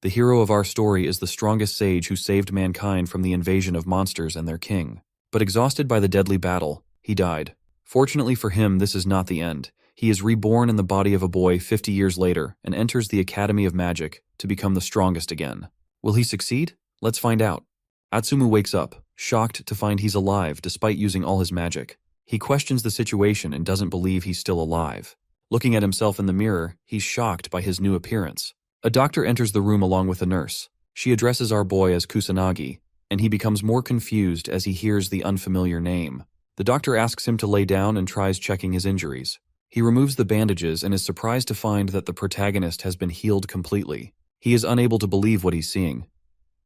The hero of our story is the strongest sage who saved mankind from the invasion of monsters and their king. But exhausted by the deadly battle, he died. Fortunately for him, this is not the end. He is reborn in the body of a boy 50 years later and enters the Academy of Magic to become the strongest again. Will he succeed? Let's find out. Atsumu wakes up, shocked to find he's alive despite using all his magic. He questions the situation and doesn't believe he's still alive. Looking at himself in the mirror, he's shocked by his new appearance. A doctor enters the room along with a nurse. She addresses our boy as Kusanagi, and he becomes more confused as he hears the unfamiliar name. The doctor asks him to lay down and tries checking his injuries. He removes the bandages and is surprised to find that the protagonist has been healed completely. He is unable to believe what he's seeing.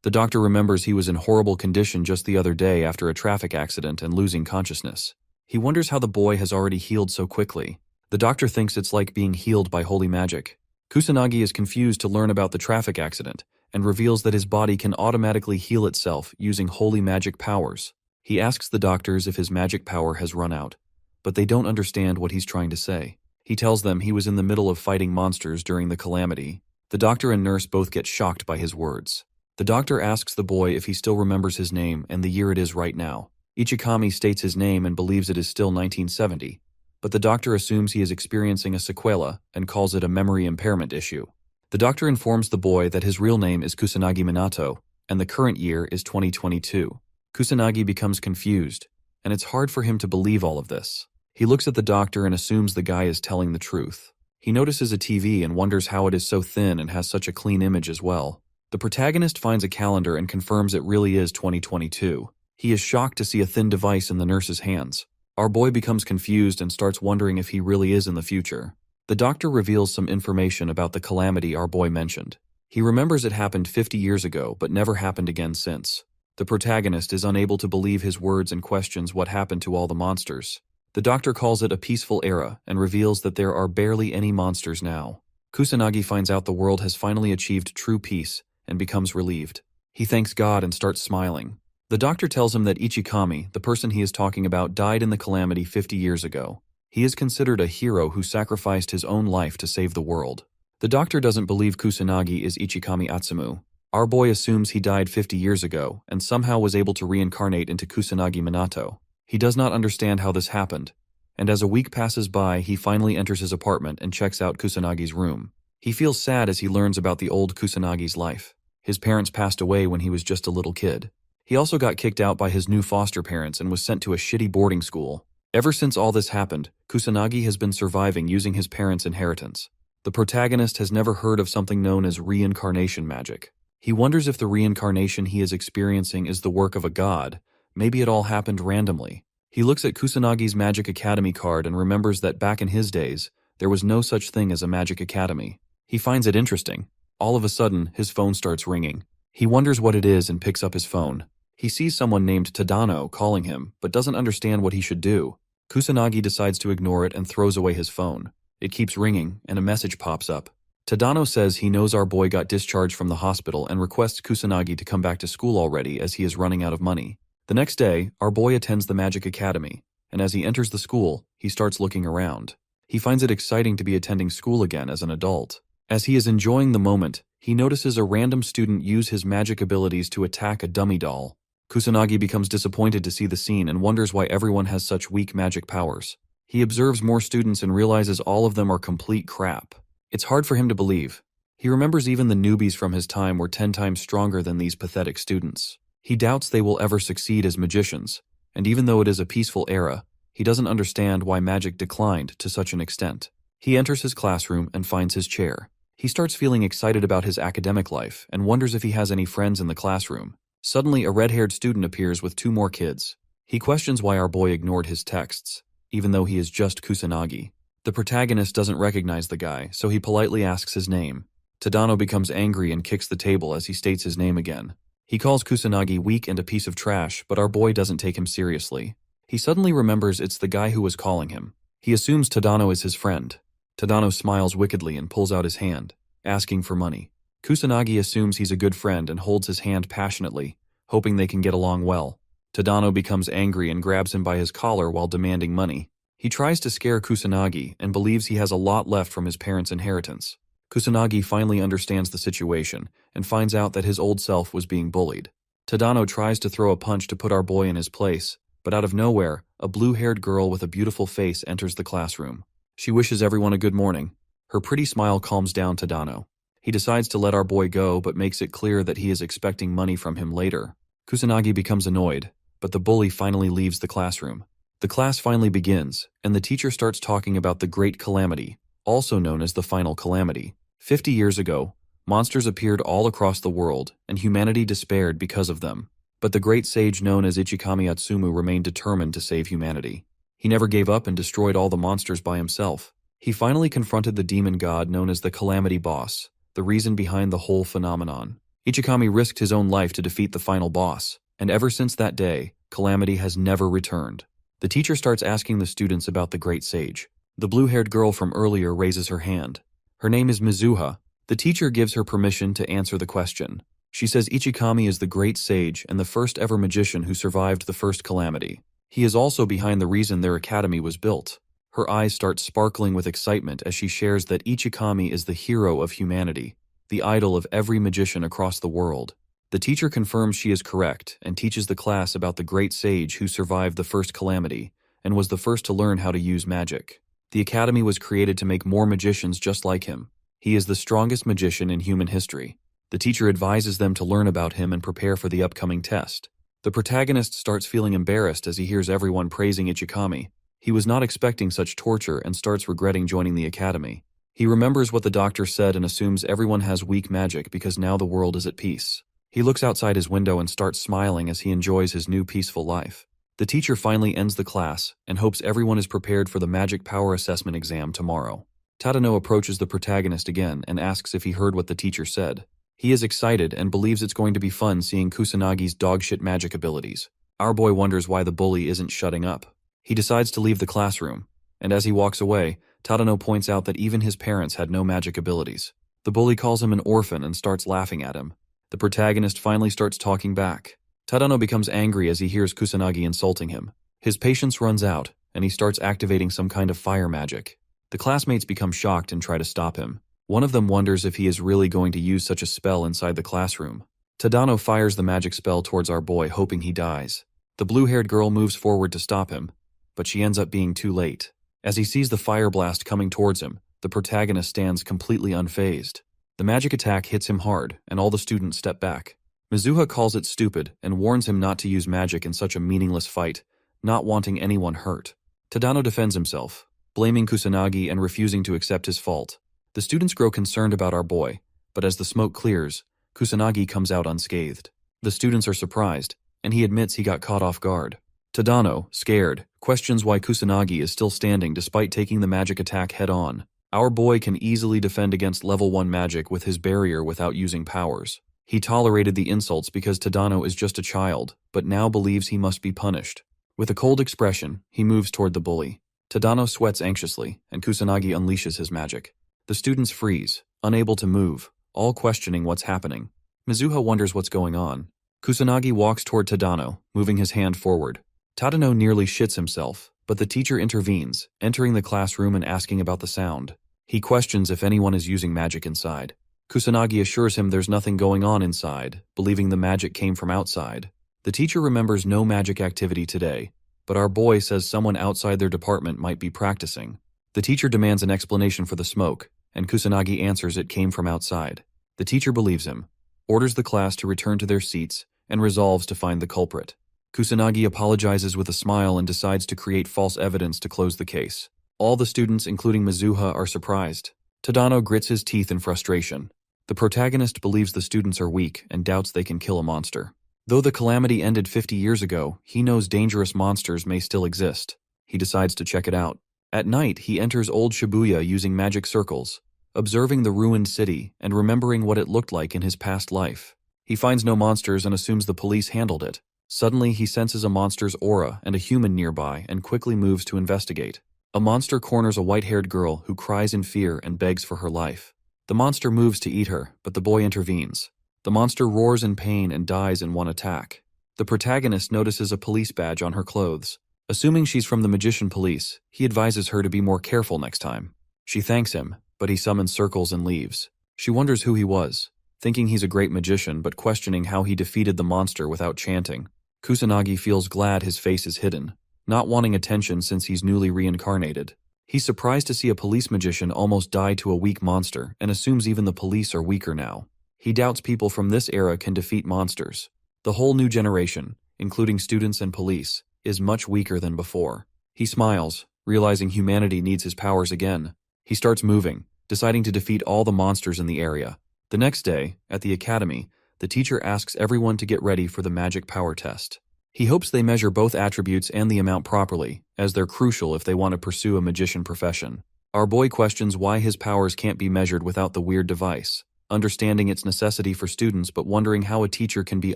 The doctor remembers he was in horrible condition just the other day after a traffic accident and losing consciousness. He wonders how the boy has already healed so quickly. The doctor thinks it's like being healed by holy magic. Kusanagi is confused to learn about the traffic accident and reveals that his body can automatically heal itself using holy magic powers. He asks the doctors if his magic power has run out, but they don't understand what he's trying to say. He tells them he was in the middle of fighting monsters during the Calamity. The doctor and nurse both get shocked by his words. The doctor asks the boy if he still remembers his name and the year it is right now. Ichikami states his name and believes it is still 1970, but the doctor assumes he is experiencing a sequela and calls it a memory impairment issue. The doctor informs the boy that his real name is Kusanagi Minato, and the current year is 2022. Kusanagi becomes confused, and it's hard for him to believe all of this. He looks at the doctor and assumes the guy is telling the truth. He notices a TV and wonders how it is so thin and has such a clean image as well. The protagonist finds a calendar and confirms it really is 2022. He is shocked to see a thin device in the nurse's hands. Our boy becomes confused and starts wondering if he really is in the future. The doctor reveals some information about the calamity our boy mentioned. He remembers it happened 50 years ago, but never happened again since. The protagonist is unable to believe his words and questions what happened to all the monsters. The doctor calls it a peaceful era and reveals that there are barely any monsters now. Kusanagi finds out the world has finally achieved true peace and becomes relieved. He thanks God and starts smiling. The doctor tells him that Ichikami, the person he is talking about, died in the calamity 50 years ago. He is considered a hero who sacrificed his own life to save the world. The doctor doesn't believe Kusanagi is Ichikami Atsumu. Our boy assumes he died 50 years ago and somehow was able to reincarnate into Kusanagi Minato. He does not understand how this happened, and as a week passes by, he finally enters his apartment and checks out Kusanagi's room. He feels sad as he learns about the old Kusanagi's life. His parents passed away when he was just a little kid. He also got kicked out by his new foster parents and was sent to a shitty boarding school. Ever since all this happened, Kusanagi has been surviving using his parents' inheritance. The protagonist has never heard of something known as reincarnation magic. He wonders if the reincarnation he is experiencing is the work of a god. Maybe it all happened randomly. He looks at Kusanagi's Magic Academy card and remembers that back in his days, there was no such thing as a Magic Academy. He finds it interesting. All of a sudden, his phone starts ringing. He wonders what it is and picks up his phone. He sees someone named Tadano calling him, but doesn't understand what he should do. Kusanagi decides to ignore it and throws away his phone. It keeps ringing, and a message pops up. Tadano says he knows our boy got discharged from the hospital and requests Kusanagi to come back to school already as he is running out of money. The next day, our boy attends the Magic Academy, and as he enters the school, he starts looking around. He finds it exciting to be attending school again as an adult. As he is enjoying the moment, he notices a random student use his magic abilities to attack a dummy doll. Kusanagi becomes disappointed to see the scene and wonders why everyone has such weak magic powers. He observes more students and realizes all of them are complete crap. It's hard for him to believe. He remembers even the newbies from his time were 10 times stronger than these pathetic students. He doubts they will ever succeed as magicians, and even though it is a peaceful era, he doesn't understand why magic declined to such an extent. He enters his classroom and finds his chair. He starts feeling excited about his academic life and wonders if he has any friends in the classroom. Suddenly, a red-haired student appears with 2 more kids. He questions why our boy ignored his texts, even though he is just Kusanagi. The protagonist doesn't recognize the guy, so he politely asks his name. Tadano becomes angry and kicks the table as he states his name again. He calls Kusanagi weak and a piece of trash, but our boy doesn't take him seriously. He suddenly remembers it's the guy who was calling him. He assumes Tadano is his friend. Tadano smiles wickedly and pulls out his hand, asking for money. Kusanagi assumes he's a good friend and holds his hand passionately, hoping they can get along well. Tadano becomes angry and grabs him by his collar while demanding money. He tries to scare Kusanagi and believes he has a lot left from his parents' inheritance. Kusanagi finally understands the situation and finds out that his old self was being bullied. Tadano tries to throw a punch to put our boy in his place, but out of nowhere, a blue-haired girl with a beautiful face enters the classroom. She wishes everyone a good morning. Her pretty smile calms down Tadano. He decides to let our boy go but makes it clear that he is expecting money from him later. Kusanagi becomes annoyed, but the bully finally leaves the classroom. The class finally begins, and the teacher starts talking about the Great Calamity, also known as the Final Calamity. 50 years ago, monsters appeared all across the world, and humanity despaired because of them. But the great sage known as Ichikami Atsumu remained determined to save humanity. He never gave up and destroyed all the monsters by himself. He finally confronted the demon god known as the Calamity Boss, the reason behind the whole phenomenon. Ichikami risked his own life to defeat the final boss, and ever since that day, Calamity has never returned. The teacher starts asking the students about the great sage. The blue-haired girl from earlier raises her hand. Her name is Mizuha. The teacher gives her permission to answer the question. She says Ichikami is the great sage and the first ever magician who survived the first calamity. He is also behind the reason their academy was built. Her eyes start sparkling with excitement as she shares that Ichikami is the hero of humanity, the idol of every magician across the world. The teacher confirms she is correct and teaches the class about the great sage who survived the first calamity and was the first to learn how to use magic. The academy was created to make more magicians just like him. He is the strongest magician in human history. The teacher advises them to learn about him and prepare for the upcoming test. The protagonist starts feeling embarrassed as he hears everyone praising Ichikami. He was not expecting such torture and starts regretting joining the academy. He remembers what the doctor said and assumes everyone has weak magic because now the world is at peace. He looks outside his window and starts smiling as he enjoys his new peaceful life. The teacher finally ends the class and hopes everyone is prepared for the magic power assessment exam tomorrow. Tadano approaches the protagonist again and asks if he heard what the teacher said. He is excited and believes it's going to be fun seeing Kusanagi's dogshit magic abilities. Our boy wonders why the bully isn't shutting up. He decides to leave the classroom, and as he walks away, Tadano points out that even his parents had no magic abilities. The bully calls him an orphan and starts laughing at him. The protagonist finally starts talking back. Tadano becomes angry as he hears Kusanagi insulting him. His patience runs out, and he starts activating some kind of fire magic. The classmates become shocked and try to stop him. One of them wonders if he is really going to use such a spell inside the classroom. Tadano fires the magic spell towards our boy, hoping he dies. The blue-haired girl moves forward to stop him, but she ends up being too late. As he sees the fire blast coming towards him, the protagonist stands completely unfazed. The magic attack hits him hard, and all the students step back. Mizuha calls it stupid and warns him not to use magic in such a meaningless fight, not wanting anyone hurt. Tadano defends himself, blaming Kusanagi and refusing to accept his fault. The students grow concerned about our boy, but as the smoke clears, Kusanagi comes out unscathed. The students are surprised, and he admits he got caught off guard. Tadano, scared, questions why Kusanagi is still standing despite taking the magic attack head-on. Our boy can easily defend against level 1 magic with his barrier without using powers. He tolerated the insults because Tadano is just a child, but now believes he must be punished. With a cold expression, he moves toward the bully. Tadano sweats anxiously, and Kusanagi unleashes his magic. The students freeze, unable to move, all questioning what's happening. Mizuha wonders what's going on. Kusanagi walks toward Tadano, moving his hand forward. Tadano nearly shits himself, but the teacher intervenes, entering the classroom and asking about the sound. He questions if anyone is using magic inside. Kusanagi assures him there's nothing going on inside, believing the magic came from outside. The teacher remembers no magic activity today, but our boy says someone outside their department might be practicing. The teacher demands an explanation for the smoke, and Kusanagi answers it came from outside. The teacher believes him, orders the class to return to their seats, and resolves to find the culprit. Kusanagi apologizes with a smile and decides to create false evidence to close the case. All the students, including Mizuha, are surprised. Tadano grits his teeth in frustration. The protagonist believes the students are weak and doubts they can kill a monster. Though the calamity ended 50 years ago, he knows dangerous monsters may still exist. He decides to check it out. At night, he enters old Shibuya using magic circles, observing the ruined city and remembering what it looked like in his past life. He finds no monsters and assumes the police handled it. Suddenly, he senses a monster's aura and a human nearby and quickly moves to investigate. A monster corners a white-haired girl who cries in fear and begs for her life. The monster moves to eat her, but the boy intervenes. The monster roars in pain and dies in one attack. The protagonist notices a police badge on her clothes. Assuming she's from the magician police, he advises her to be more careful next time. She thanks him, but he summons circles and leaves. She wonders who he was, thinking he's a great magician but questioning how he defeated the monster without chanting. Kusanagi feels glad his face is hidden, not wanting attention since he's newly reincarnated. He's surprised to see a police magician almost die to a weak monster and assumes even the police are weaker now. He doubts people from this era can defeat monsters. The whole new generation, including students and police, is much weaker than before. He smiles, realizing humanity needs his powers again. He starts moving, deciding to defeat all the monsters in the area. The next day, at the academy, the teacher asks everyone to get ready for the magic power test. He hopes they measure both attributes and the amount properly, as they're crucial if they want to pursue a magician profession. Our boy questions why his powers can't be measured without the weird device, understanding its necessity for students but wondering how a teacher can be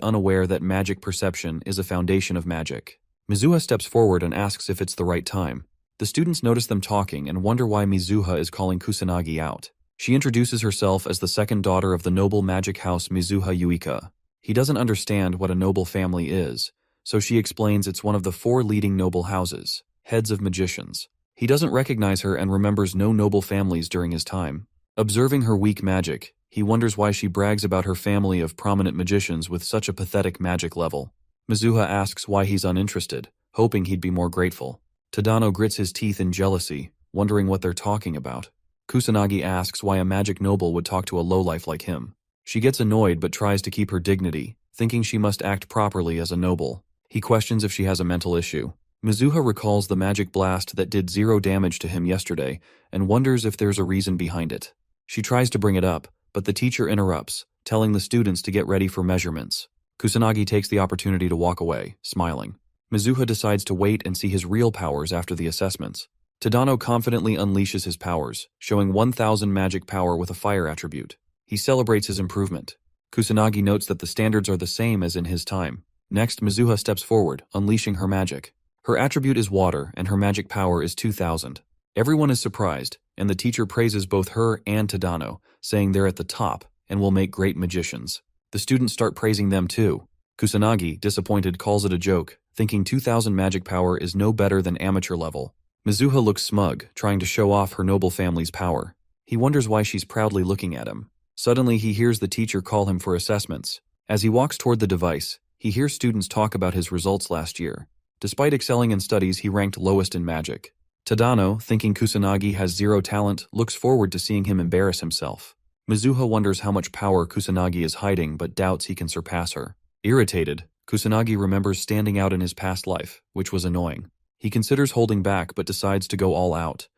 unaware that magic perception is a foundation of magic. Mizuha steps forward and asks if it's the right time. The students notice them talking and wonder why Mizuha is calling Kusanagi out. She introduces herself as the second daughter of the noble magic house Mizuha Yuika. He doesn't understand what a noble family is, so she explains it's one of the 4 leading noble houses, heads of magicians. He doesn't recognize her and remembers no noble families during his time. Observing her weak magic, he wonders why she brags about her family of prominent magicians with such a pathetic magic level. Mizuha asks why he's uninterested, hoping he'd be more grateful. Tadano grits his teeth in jealousy, wondering what they're talking about. Kusanagi asks why a magic noble would talk to a lowlife like him. She gets annoyed but tries to keep her dignity, thinking she must act properly as a noble. He questions if she has a mental issue. Mizuha recalls the magic blast that did 0 damage to him yesterday and wonders if there's a reason behind it. She tries to bring it up, but the teacher interrupts, telling the students to get ready for measurements. Kusanagi takes the opportunity to walk away, smiling. Mizuha decides to wait and see his real powers after the assessments. Tadano confidently unleashes his powers, showing 1000 magic power with a fire attribute. He celebrates his improvement. Kusanagi notes that the standards are the same as in his time. Next, Mizuha steps forward, unleashing her magic. Her attribute is water, and her magic power is 2000. Everyone is surprised, and the teacher praises both her and Tadano, saying they're at the top and will make great magicians. The students start praising them too. Kusanagi, disappointed, calls it a joke, thinking 2000 magic power is no better than amateur level. Mizuha looks smug, trying to show off her noble family's power. He wonders why she's proudly looking at him. Suddenly, he hears the teacher call him for assessments. As he walks toward the device, he hears students talk about his results last year. Despite excelling in studies, he ranked lowest in magic. Tadano, thinking Kusanagi has 0 talent, looks forward to seeing him embarrass himself. Mizuha wonders how much power Kusanagi is hiding but doubts he can surpass her. Irritated, Kusanagi remembers standing out in his past life, which was annoying. He considers holding back but decides to go all out,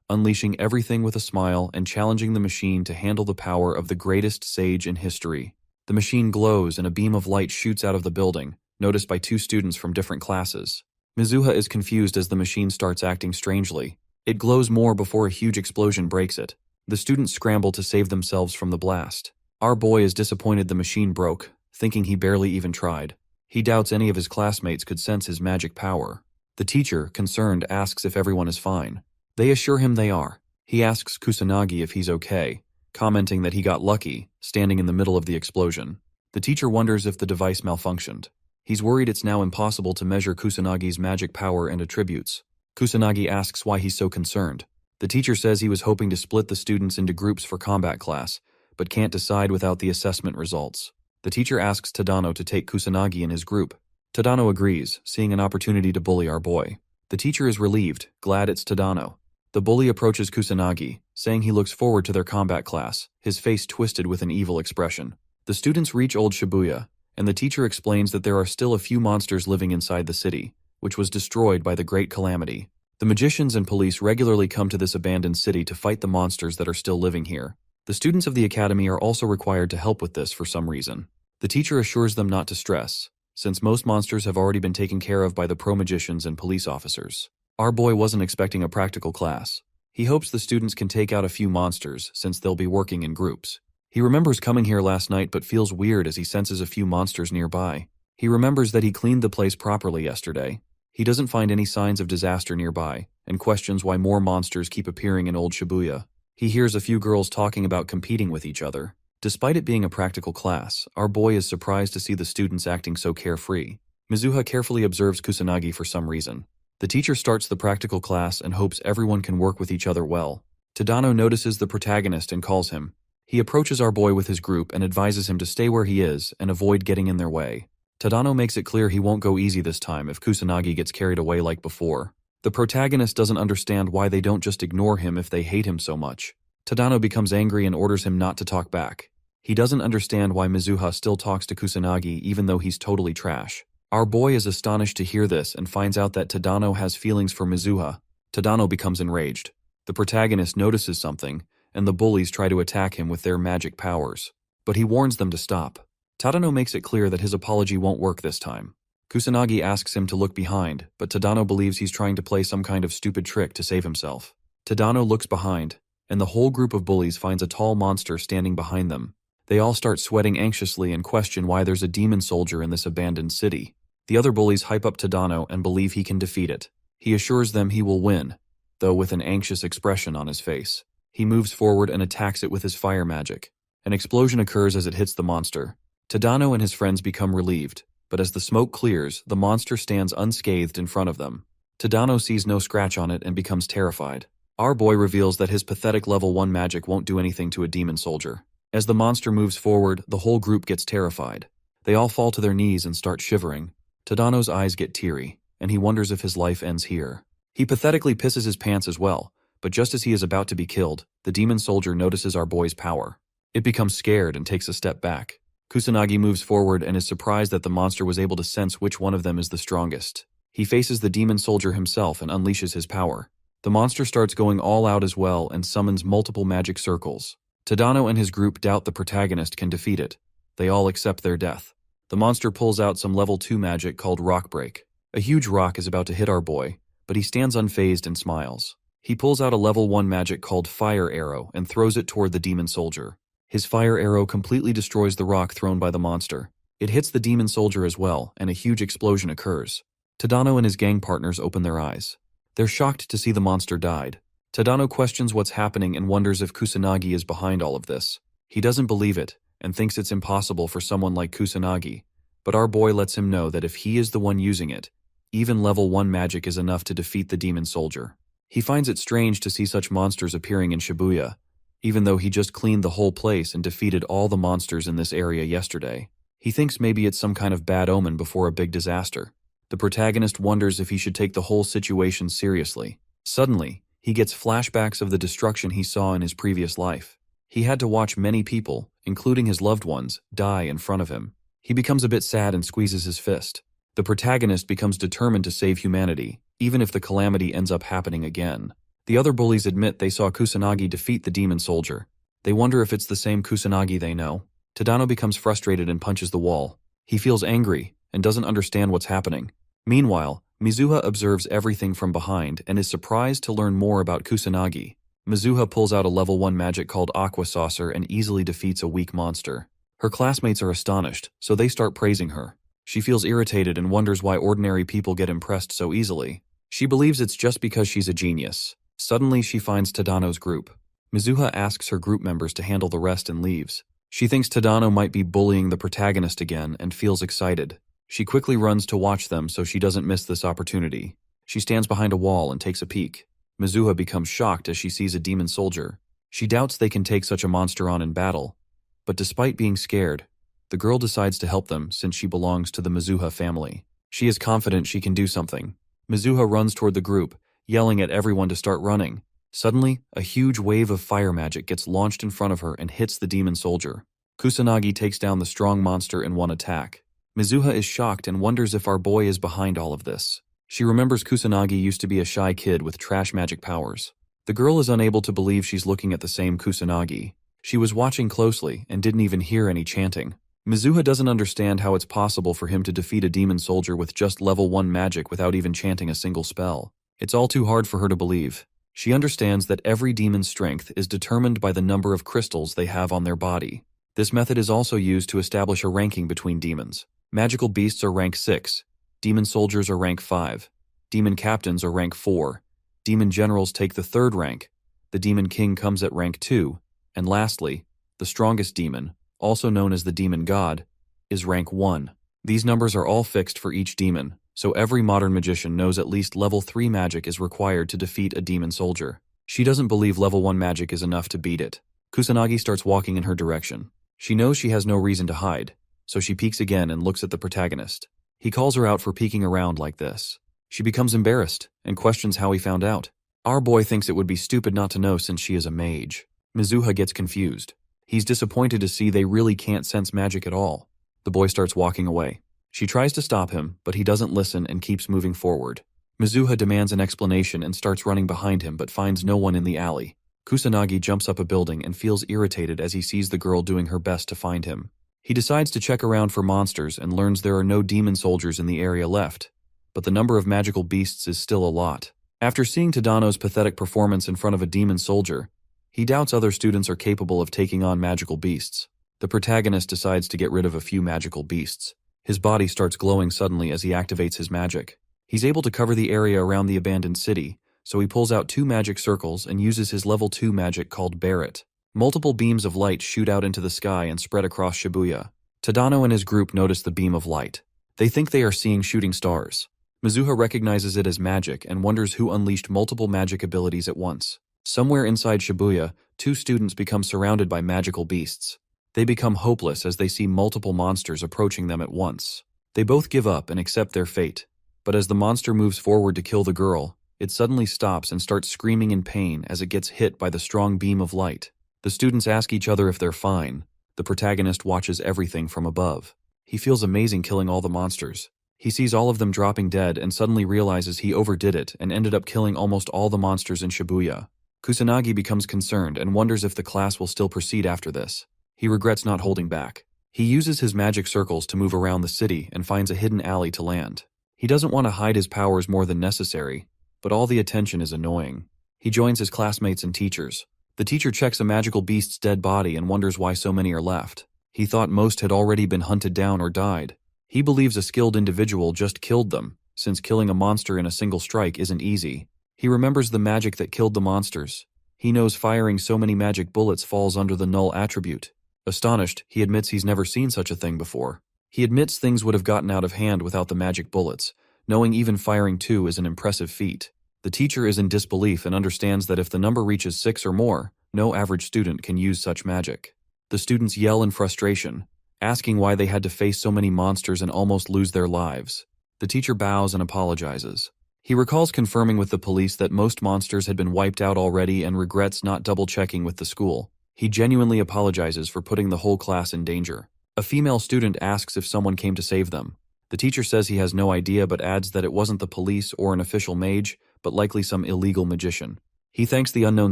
unleashing everything with a smile and challenging the machine to handle the power of the greatest sage in history. The machine glows and a beam of light shoots out of the building, noticed by 2 students from different classes. Mizuha is confused as the machine starts acting strangely. It glows more before a huge explosion breaks it. The students scramble to save themselves from the blast. Our boy is disappointed the machine broke, thinking he barely even tried. He doubts any of his classmates could sense his magic power. The teacher, concerned, asks if everyone is fine. They assure him they are. He asks Kusanagi if he's okay, commenting that he got lucky, standing in the middle of the explosion. The teacher wonders if the device malfunctioned. He's worried it's now impossible to measure Kusanagi's magic power and attributes. Kusanagi asks why he's so concerned. The teacher says he was hoping to split the students into groups for combat class, but can't decide without the assessment results. The teacher asks Tadano to take Kusanagi in his group. Tadano agrees, seeing an opportunity to bully our boy. The teacher is relieved, glad it's Tadano. The bully approaches Kusanagi, saying he looks forward to their combat class, his face twisted with an evil expression. The students reach Old Shibuya, and the teacher explains that there are still a few monsters living inside the city, which was destroyed by the Great Calamity. The magicians and police regularly come to this abandoned city to fight the monsters that are still living here. The students of the academy are also required to help with this for some reason. The teacher assures them not to stress, since most monsters have already been taken care of by the pro-magicians and police officers. Our boy wasn't expecting a practical class. He hopes the students can take out a few monsters, since they'll be working in groups. He remembers coming here last night but feels weird as he senses a few monsters nearby. He remembers that he cleaned the place properly yesterday. He doesn't find any signs of disaster nearby, and questions why more monsters keep appearing in Old Shibuya. He hears a few girls talking about competing with each other. Despite it being a practical class, our boy is surprised to see the students acting so carefree. Mizuha carefully observes Kusanagi for some reason. The teacher starts the practical class and hopes everyone can work with each other well. Tadano notices the protagonist and calls him. He approaches our boy with his group and advises him to stay where he is and avoid getting in their way. Tadano makes it clear he won't go easy this time if Kusanagi gets carried away like before. The protagonist doesn't understand why they don't just ignore him if they hate him so much. Tadano becomes angry and orders him not to talk back. He doesn't understand why Mizuha still talks to Kusanagi even though he's totally trash. Our boy is astonished to hear this and finds out that Tadano has feelings for Mizuha. Tadano becomes enraged. The protagonist notices something, and the bullies try to attack him with their magic powers. But he warns them to stop. Tadano makes it clear that his apology won't work this time. Kusanagi asks him to look behind, but Tadano believes he's trying to play some kind of stupid trick to save himself. Tadano looks behind, and the whole group of bullies finds a tall monster standing behind them. They all start sweating anxiously and question why there's a demon soldier in this abandoned city. The other bullies hype up Tadano and believe he can defeat it. He assures them he will win, though with an anxious expression on his face. He moves forward and attacks it with his fire magic. An explosion occurs as it hits the monster. Tadano and his friends become relieved, but as the smoke clears, the monster stands unscathed in front of them. Tadano sees no scratch on it and becomes terrified. Our boy reveals that his pathetic level 1 magic won't do anything to a demon soldier. As the monster moves forward, the whole group gets terrified. They all fall to their knees and start shivering. Tadano's eyes get teary, and he wonders if his life ends here. He pathetically pisses his pants as well, but just as he is about to be killed, the demon soldier notices our boy's power. It becomes scared and takes a step back. Kusanagi moves forward and is surprised that the monster was able to sense which one of them is the strongest. He faces the demon soldier himself and unleashes his power. The monster starts going all out as well and summons multiple magic circles. Tadano and his group doubt the protagonist can defeat it. They all accept their death. The monster pulls out some level 2 magic called rock break. A huge rock is about to hit our boy, but he stands unfazed and smiles. He pulls out a level 1 magic called fire arrow and throws it toward the demon soldier. His fire arrow completely destroys the rock thrown by the monster. It hits the demon soldier as well, and a huge explosion occurs. Tadano and his gang partners open their eyes. They're shocked to see the monster died. Tadano questions what's happening and wonders if Kusanagi is behind all of this. He doesn't believe it, and thinks it's impossible for someone like Kusanagi, but our boy lets him know that if he is the one using it, even level 1 magic is enough to defeat the demon soldier. He finds it strange to see such monsters appearing in Shibuya, even though he just cleaned the whole place and defeated all the monsters in this area yesterday. He thinks maybe it's some kind of bad omen before a big disaster. The protagonist wonders if he should take the whole situation seriously. Suddenly, he gets flashbacks of the destruction he saw in his previous life. He had to watch many people, including his loved ones, die in front of him. He becomes a bit sad and squeezes his fist. The protagonist becomes determined to save humanity, even if the calamity ends up happening again. The other bullies admit they saw Kusanagi defeat the demon soldier. They wonder if it's the same Kusanagi they know. Tadano becomes frustrated and punches the wall. He feels angry and doesn't understand what's happening. Meanwhile, Mizuha observes everything from behind and is surprised to learn more about Kusanagi. Mizuha pulls out a level 1 magic called Aqua Saucer and easily defeats a weak monster. Her classmates are astonished, so they start praising her. She feels irritated and wonders why ordinary people get impressed so easily. She believes it's just because she's a genius. Suddenly, she finds Tadano's group. Mizuha asks her group members to handle the rest and leaves. She thinks Tadano might be bullying the protagonist again and feels excited. She quickly runs to watch them so she doesn't miss this opportunity. She stands behind a wall and takes a peek. Mizuha becomes shocked as she sees a demon soldier. She doubts they can take such a monster on in battle. But despite being scared, the girl decides to help them since she belongs to the Mizuha family. She is confident she can do something. Mizuha runs toward the group, yelling at everyone to start running. Suddenly, a huge wave of fire magic gets launched in front of her and hits the demon soldier. Kusanagi takes down the strong monster in one attack. Mizuha is shocked and wonders if our boy is behind all of this. She remembers Kusanagi used to be a shy kid with trash magic powers. The girl is unable to believe she's looking at the same Kusanagi. She was watching closely and didn't even hear any chanting. Mizuha doesn't understand how it's possible for him to defeat a demon soldier with just level 1 magic without even chanting a single spell. It's all too hard for her to believe. She understands that every demon's strength is determined by the number of crystals they have on their body. This method is also used to establish a ranking between demons. Magical beasts are rank 6, demon soldiers are rank 5, demon captains are rank 4, demon generals take the 3rd rank, the demon king comes at rank 2, and lastly, the strongest demon, also known as the demon god, is rank 1. These numbers are all fixed for each demon, so every modern magician knows at least level 3 magic is required to defeat a demon soldier. She doesn't believe level 1 magic is enough to beat it. Kusanagi starts walking in her direction. She knows she has no reason to hide, so she peeks again and looks at the protagonist. He calls her out for peeking around like this. She becomes embarrassed and questions how he found out. Our boy thinks it would be stupid not to know since she is a mage. Mizuha gets confused. He's disappointed to see they really can't sense magic at all. The boy starts walking away. She tries to stop him, but he doesn't listen and keeps moving forward. Mizuha demands an explanation and starts running behind him but finds no one in the alley. Kusanagi jumps up a building and feels irritated as he sees the girl doing her best to find him. He decides to check around for monsters and learns there are no demon soldiers in the area left, but the number of magical beasts is still a lot. After seeing Tadano's pathetic performance in front of a demon soldier, he doubts other students are capable of taking on magical beasts. The protagonist decides to get rid of a few magical beasts. His body starts glowing suddenly as he activates his magic. He's able to cover the area around the abandoned city, so he pulls out 2 magic circles and uses his level 2 magic called Barret. Multiple beams of light shoot out into the sky and spread across Shibuya. Tadano and his group notice the beam of light. They think they are seeing shooting stars. Mizuha recognizes it as magic and wonders who unleashed multiple magic abilities at once. Somewhere inside Shibuya, 2 students become surrounded by magical beasts. They become hopeless as they see multiple monsters approaching them at once. They both give up and accept their fate, but as the monster moves forward to kill the girl, it suddenly stops and starts screaming in pain as it gets hit by the strong beam of light. The students ask each other if they're fine. The protagonist watches everything from above. He feels amazing killing all the monsters. He sees all of them dropping dead and suddenly realizes he overdid it and ended up killing almost all the monsters in Shibuya. Kusanagi becomes concerned and wonders if the class will still proceed after this. He regrets not holding back. He uses his magic circles to move around the city and finds a hidden alley to land. He doesn't want to hide his powers more than necessary, but all the attention is annoying. He joins his classmates and teachers. The teacher checks a magical beast's dead body and wonders why so many are left. He thought most had already been hunted down or died. He believes a skilled individual just killed them, since killing a monster in a single strike isn't easy. He remembers the magic that killed the monsters. He knows firing so many magic bullets falls under the null attribute. Astonished, he admits he's never seen such a thing before. He admits things would have gotten out of hand without the magic bullets, knowing even firing 2 is an impressive feat. The teacher is in disbelief and understands that if the number reaches 6 or more, no average student can use such magic. The students yell in frustration, asking why they had to face so many monsters and almost lose their lives. The teacher bows and apologizes. He recalls confirming with the police that most monsters had been wiped out already and regrets not double-checking with the school. He genuinely apologizes for putting the whole class in danger. A female student asks if someone came to save them. The teacher says he has no idea but adds that it wasn't the police or an official mage, but likely some illegal magician. He thanks the unknown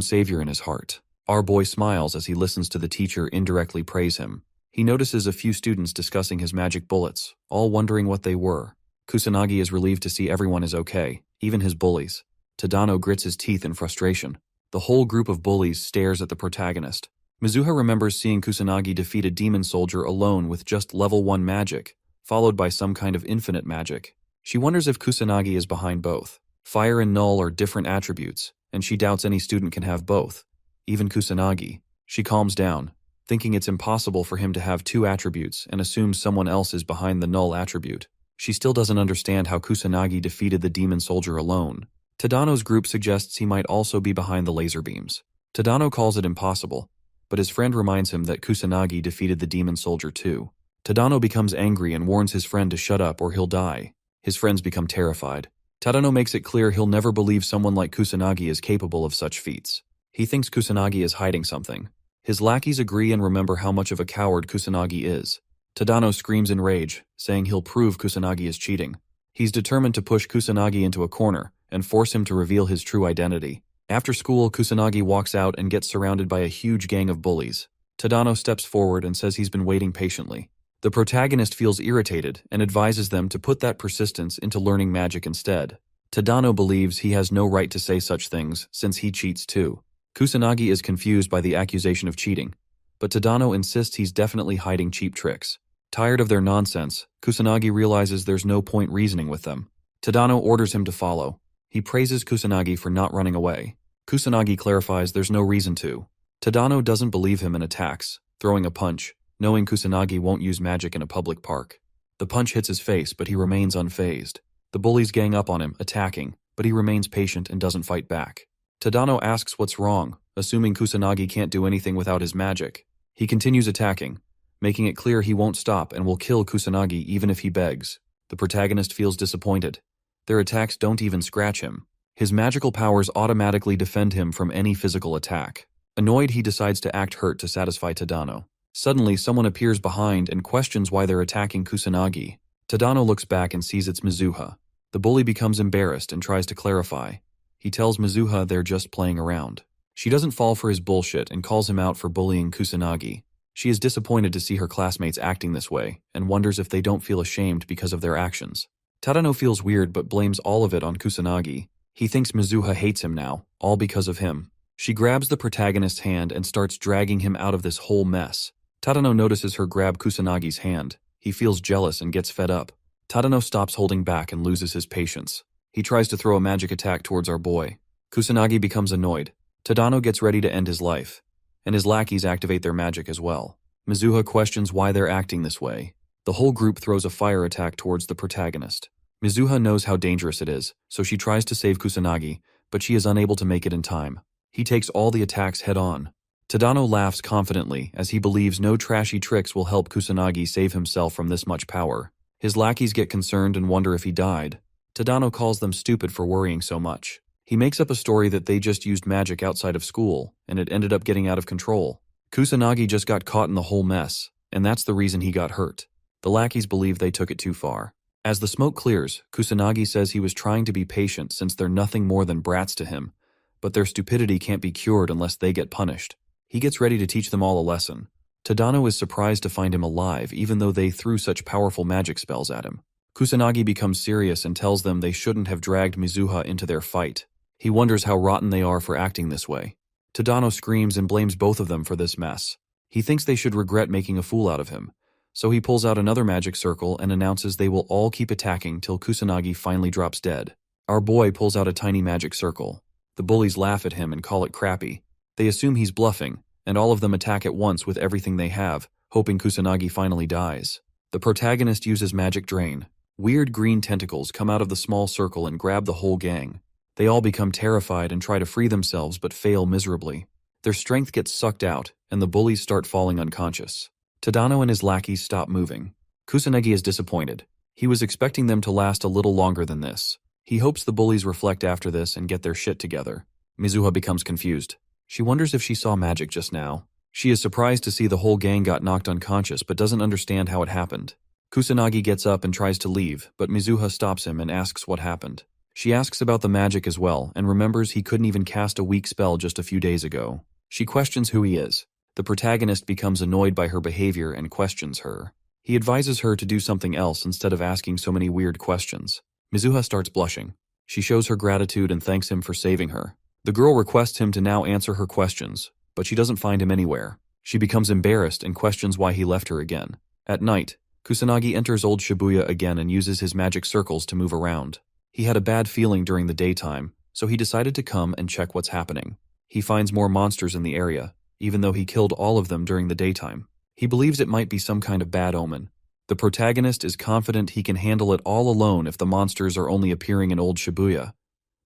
savior in his heart. Our boy smiles as he listens to the teacher indirectly praise him. He notices a few students discussing his magic bullets, all wondering what they were. Kusanagi is relieved to see everyone is okay, even his bullies. Tadano grits his teeth in frustration. The whole group of bullies stares at the protagonist. Mizuha remembers seeing Kusanagi defeat a demon soldier alone with just level 1 magic, followed by some kind of infinite magic. She wonders if Kusanagi is behind both. Fire and null are different attributes, and she doubts any student can have both, even Kusanagi. She calms down, thinking it's impossible for him to have 2 attributes and assumes someone else is behind the null attribute. She still doesn't understand how Kusanagi defeated the demon soldier alone. Tadano's group suggests he might also be behind the laser beams. Tadano calls it impossible, but his friend reminds him that Kusanagi defeated the demon soldier too. Tadano becomes angry and warns his friend to shut up or he'll die. His friends become terrified. Tadano makes it clear he'll never believe someone like Kusanagi is capable of such feats. He thinks Kusanagi is hiding something. His lackeys agree and remember how much of a coward Kusanagi is. Tadano screams in rage, saying he'll prove Kusanagi is cheating. He's determined to push Kusanagi into a corner and force him to reveal his true identity. After school, Kusanagi walks out and gets surrounded by a huge gang of bullies. Tadano steps forward and says he's been waiting patiently. The protagonist feels irritated and advises them to put that persistence into learning magic instead. Tadano believes he has no right to say such things since he cheats too. Kusanagi is confused by the accusation of cheating, but Tadano insists he's definitely hiding cheap tricks. Tired of their nonsense, Kusanagi realizes there's no point reasoning with them. Tadano orders him to follow. He praises Kusanagi for not running away. Kusanagi clarifies there's no reason to. Tadano doesn't believe him and attacks, throwing a punch, knowing Kusanagi won't use magic in a public park. The punch hits his face, but he remains unfazed. The bullies gang up on him, attacking, but he remains patient and doesn't fight back. Tadano asks what's wrong, assuming Kusanagi can't do anything without his magic. He continues attacking, making it clear he won't stop and will kill Kusanagi even if he begs. The protagonist feels disappointed. Their attacks don't even scratch him. His magical powers automatically defend him from any physical attack. Annoyed, he decides to act hurt to satisfy Tadano. Suddenly, someone appears behind and questions why they're attacking Kusanagi. Tadano looks back and sees it's Mizuha. The bully becomes embarrassed and tries to clarify. He tells Mizuha they're just playing around. She doesn't fall for his bullshit and calls him out for bullying Kusanagi. She is disappointed to see her classmates acting this way and wonders if they don't feel ashamed because of their actions. Tadano feels weird but blames all of it on Kusanagi. He thinks Mizuha hates him now, all because of him. She grabs the protagonist's hand and starts dragging him out of this whole mess. Tadano notices her grab Kusanagi's hand. He feels jealous and gets fed up. Tadano stops holding back and loses his patience. He tries to throw a magic attack towards our boy. Kusanagi becomes annoyed. Tadano gets ready to end his life, and his lackeys activate their magic as well. Mizuha questions why they're acting this way. The whole group throws a fire attack towards the protagonist. Mizuha knows how dangerous it is, so she tries to save Kusanagi, but she is unable to make it in time. He takes all the attacks head on. Tadano laughs confidently as he believes no trashy tricks will help Kusanagi save himself from this much power. His lackeys get concerned and wonder if he died. Tadano calls them stupid for worrying so much. He makes up a story that they just used magic outside of school, and it ended up getting out of control. Kusanagi just got caught in the whole mess, and that's the reason he got hurt. The lackeys believe they took it too far. As the smoke clears, Kusanagi says he was trying to be patient since they're nothing more than brats to him, but their stupidity can't be cured unless they get punished. He gets ready to teach them all a lesson. Tadano is surprised to find him alive even though they threw such powerful magic spells at him. Kusanagi becomes serious and tells them they shouldn't have dragged Mizuha into their fight. He wonders how rotten they are for acting this way. Tadano screams and blames both of them for this mess. He thinks they should regret making a fool out of him, so he pulls out another magic circle and announces they will all keep attacking till Kusanagi finally drops dead. Our boy pulls out a tiny magic circle. The bullies laugh at him and call it crappy. They assume he's bluffing, and all of them attack at once with everything they have, hoping Kusanagi finally dies. The protagonist uses magic drain. Weird green tentacles come out of the small circle and grab the whole gang. They all become terrified and try to free themselves but fail miserably. Their strength gets sucked out, and the bullies start falling unconscious. Tadano and his lackeys stop moving. Kusanagi is disappointed. He was expecting them to last a little longer than this. He hopes the bullies reflect after this and get their shit together. Mizuha becomes confused. She wonders if she saw magic just now. She is surprised to see the whole gang got knocked unconscious but doesn't understand how it happened. Kusanagi gets up and tries to leave, but Mizuha stops him and asks what happened. She asks about the magic as well and remembers he couldn't even cast a weak spell just a few days ago. She questions who he is. The protagonist becomes annoyed by her behavior and questions her. He advises her to do something else instead of asking so many weird questions. Mizuha starts blushing. She shows her gratitude and thanks him for saving her. The girl requests him to now answer her questions, but she doesn't find him anywhere. She becomes embarrassed and questions why he left her again. At night, Kusanagi enters old Shibuya again and uses his magic circles to move around. He had a bad feeling during the daytime, so he decided to come and check what's happening. He finds more monsters in the area, even though he killed all of them during the daytime. He believes it might be some kind of bad omen. The protagonist is confident he can handle it all alone if the monsters are only appearing in old Shibuya,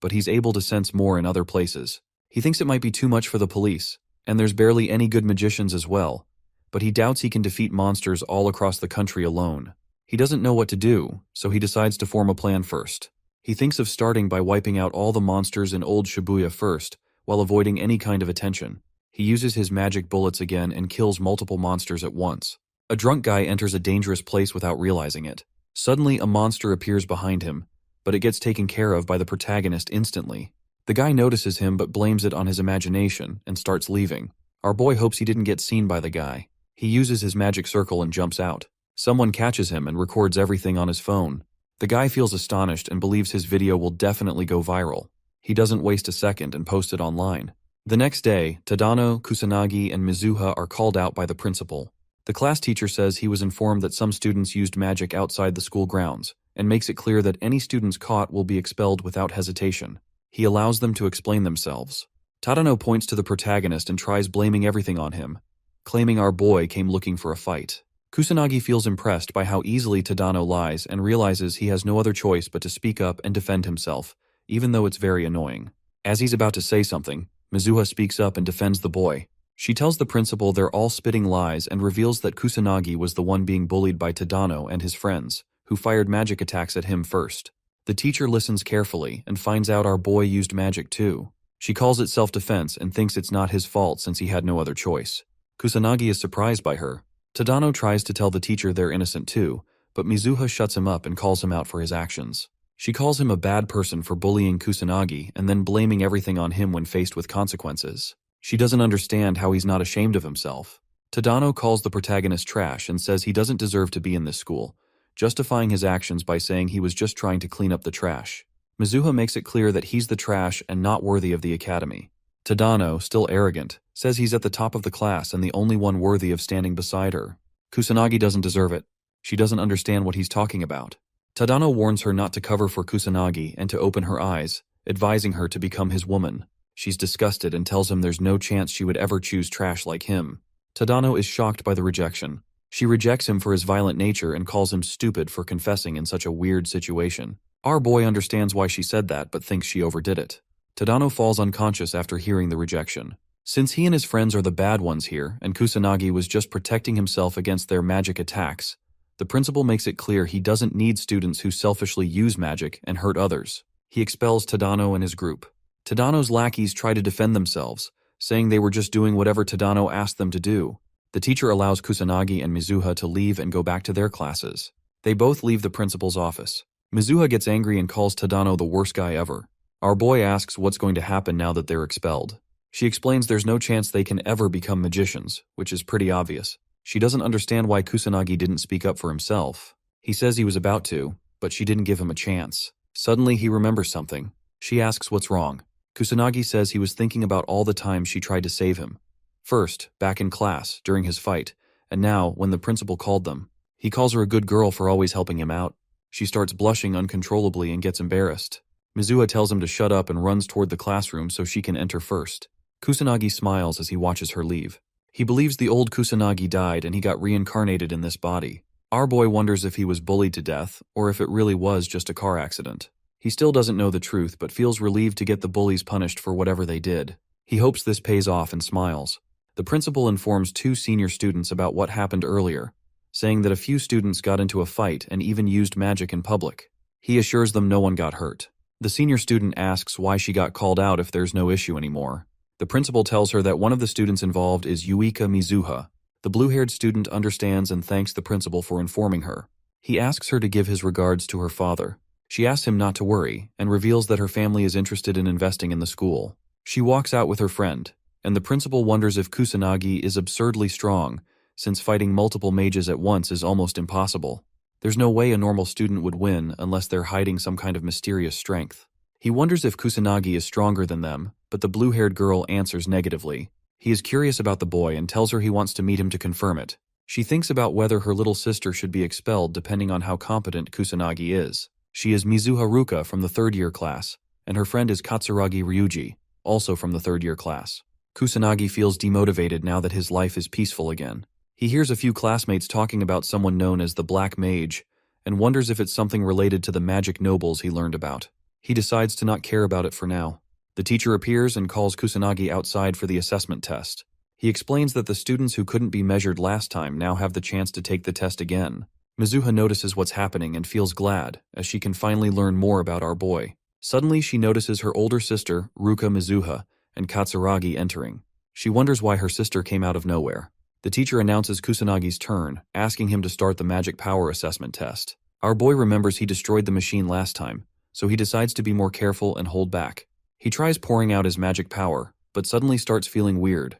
but he's able to sense more in other places. He thinks it might be too much for the police, and there's barely any good magicians as well, but he doubts he can defeat monsters all across the country alone. He doesn't know what to do, so he decides to form a plan first. He thinks of starting by wiping out all the monsters in old Shibuya first, while avoiding any kind of attention. He uses his magic bullets again and kills multiple monsters at once. A drunk guy enters a dangerous place without realizing it. Suddenly, a monster appears behind him, but it gets taken care of by the protagonist instantly. The guy notices him but blames it on his imagination and starts leaving. Our boy hopes he didn't get seen by the guy. He uses his magic circle and jumps out. Someone catches him and records everything on his phone. The guy feels astonished and believes his video will definitely go viral. He doesn't waste a second and posts it online. The next day, Tadano, Kusanagi, and Mizuha are called out by the principal. The class teacher says he was informed that some students used magic outside the school grounds, and makes it clear that any students caught will be expelled without hesitation. He allows them to explain themselves. Tadano points to the protagonist and tries blaming everything on him, claiming our boy came looking for a fight. Kusanagi feels impressed by how easily Tadano lies and realizes he has no other choice but to speak up and defend himself, even though it's very annoying. As he's about to say something, Mizuha speaks up and defends the boy. She tells the principal they're all spitting lies and reveals that Kusanagi was the one being bullied by Tadano and his friends, who fired magic attacks at him first. The teacher listens carefully and finds out our boy used magic too. She calls it self-defense and thinks it's not his fault since he had no other choice. Kusanagi is surprised by her. Tadano tries to tell the teacher they're innocent too, but Mizuha shuts him up and calls him out for his actions. She calls him a bad person for bullying Kusanagi and then blaming everything on him when faced with consequences. She doesn't understand how he's not ashamed of himself. Tadano calls the protagonist trash and says he doesn't deserve to be in this school, justifying his actions by saying he was just trying to clean up the trash. Mizuha makes it clear that he's the trash and not worthy of the academy. Tadano, still arrogant, says he's at the top of the class and the only one worthy of standing beside her. Kusanagi doesn't deserve it. She doesn't understand what he's talking about. Tadano warns her not to cover for Kusanagi and to open her eyes, advising her to become his woman. She's disgusted and tells him there's no chance she would ever choose trash like him. Tadano is shocked by the rejection. She rejects him for his violent nature and calls him stupid for confessing in such a weird situation. Our boy understands why she said that but thinks she overdid it. Tadano falls unconscious after hearing the rejection. Since he and his friends are the bad ones here and Kusanagi was just protecting himself against their magic attacks, the principal makes it clear he doesn't need students who selfishly use magic and hurt others. He expels Tadano and his group. Tadano's lackeys try to defend themselves, saying they were just doing whatever Tadano asked them to do. The teacher allows Kusanagi and Mizuha to leave and go back to their classes. They both leave the principal's office. Mizuha gets angry and calls Tadano the worst guy ever. Our boy asks what's going to happen now that they're expelled. She explains there's no chance they can ever become magicians, which is pretty obvious. She doesn't understand why Kusanagi didn't speak up for himself. He says he was about to, but she didn't give him a chance. Suddenly he remembers something. She asks what's wrong. Kusanagi says he was thinking about all the times she tried to save him. First, back in class, during his fight, and now, when the principal called them. He calls her a good girl for always helping him out. She starts blushing uncontrollably and gets embarrassed. Mizuha tells him to shut up and runs toward the classroom so she can enter first. Kusanagi smiles as he watches her leave. He believes the old Kusanagi died and he got reincarnated in this body. Our boy wonders if he was bullied to death or if it really was just a car accident. He still doesn't know the truth but feels relieved to get the bullies punished for whatever they did. He hopes this pays off and smiles. The principal informs 2 senior students about what happened earlier, saying that a few students got into a fight and even used magic in public. He assures them no one got hurt. The senior student asks why she got called out if there's no issue anymore. The principal tells her that one of the students involved is Yuika Mizuha. The blue-haired student understands and thanks the principal for informing her. He asks her to give his regards to her father. She asks him not to worry and reveals that her family is interested in investing in the school. She walks out with her friend, and the principal wonders if Kusanagi is absurdly strong, since fighting multiple mages at once is almost impossible. There's no way a normal student would win unless they're hiding some kind of mysterious strength. He wonders if Kusanagi is stronger than them, but the blue-haired girl answers negatively. He is curious about the boy and tells her he wants to meet him to confirm it. She thinks about whether her little sister should be expelled depending on how competent Kusanagi is. She is Mizuha Ruka from the 3rd year class, and her friend is Katsuragi Ryuji, also from the 3rd year class. Kusanagi feels demotivated now that his life is peaceful again. He hears a few classmates talking about someone known as the Black Mage, and wonders if it's something related to the magic nobles he learned about. He decides to not care about it for now. The teacher appears and calls Kusanagi outside for the assessment test. He explains that the students who couldn't be measured last time now have the chance to take the test again. Mizuha notices what's happening and feels glad, as she can finally learn more about our boy. Suddenly she notices her older sister, Ruka Mizuha, and Katsuragi entering. She wonders why her sister came out of nowhere. The teacher announces Kusanagi's turn, asking him to start the magic power assessment test. Our boy remembers he destroyed the machine last time, so he decides to be more careful and hold back. He tries pouring out his magic power, but suddenly starts feeling weird.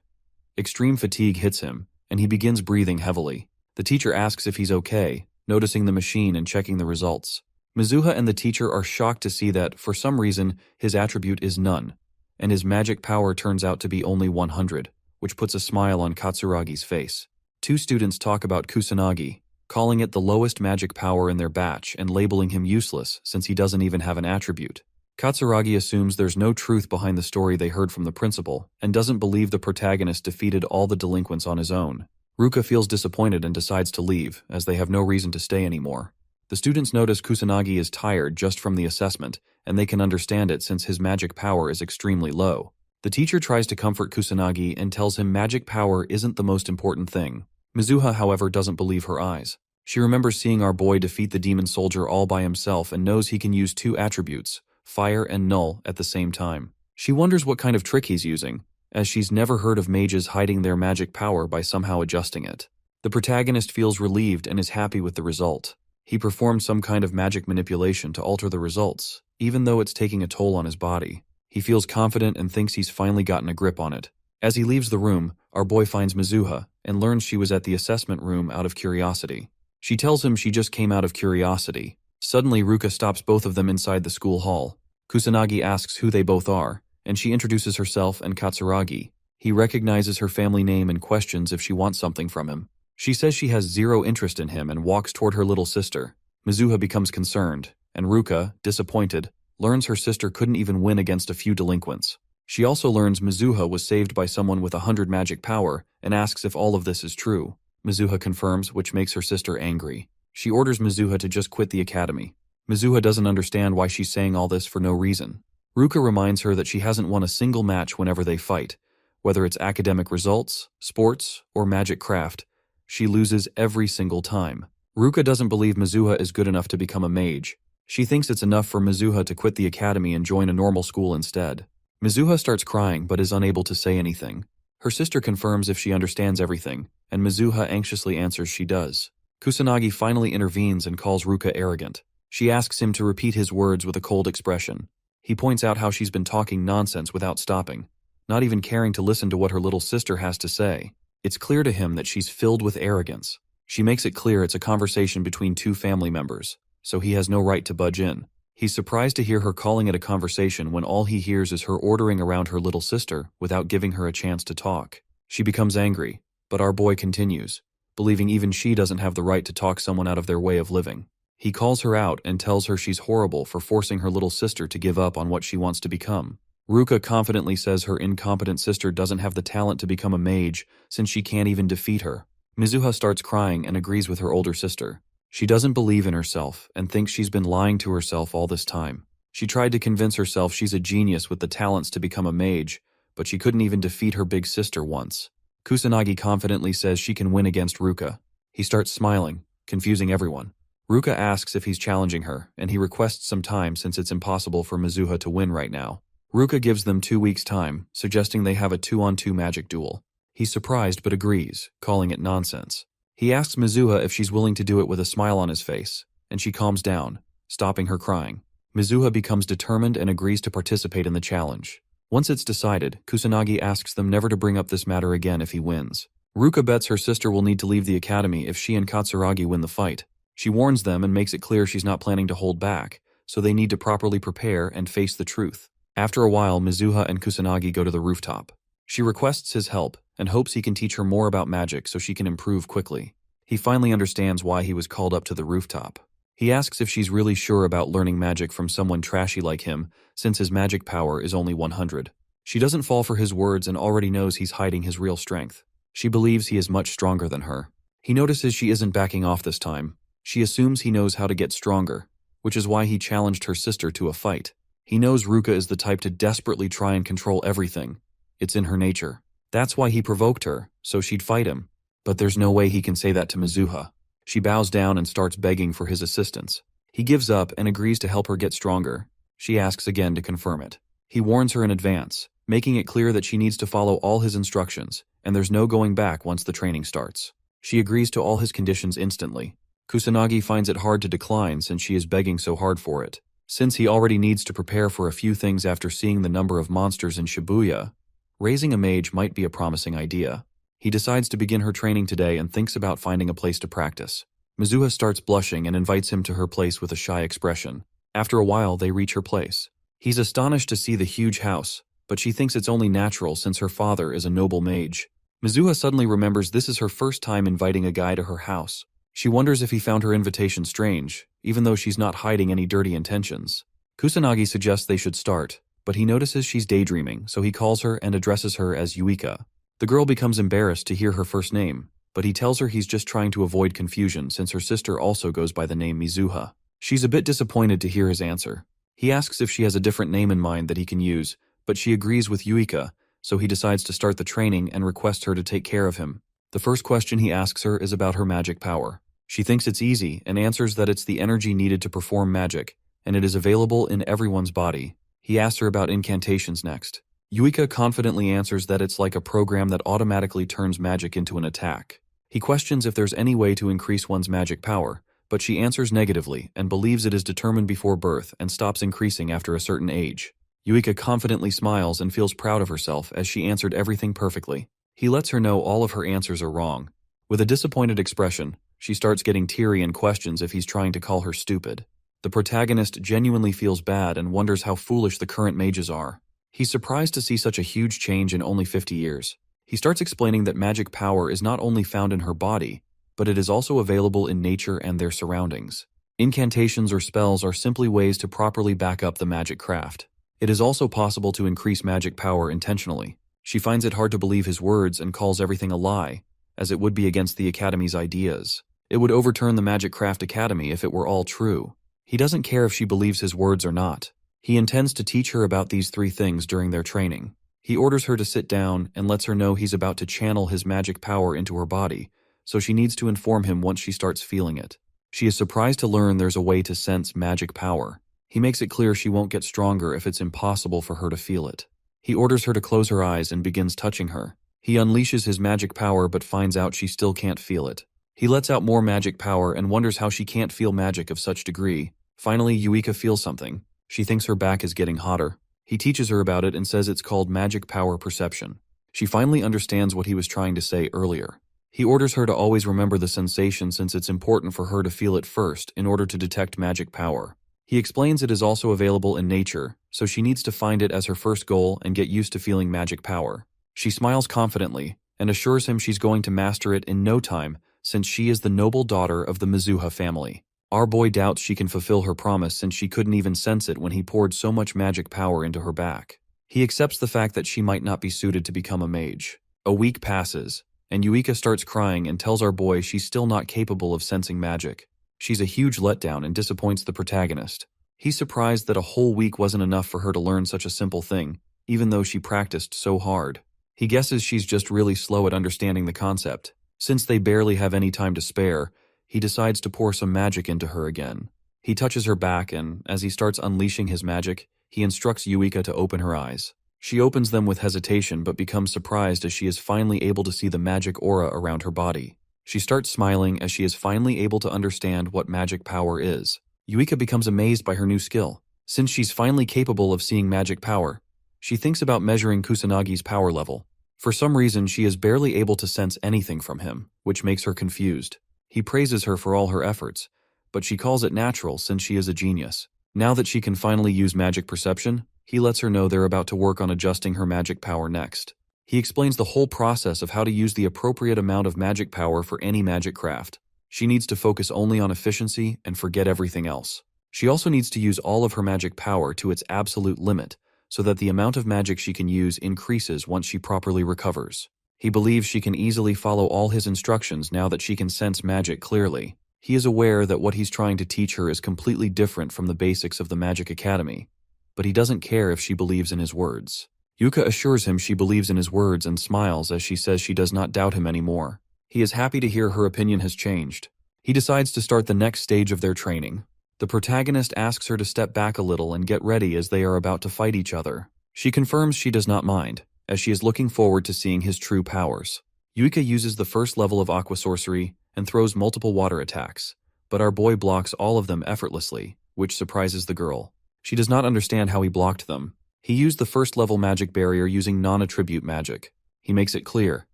Extreme fatigue hits him, and he begins breathing heavily. The teacher asks if he's okay, noticing the machine and checking the results. Mizuha and the teacher are shocked to see that, for some reason, his attribute is none, and his magic power turns out to be only 100, which puts a smile on Katsuragi's face. 2 students talk about Kusanagi, calling it the lowest magic power in their batch and labeling him useless since he doesn't even have an attribute. Katsuragi assumes there's no truth behind the story they heard from the principal and doesn't believe the protagonist defeated all the delinquents on his own. Ruka feels disappointed and decides to leave, as they have no reason to stay anymore. The students notice Kusanagi is tired just from the assessment, and they can understand it since his magic power is extremely low. The teacher tries to comfort Kusanagi and tells him magic power isn't the most important thing. Mizuha, however, doesn't believe her eyes. She remembers seeing our boy defeat the demon soldier all by himself and knows he can use two attributes, fire and null, at the same time. She wonders what kind of trick he's using, as she's never heard of mages hiding their magic power by somehow adjusting it. The protagonist feels relieved and is happy with the result. He performed some kind of magic manipulation to alter the results, even though it's taking a toll on his body. He feels confident and thinks he's finally gotten a grip on it. As he leaves the room, our boy finds Mizuha and learns she was at the assessment room out of curiosity. She tells him she just came out of curiosity. Suddenly, Ruka stops both of them inside the school hall. Kusanagi asks who they both are, and she introduces herself and Katsuragi. He recognizes her family name and questions if she wants something from him. She says she has zero interest in him and walks toward her little sister. Mizuha becomes concerned, and Ruka, disappointed, learns her sister couldn't even win against a few delinquents. She also learns Mizuha was saved by someone with 100 magic power and asks if all of this is true. Mizuha confirms, which makes her sister angry. She orders Mizuha to just quit the academy. Mizuha doesn't understand why she's saying all this for no reason. Ruka reminds her that she hasn't won a single match whenever they fight. Whether it's academic results, sports, or magic craft, she loses every single time. Ruka doesn't believe Mizuha is good enough to become a mage. She thinks it's enough for Mizuha to quit the academy and join a normal school instead. Mizuha starts crying but is unable to say anything. Her sister confirms if she understands everything, and Mizuha anxiously answers she does. Kusanagi finally intervenes and calls Ruka arrogant. She asks him to repeat his words with a cold expression. He points out how she's been talking nonsense without stopping, not even caring to listen to what her little sister has to say. It's clear to him that she's filled with arrogance. She makes it clear it's a conversation between two family members, so he has no right to budge in. He's surprised to hear her calling it a conversation when all he hears is her ordering around her little sister without giving her a chance to talk. She becomes angry, but our boy continues, believing even she doesn't have the right to talk someone out of their way of living. He calls her out and tells her she's horrible for forcing her little sister to give up on what she wants to become. Ruka confidently says her incompetent sister doesn't have the talent to become a mage since she can't even defeat her. Mizuha starts crying and agrees with her older sister. She doesn't believe in herself and thinks she's been lying to herself all this time. She tried to convince herself she's a genius with the talents to become a mage, but she couldn't even defeat her big sister once. Kusanagi confidently says she can win against Ruka. He starts smiling, confusing everyone. Ruka asks if he's challenging her, and he requests some time since it's impossible for Mizuha to win right now. Ruka gives them 2 weeks' time, suggesting they have a 2-on-2 magic duel. He's surprised but agrees, calling it nonsense. He asks Mizuha if she's willing to do it with a smile on his face, and she calms down, stopping her crying. Mizuha becomes determined and agrees to participate in the challenge. Once it's decided, Kusanagi asks them never to bring up this matter again if he wins. Ruka bets her sister will need to leave the academy if she and Katsuragi win the fight. She warns them and makes it clear she's not planning to hold back, so they need to properly prepare and face the truth. After a while, Mizuha and Kusanagi go to the rooftop. She requests his help and hopes he can teach her more about magic so she can improve quickly. He finally understands why he was called up to the rooftop. He asks if she's really sure about learning magic from someone trashy like him, since his magic power is only 100. She doesn't fall for his words and already knows he's hiding his real strength. She believes he is much stronger than her. He notices she isn't backing off this time. She assumes he knows how to get stronger, which is why he challenged her sister to a fight. He knows Ruka is the type to desperately try and control everything. It's in her nature. That's why he provoked her, so she'd fight him. But there's no way he can say that to Mizuha. She bows down and starts begging for his assistance. He gives up and agrees to help her get stronger. She asks again to confirm it. He warns her in advance, making it clear that she needs to follow all his instructions, and there's no going back once the training starts. She agrees to all his conditions instantly. Kusanagi finds it hard to decline since she is begging so hard for it. Since he already needs to prepare for a few things after seeing the number of monsters in Shibuya, raising a mage might be a promising idea. He decides to begin her training today and thinks about finding a place to practice. Mizuha starts blushing and invites him to her place with a shy expression. After a while, they reach her place. He's astonished to see the huge house, but she thinks it's only natural since her father is a noble mage. Mizuha suddenly remembers this is her first time inviting a guy to her house. She wonders if he found her invitation strange, even though she's not hiding any dirty intentions. Kusanagi suggests they should start, but he notices she's daydreaming, so he calls her and addresses her as Yuika. The girl becomes embarrassed to hear her first name, but he tells her he's just trying to avoid confusion since her sister also goes by the name Mizuha. She's a bit disappointed to hear his answer. He asks if she has a different name in mind that he can use, but she agrees with Yuika, so he decides to start the training and requests her to take care of him. The first question he asks her is about her magic power. She thinks it's easy and answers that it's the energy needed to perform magic, and it is available in everyone's body. He asks her about incantations next. Yuika confidently answers that it's like a program that automatically turns magic into an attack. He questions if there's any way to increase one's magic power, but she answers negatively and believes it is determined before birth and stops increasing after a certain age. Yuika confidently smiles and feels proud of herself as she answered everything perfectly. He lets her know all of her answers are wrong. With a disappointed expression, she starts getting teary and questions if he's trying to call her stupid. The protagonist genuinely feels bad and wonders how foolish the current mages are. He's surprised to see such a huge change in only 50 years. He starts explaining that magic power is not only found in her body, but it is also available in nature and their surroundings. Incantations or spells are simply ways to properly back up the magic craft. It is also possible to increase magic power intentionally. She finds it hard to believe his words and calls everything a lie, as it would be against the Academy's ideas. It would overturn the Magic Craft Academy if it were all true. He doesn't care if she believes his words or not. He intends to teach her about these 3 things during their training. He orders her to sit down and lets her know he's about to channel his magic power into her body, so she needs to inform him once she starts feeling it. She is surprised to learn there's a way to sense magic power. He makes it clear she won't get stronger if it's impossible for her to feel it. He orders her to close her eyes and begins touching her. He unleashes his magic power but finds out she still can't feel it. He lets out more magic power and wonders how she can't feel magic of such degree. Finally, Yuika feels something. She thinks her back is getting hotter. He teaches her about it and says it's called magic power perception. She finally understands what he was trying to say earlier. He orders her to always remember the sensation since it's important for her to feel it first in order to detect magic power. He explains it is also available in nature, so she needs to find it as her first goal and get used to feeling magic power. She smiles confidently and assures him she's going to master it in no time since she is the noble daughter of the Mizuha family. Our boy doubts she can fulfill her promise since she couldn't even sense it when he poured so much magic power into her back. He accepts the fact that she might not be suited to become a mage. A week passes, and Yuika starts crying and tells our boy she's still not capable of sensing magic. She's a huge letdown and disappoints the protagonist. He's surprised that a whole week wasn't enough for her to learn such a simple thing, even though she practiced so hard. He guesses she's just really slow at understanding the concept. Since they barely have any time to spare, he decides to pour some magic into her again. He touches her back and, as he starts unleashing his magic, he instructs Yuika to open her eyes. She opens them with hesitation but becomes surprised as she is finally able to see the magic aura around her body. She starts smiling as she is finally able to understand what magic power is. Yuika becomes amazed by her new skill. Since she's finally capable of seeing magic power, she thinks about measuring Kusanagi's power level. For some reason, she is barely able to sense anything from him, which makes her confused. He praises her for all her efforts, but she calls it natural since she is a genius. Now that she can finally use magic perception, he lets her know they're about to work on adjusting her magic power next. He explains the whole process of how to use the appropriate amount of magic power for any magic craft. She needs to focus only on efficiency and forget everything else. She also needs to use all of her magic power to its absolute limit, so that the amount of magic she can use increases once she properly recovers. He believes she can easily follow all his instructions now that she can sense magic clearly. He is aware that what he's trying to teach her is completely different from the basics of the Magic Academy, but he doesn't care if she believes in his words. Yuka assures him she believes in his words and smiles as she says she does not doubt him anymore. He is happy to hear her opinion has changed. He decides to start the next stage of their training. The protagonist asks her to step back a little and get ready as they are about to fight each other. She confirms she does not mind, as she is looking forward to seeing his true powers. Yuika uses the first level of aqua sorcery and throws multiple water attacks, but our boy blocks all of them effortlessly, which surprises the girl. She does not understand how he blocked them. He used the first level magic barrier using non-attribute magic. He makes it clear.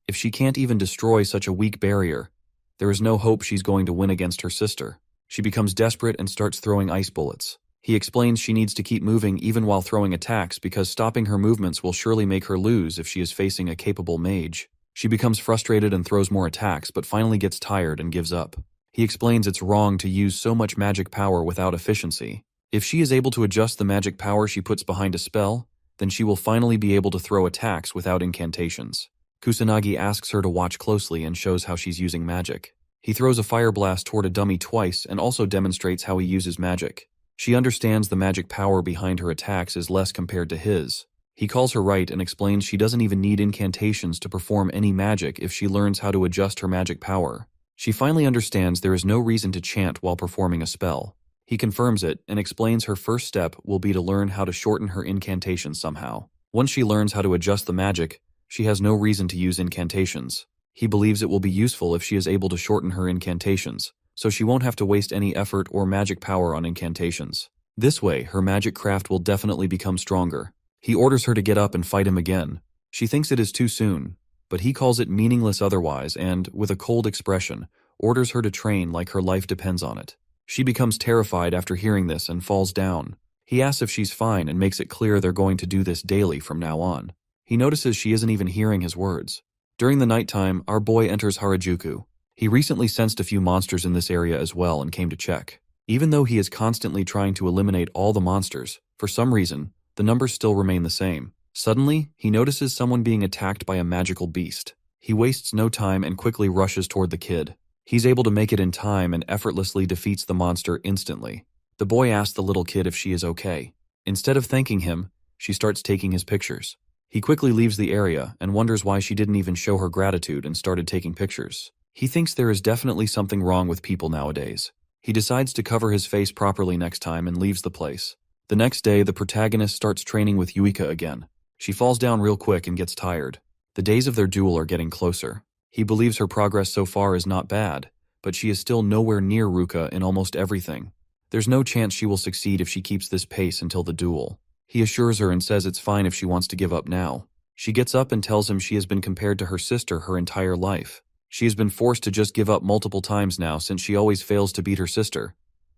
If she can't even destroy such a weak barrier, there is no hope she's going to win against her sister. She becomes desperate and starts throwing ice bullets. He explains she needs to keep moving even while throwing attacks because stopping her movements will surely make her lose if she is facing a capable mage. She becomes frustrated and throws more attacks but finally gets tired and gives up. He explains it's wrong to use so much magic power without efficiency. If she is able to adjust the magic power she puts behind a spell, then she will finally be able to throw attacks without incantations. Kusanagi asks her to watch closely and shows how she's using magic. He throws a fire blast toward a dummy twice and also demonstrates how he uses magic. She understands the magic power behind her attacks is less compared to his. He calls her right and explains she doesn't even need incantations to perform any magic if she learns how to adjust her magic power. She finally understands there is no reason to chant while performing a spell. He confirms it and explains her first step will be to learn how to shorten her incantations somehow. Once she learns how to adjust the magic, she has no reason to use incantations. He believes it will be useful if she is able to shorten her incantations, so she won't have to waste any effort or magic power on incantations. This way, her magic craft will definitely become stronger. He orders her to get up and fight him again. She thinks it is too soon, but he calls it meaningless otherwise and, with a cold expression, orders her to train like her life depends on it. She becomes terrified after hearing this and falls down. He asks if she's fine and makes it clear they're going to do this daily from now on. He notices she isn't even hearing his words. During the nighttime, our boy enters Harajuku. He recently sensed a few monsters in this area as well and came to check. Even though he is constantly trying to eliminate all the monsters, for some reason, the numbers still remain the same. Suddenly, he notices someone being attacked by a magical beast. He wastes no time and quickly rushes toward the kid. He's able to make it in time and effortlessly defeats the monster instantly. The boy asks the little kid if she is okay. Instead of thanking him, she starts taking his pictures. He quickly leaves the area and wonders why she didn't even show her gratitude and started taking pictures. He thinks there is definitely something wrong with people nowadays. He decides to cover his face properly next time and leaves the place. The next day, the protagonist starts training with Yuika again. She falls down real quick and gets tired. The days of their duel are getting closer. He believes her progress so far is not bad, but she is still nowhere near Ruka in almost everything. There's no chance she will succeed if she keeps this pace until the duel. He assures her and says it's fine if she wants to give up now. She gets up and tells him she has been compared to her sister her entire life. She has been forced to just give up multiple times now since she always fails to beat her sister.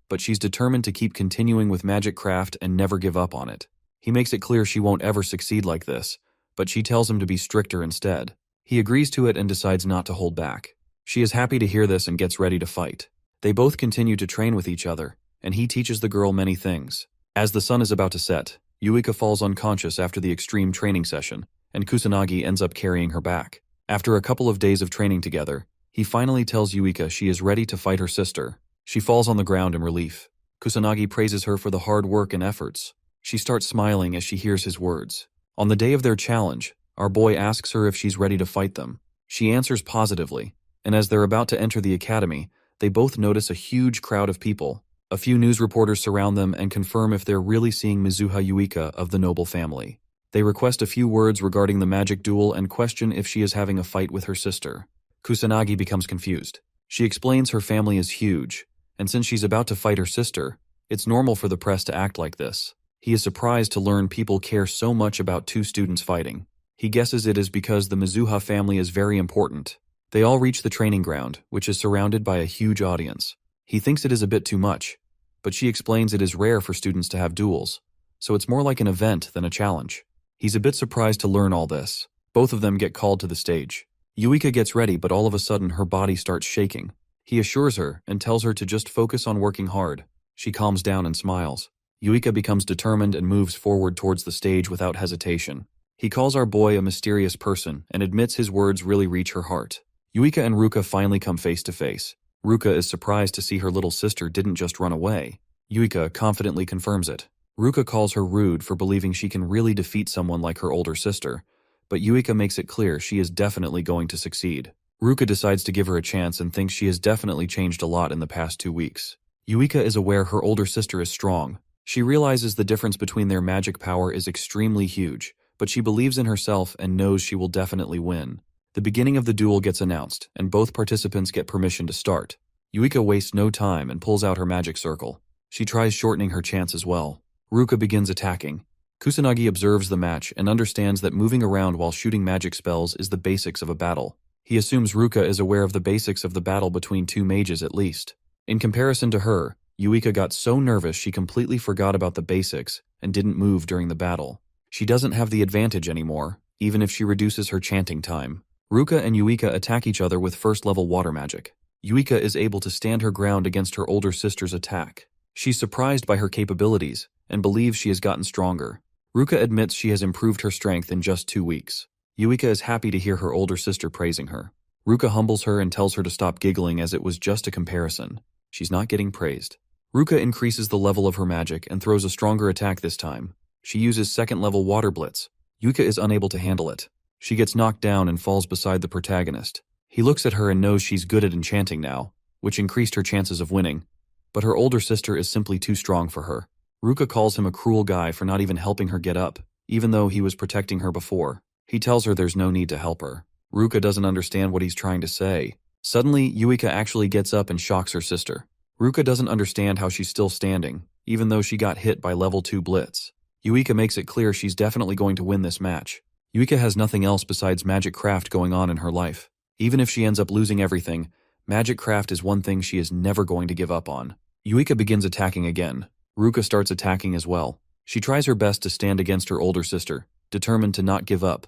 But she's determined to keep continuing with magic craft and never give up on it. He makes it clear she won't ever succeed like this, but she tells him to be stricter instead. He agrees to it and decides not to hold back. She is happy to hear this and gets ready to fight. They both continue to train with each other, and he teaches the girl many things. As the sun is about to set, Yuika falls unconscious after the extreme training session, and Kusanagi ends up carrying her back. After a couple of days of training together, he finally tells Yuika she is ready to fight her sister. She falls on the ground in relief. Kusanagi praises her for the hard work and efforts. She starts smiling as she hears his words. On the day of their challenge, our boy asks her if she's ready to fight them. She answers positively, and as they're about to enter the academy, they both notice a huge crowd of people. A few news reporters surround them and confirm if they're really seeing Mizuha Yuika of the noble family. They request a few words regarding the magic duel and question if she is having a fight with her sister. Kusanagi becomes confused. She explains her family is huge, and since she's about to fight her sister, it's normal for the press to act like this. He is surprised to learn people care so much about two students fighting. He guesses it is because the Mizuha family is very important. They all reach the training ground, which is surrounded by a huge audience. He thinks it is a bit too much, but she explains it is rare for students to have duels, so it's more like an event than a challenge. He's a bit surprised to learn all this. Both of them get called to the stage. Yuika gets ready, but all of a sudden her body starts shaking. He assures her and tells her to just focus on working hard. She calms down and smiles. Yuika becomes determined and moves forward towards the stage without hesitation. He calls our boy a mysterious person and admits his words really reach her heart. Yuika and Ruka finally come face to face. Ruka is surprised to see her little sister didn't just run away. Yuika confidently confirms it. Ruka calls her rude for believing she can really defeat someone like her older sister, but Yuika makes it clear she is definitely going to succeed. Ruka decides to give her a chance and thinks she has definitely changed a lot in the past 2 weeks. Yuika is aware her older sister is strong. She realizes the difference between their magic power is extremely huge, but she believes in herself and knows she will definitely win. The beginning of the duel gets announced, and both participants get permission to start. Yuika wastes no time and pulls out her magic circle. She tries shortening her chance as well. Ruka begins attacking. Kusanagi observes the match and understands that moving around while shooting magic spells is the basics of a battle. He assumes Ruka is aware of the basics of the battle between two mages at least. In comparison to her, Yuika got so nervous she completely forgot about the basics and didn't move during the battle. She doesn't have the advantage anymore, even if she reduces her chanting time. Ruka and Yuika attack each other with first-level water magic. Yuika is able to stand her ground against her older sister's attack. She's surprised by her capabilities and believes she has gotten stronger. Ruka admits she has improved her strength in just 2 weeks. Yuika is happy to hear her older sister praising her. Ruka humbles her and tells her to stop giggling as it was just a comparison. She's not getting praised. Ruka increases the level of her magic and throws a stronger attack this time. She uses second-level water blitz. Yuika is unable to handle it. She gets knocked down and falls beside the protagonist. He looks at her and knows she's good at enchanting now, which increased her chances of winning. But her older sister is simply too strong for her. Ruka calls him a cruel guy for not even helping her get up, even though he was protecting her before. He tells her there's no need to help her. Ruka doesn't understand what he's trying to say. Suddenly, Yuika actually gets up and shocks her sister. Ruka doesn't understand how she's still standing, even though she got hit by level 2 blitz. Yuika makes it clear she's definitely going to win this match. Yuika has nothing else besides magic craft going on in her life. Even if she ends up losing everything, magic craft is one thing she is never going to give up on. Yuika begins attacking again. Ruka starts attacking as well. She tries her best to stand against her older sister, determined to not give up,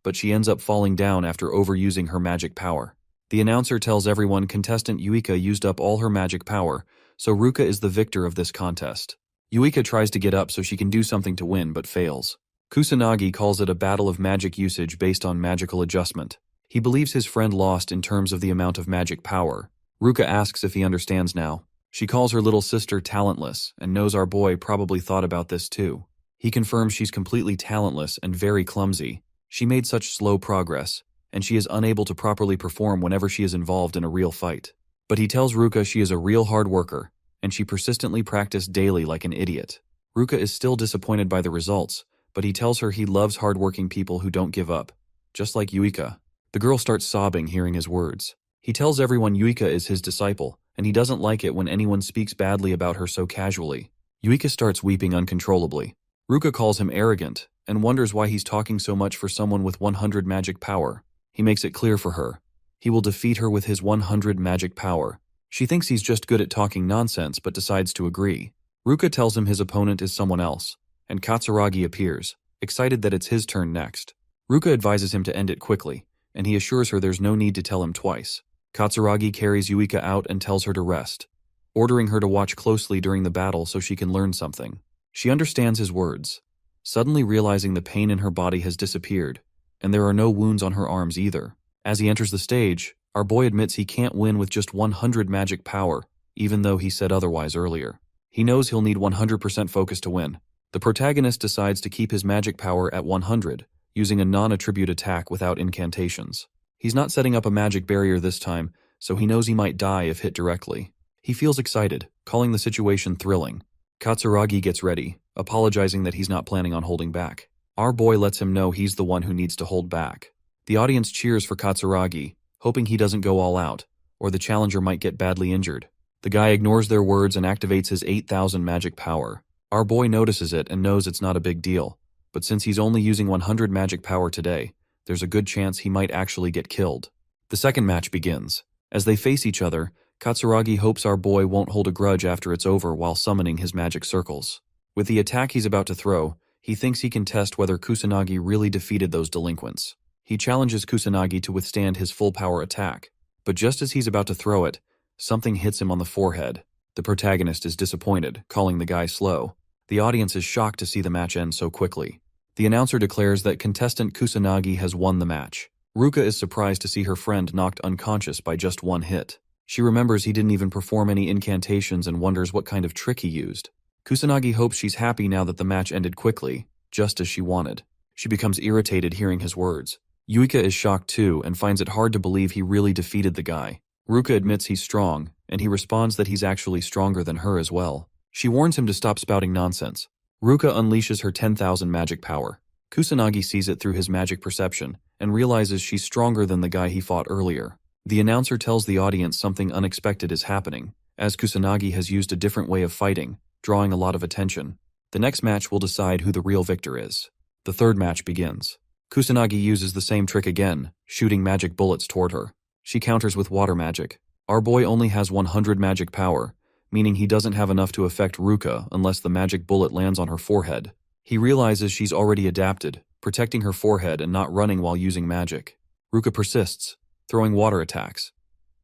but she ends up falling down after overusing her magic power. The announcer tells everyone contestant Yuika used up all her magic power, so Ruka is the victor of this contest. Yuika tries to get up so she can do something to win, but fails. Kusanagi calls it a battle of magic usage based on magical adjustment. He believes his friend lost in terms of the amount of magic power. Ruka asks if he understands now. She calls her little sister talentless and knows our boy probably thought about this too. He confirms she's completely talentless and very clumsy. She made such slow progress, and she is unable to properly perform whenever she is involved in a real fight. But he tells Ruka she is a real hard worker, and she persistently practiced daily like an idiot. Ruka is still disappointed by the results, but he tells her he loves hardworking people who don't give up, just like Yuika. The girl starts sobbing hearing his words. He tells everyone Yuika is his disciple, and he doesn't like it when anyone speaks badly about her so casually. Yuika starts weeping uncontrollably. Ruka calls him arrogant, and wonders why he's talking so much for someone with 100 magic power. He makes it clear for her. He will defeat her with his 100 magic power. She thinks he's just good at talking nonsense, but decides to agree. Ruka tells him his opponent is someone else, and Katsuragi appears, excited that it's his turn next. Ruka advises him to end it quickly, and he assures her there's no need to tell him twice. Katsuragi carries Yuika out and tells her to rest, ordering her to watch closely during the battle so she can learn something. She understands his words, suddenly realizing the pain in her body has disappeared, and there are no wounds on her arms either. As he enters the stage, our boy admits he can't win with just 100 magic power, even though he said otherwise earlier. He knows he'll need 100% focus to win. The protagonist decides to keep his magic power at 100, using a non-attribute attack without incantations. He's not setting up a magic barrier this time, so he knows he might die if hit directly. He feels excited, calling the situation thrilling. Katsuragi gets ready, apologizing that he's not planning on holding back. Our boy lets him know he's the one who needs to hold back. The audience cheers for Katsuragi, hoping he doesn't go all out, or the challenger might get badly injured. The guy ignores their words and activates his 8,000 magic power. Our boy notices it and knows it's not a big deal, but since he's only using 100 magic power today, there's a good chance he might actually get killed. The second match begins. As they face each other, Katsuragi hopes our boy won't hold a grudge after it's over while summoning his magic circles. With the attack he's about to throw, he thinks he can test whether Kusanagi really defeated those delinquents. He challenges Kusanagi to withstand his full power attack, but just as he's about to throw it, something hits him on the forehead. The protagonist is disappointed, calling the guy slow. The audience is shocked to see the match end so quickly. The announcer declares that contestant Kusanagi has won the match. Ruka is surprised to see her friend knocked unconscious by just one hit. She remembers he didn't even perform any incantations and wonders what kind of trick he used. Kusanagi hopes she's happy now that the match ended quickly, just as she wanted. She becomes irritated hearing his words. Yuika is shocked too and finds it hard to believe he really defeated the guy. Ruka admits he's strong, and he responds that he's actually stronger than her as well. She warns him to stop spouting nonsense. Ruka unleashes her 10,000 magic power. Kusanagi sees it through his magic perception and realizes she's stronger than the guy he fought earlier. The announcer tells the audience something unexpected is happening, as Kusanagi has used a different way of fighting, drawing a lot of attention. The next match will decide who the real victor is. The third match begins. Kusanagi uses the same trick again, shooting magic bullets toward her. She counters with water magic. Our boy only has 100 magic power, meaning he doesn't have enough to affect Ruka unless the magic bullet lands on her forehead. He realizes she's already adapted, protecting her forehead and not running while using magic. Ruka persists, throwing water attacks.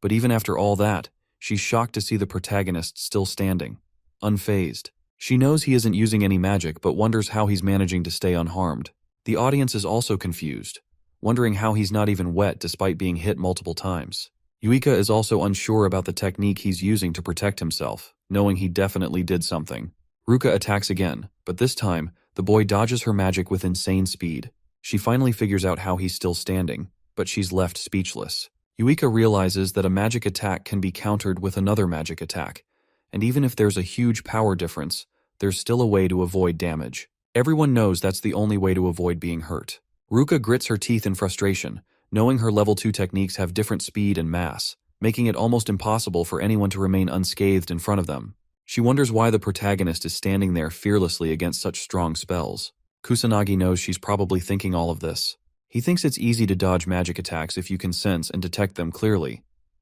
But even after all that, she's shocked to see the protagonist still standing, unfazed. She knows he isn't using any magic but wonders how he's managing to stay unharmed. The audience is also confused. wondering how he's not even wet despite being hit multiple times. Yuika is also unsure about the technique he's using to protect himself, knowing he definitely did something. Ruka attacks again, but this time, the boy dodges her magic with insane speed. She finally figures out how he's still standing, but she's left speechless. Yuika realizes that a magic attack can be countered with another magic attack, and even if there's a huge power difference, there's still a way to avoid damage. Everyone knows that's the only way to avoid being hurt. Ruka grits her teeth in frustration, knowing her level 2 techniques have different speed and mass, making it almost impossible for anyone to remain unscathed in front of them. She wonders why the protagonist is standing there fearlessly against such strong spells. Kusanagi knows she's probably thinking all of this. He thinks it's easy to dodge magic attacks if you can sense and detect them clearly,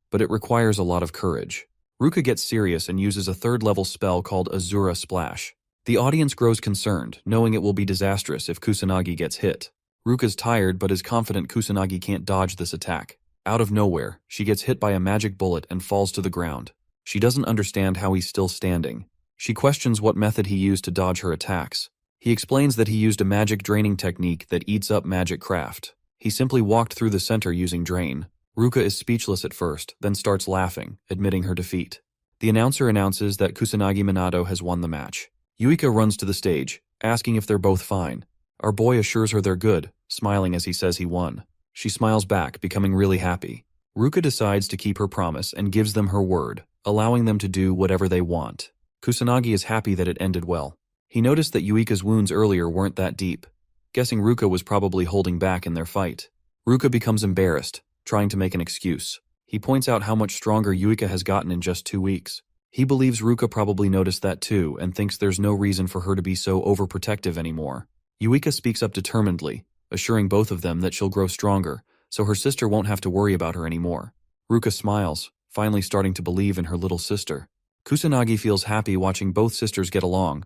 but it requires a lot of courage. Ruka gets serious and uses a third-level spell called Azura Splash. The audience grows concerned, knowing it will be disastrous if Kusanagi gets hit. Ruka's tired but is confident Kusanagi can't dodge this attack. Out of nowhere, she gets hit by a magic bullet and falls to the ground. She doesn't understand how he's still standing. She questions what method he used to dodge her attacks. He explains that he used a magic draining technique that eats up magic craft. He simply walked through the center using drain. Ruka is speechless at first, then starts laughing, admitting her defeat. The announcer announces that Kusanagi Minato has won the match. Yuika runs to the stage, asking if they're both fine. Our boy assures her they're good, smiling as he says he won. She smiles back, becoming really happy. Ruka decides to keep her promise and gives them her word, allowing them to do whatever they want. Kusanagi is happy that it ended well. He noticed that Yuika's wounds earlier weren't that deep, guessing Ruka was probably holding back in their fight. Ruka becomes embarrassed, trying to make an excuse. He points out how much stronger Yuika has gotten in just 2 weeks. He believes Ruka probably noticed that too and thinks there's no reason for her to be so overprotective anymore. Yuika speaks up determinedly, assuring both of them that she'll grow stronger, so her sister won't have to worry about her anymore. Ruka smiles, finally starting to believe in her little sister. Kusanagi feels happy watching both sisters get along,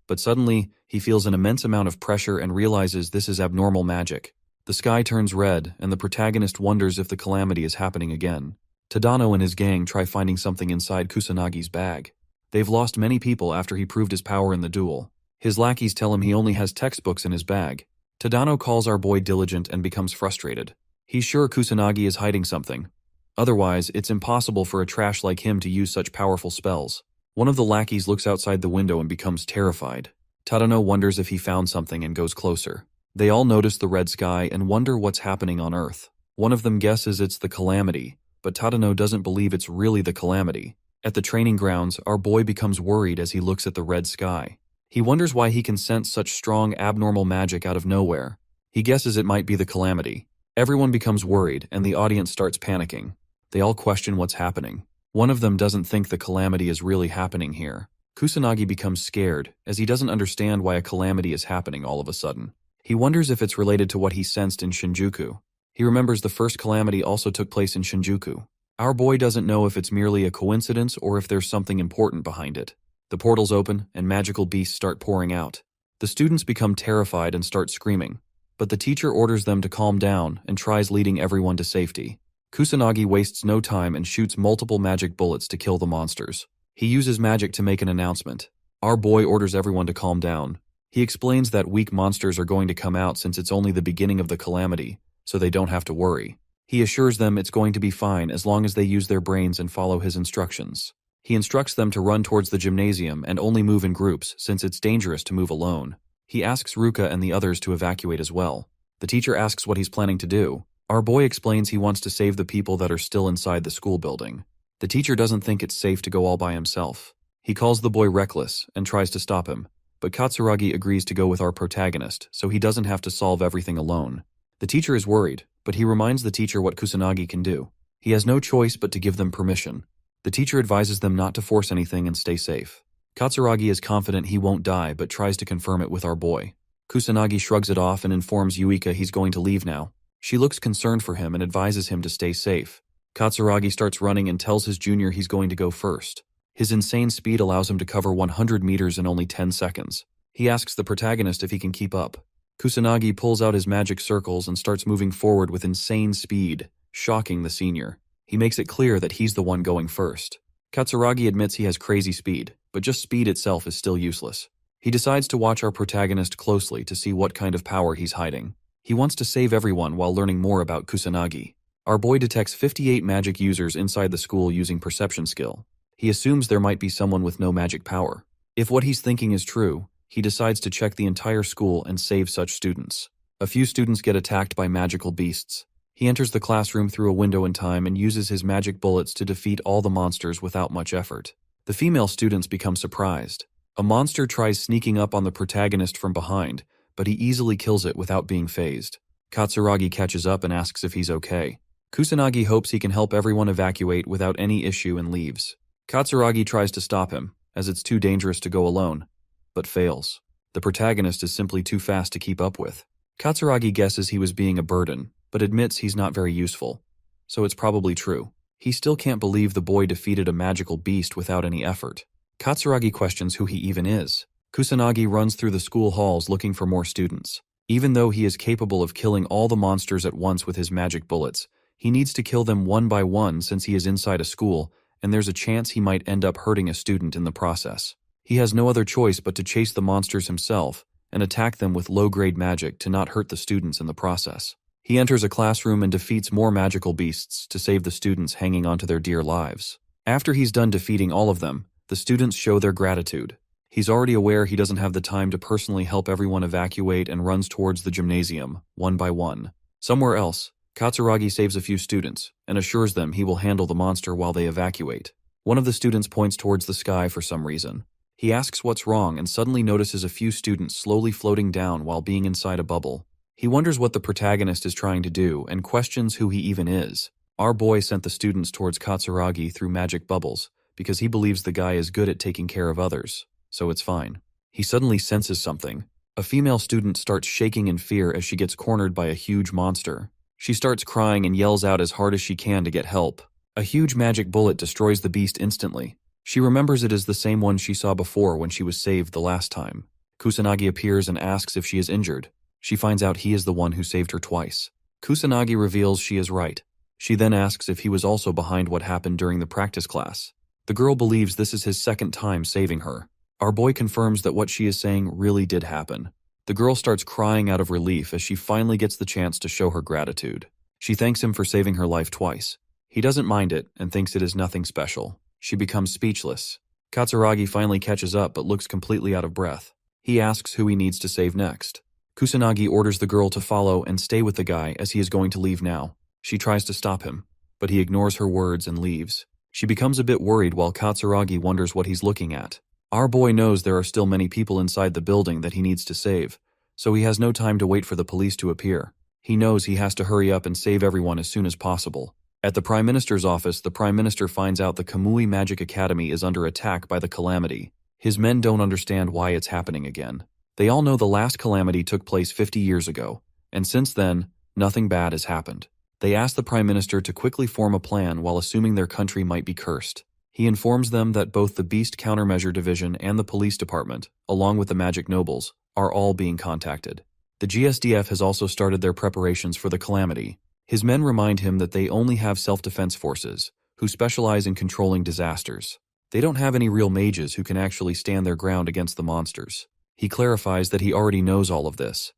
but suddenly he feels an immense amount of pressure and realizes this is abnormal magic. The sky turns red, and the protagonist wonders if the calamity is happening again. Tadano and his gang try finding something inside Kusanagi's bag. They've lost many people after he proved his power in the duel. His lackeys tell him he only has textbooks in his bag. Tadano calls our boy diligent and becomes frustrated. He's sure Kusanagi is hiding something. Otherwise, it's impossible for a trash like him to use such powerful spells. One of the lackeys looks outside the window and becomes terrified. Tadano wonders if he found something and goes closer. They all notice the red sky and wonder what's happening on Earth. One of them guesses it's the Calamity, but Tadano doesn't believe it's really the Calamity. At the training grounds, our boy becomes worried as he looks at the red sky. He wonders why he can sense such strong abnormal magic out of nowhere. He guesses it might be the Calamity. Everyone becomes worried and the audience starts panicking. They all question what's happening. One of them doesn't think the Calamity is really happening here. Kusanagi becomes scared, as he doesn't understand why a calamity is happening all of a sudden. He wonders if it's related to what he sensed in Shinjuku. He remembers the first calamity also took place in Shinjuku. Our boy doesn't know if it's merely a coincidence or if there's something important behind it. The portals open, and magical beasts start pouring out. The students become terrified and start screaming, but the teacher orders them to calm down and tries leading everyone to safety. Kusanagi wastes no time and shoots multiple magic bullets to kill the monsters. He uses magic to make an announcement. Our boy orders everyone to calm down. He explains that weak monsters are going to come out since it's only the beginning of the calamity, so they don't have to worry. He assures them it's going to be fine as long as they use their brains and follow his instructions. He instructs them to run towards the gymnasium and only move in groups since it's dangerous to move alone. He asks Ruka and the others to evacuate as well. The teacher asks what he's planning to do. Our boy explains he wants to save the people that are still inside the school building. The teacher doesn't think it's safe to go all by himself. He calls the boy reckless and tries to stop him, but Katsuragi agrees to go with our protagonist so he doesn't have to solve everything alone. The teacher is worried, but he reminds the teacher what Kusanagi can do. He has no choice but to give them permission. The teacher advises them not to force anything and stay safe. Katsuragi is confident he won't die but tries to confirm it with our boy. Kusanagi shrugs it off and informs Yuika he's going to leave now. She looks concerned for him and advises him to stay safe. Katsuragi starts running and tells his junior he's going to go first. His insane speed allows him to cover 100 meters in only 10 seconds. He asks the protagonist if he can keep up. Kusanagi pulls out his magic circles and starts moving forward with insane speed, shocking the senior. He makes it clear that he's the one going first. Katsuragi admits he has crazy speed, but just speed itself is still useless. He decides to watch our protagonist closely to see what kind of power he's hiding. He wants to save everyone while learning more about Kusanagi. Our boy detects 58 magic users inside the school using perception skill. He assumes there might be someone with no magic power. If what he's thinking is true, he decides to check the entire school and save such students. A few students get attacked by magical beasts. He enters the classroom through a window in time and uses his magic bullets to defeat all the monsters without much effort. The female students become surprised. A monster tries sneaking up on the protagonist from behind, but he easily kills it without being phased. Katsuragi catches up and asks if he's okay. Kusanagi hopes he can help everyone evacuate without any issue and leaves. Katsuragi tries to stop him, as it's too dangerous to go alone, but fails. The protagonist is simply too fast to keep up with. Katsuragi guesses he was being a burden, but admits he's not very useful. So it's probably true. He still can't believe the boy defeated a magical beast without any effort. Katsuragi questions who he even is. Kusanagi runs through the school halls looking for more students. Even though he is capable of killing all the monsters at once with his magic bullets, he needs to kill them one by one since he is inside a school, and there's a chance he might end up hurting a student in the process. He has no other choice but to chase the monsters himself and attack them with low-grade magic to not hurt the students in the process. He enters a classroom and defeats more magical beasts to save the students hanging onto their dear lives. After he's done defeating all of them, the students show their gratitude. He's already aware he doesn't have the time to personally help everyone evacuate and runs towards the gymnasium, one by one. Somewhere else, Katsuragi saves a few students and assures them he will handle the monster while they evacuate. One of the students points towards the sky for some reason. He asks what's wrong and suddenly notices a few students slowly floating down while being inside a bubble. He wonders what the protagonist is trying to do and questions who he even is. Our boy sent the students towards Katsuragi through magic bubbles because he believes the guy is good at taking care of others, so it's fine. He suddenly senses something. A female student starts shaking in fear as she gets cornered by a huge monster. She starts crying and yells out as hard as she can to get help. A huge magic bullet destroys the beast instantly. She remembers it is the same one she saw before when she was saved the last time. Kusanagi appears and asks if she is injured. She finds out he is the one who saved her twice. Kusanagi reveals she is right. She then asks if he was also behind what happened during the practice class. The girl believes this is his second time saving her. Our boy confirms that what she is saying really did happen. The girl starts crying out of relief as she finally gets the chance to show her gratitude. She thanks him for saving her life twice. He doesn't mind it and thinks it is nothing special. She becomes speechless. Katsuragi finally catches up but looks completely out of breath. He asks who he needs to save next. Kusanagi orders the girl to follow and stay with the guy as he is going to leave now. She tries to stop him, but he ignores her words and leaves. She becomes a bit worried while Katsuragi wonders what he's looking at. Our boy knows there are still many people inside the building that he needs to save, so he has no time to wait for the police to appear. He knows he has to hurry up and save everyone as soon as possible. At the Prime Minister's office, the Prime Minister finds out the Kamui Magic Academy is under attack by the Calamity. His men don't understand why it's happening again. They all know the last Calamity took place 50 years ago, and since then, nothing bad has happened. They ask the Prime Minister to quickly form a plan while assuming their country might be cursed. He informs them that both the Beast Countermeasure Division and the Police Department, along with the Magic Nobles, are all being contacted. The GSDF has also started their preparations for the Calamity. His men remind him that they only have self-defense forces, who specialize in controlling disasters. They don't have any real mages who can actually stand their ground against the monsters. He clarifies that he already knows all of this.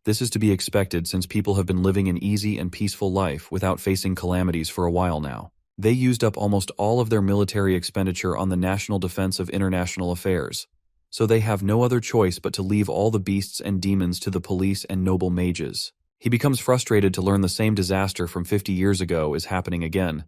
This is to be expected since people have been living an easy and peaceful life without facing calamities for a while now. They used up almost all of their military expenditure on the national defense of international affairs, so they have no other choice but to leave all the beasts and demons to the police and noble mages. He becomes frustrated to learn the same disaster from 50 years ago is happening again,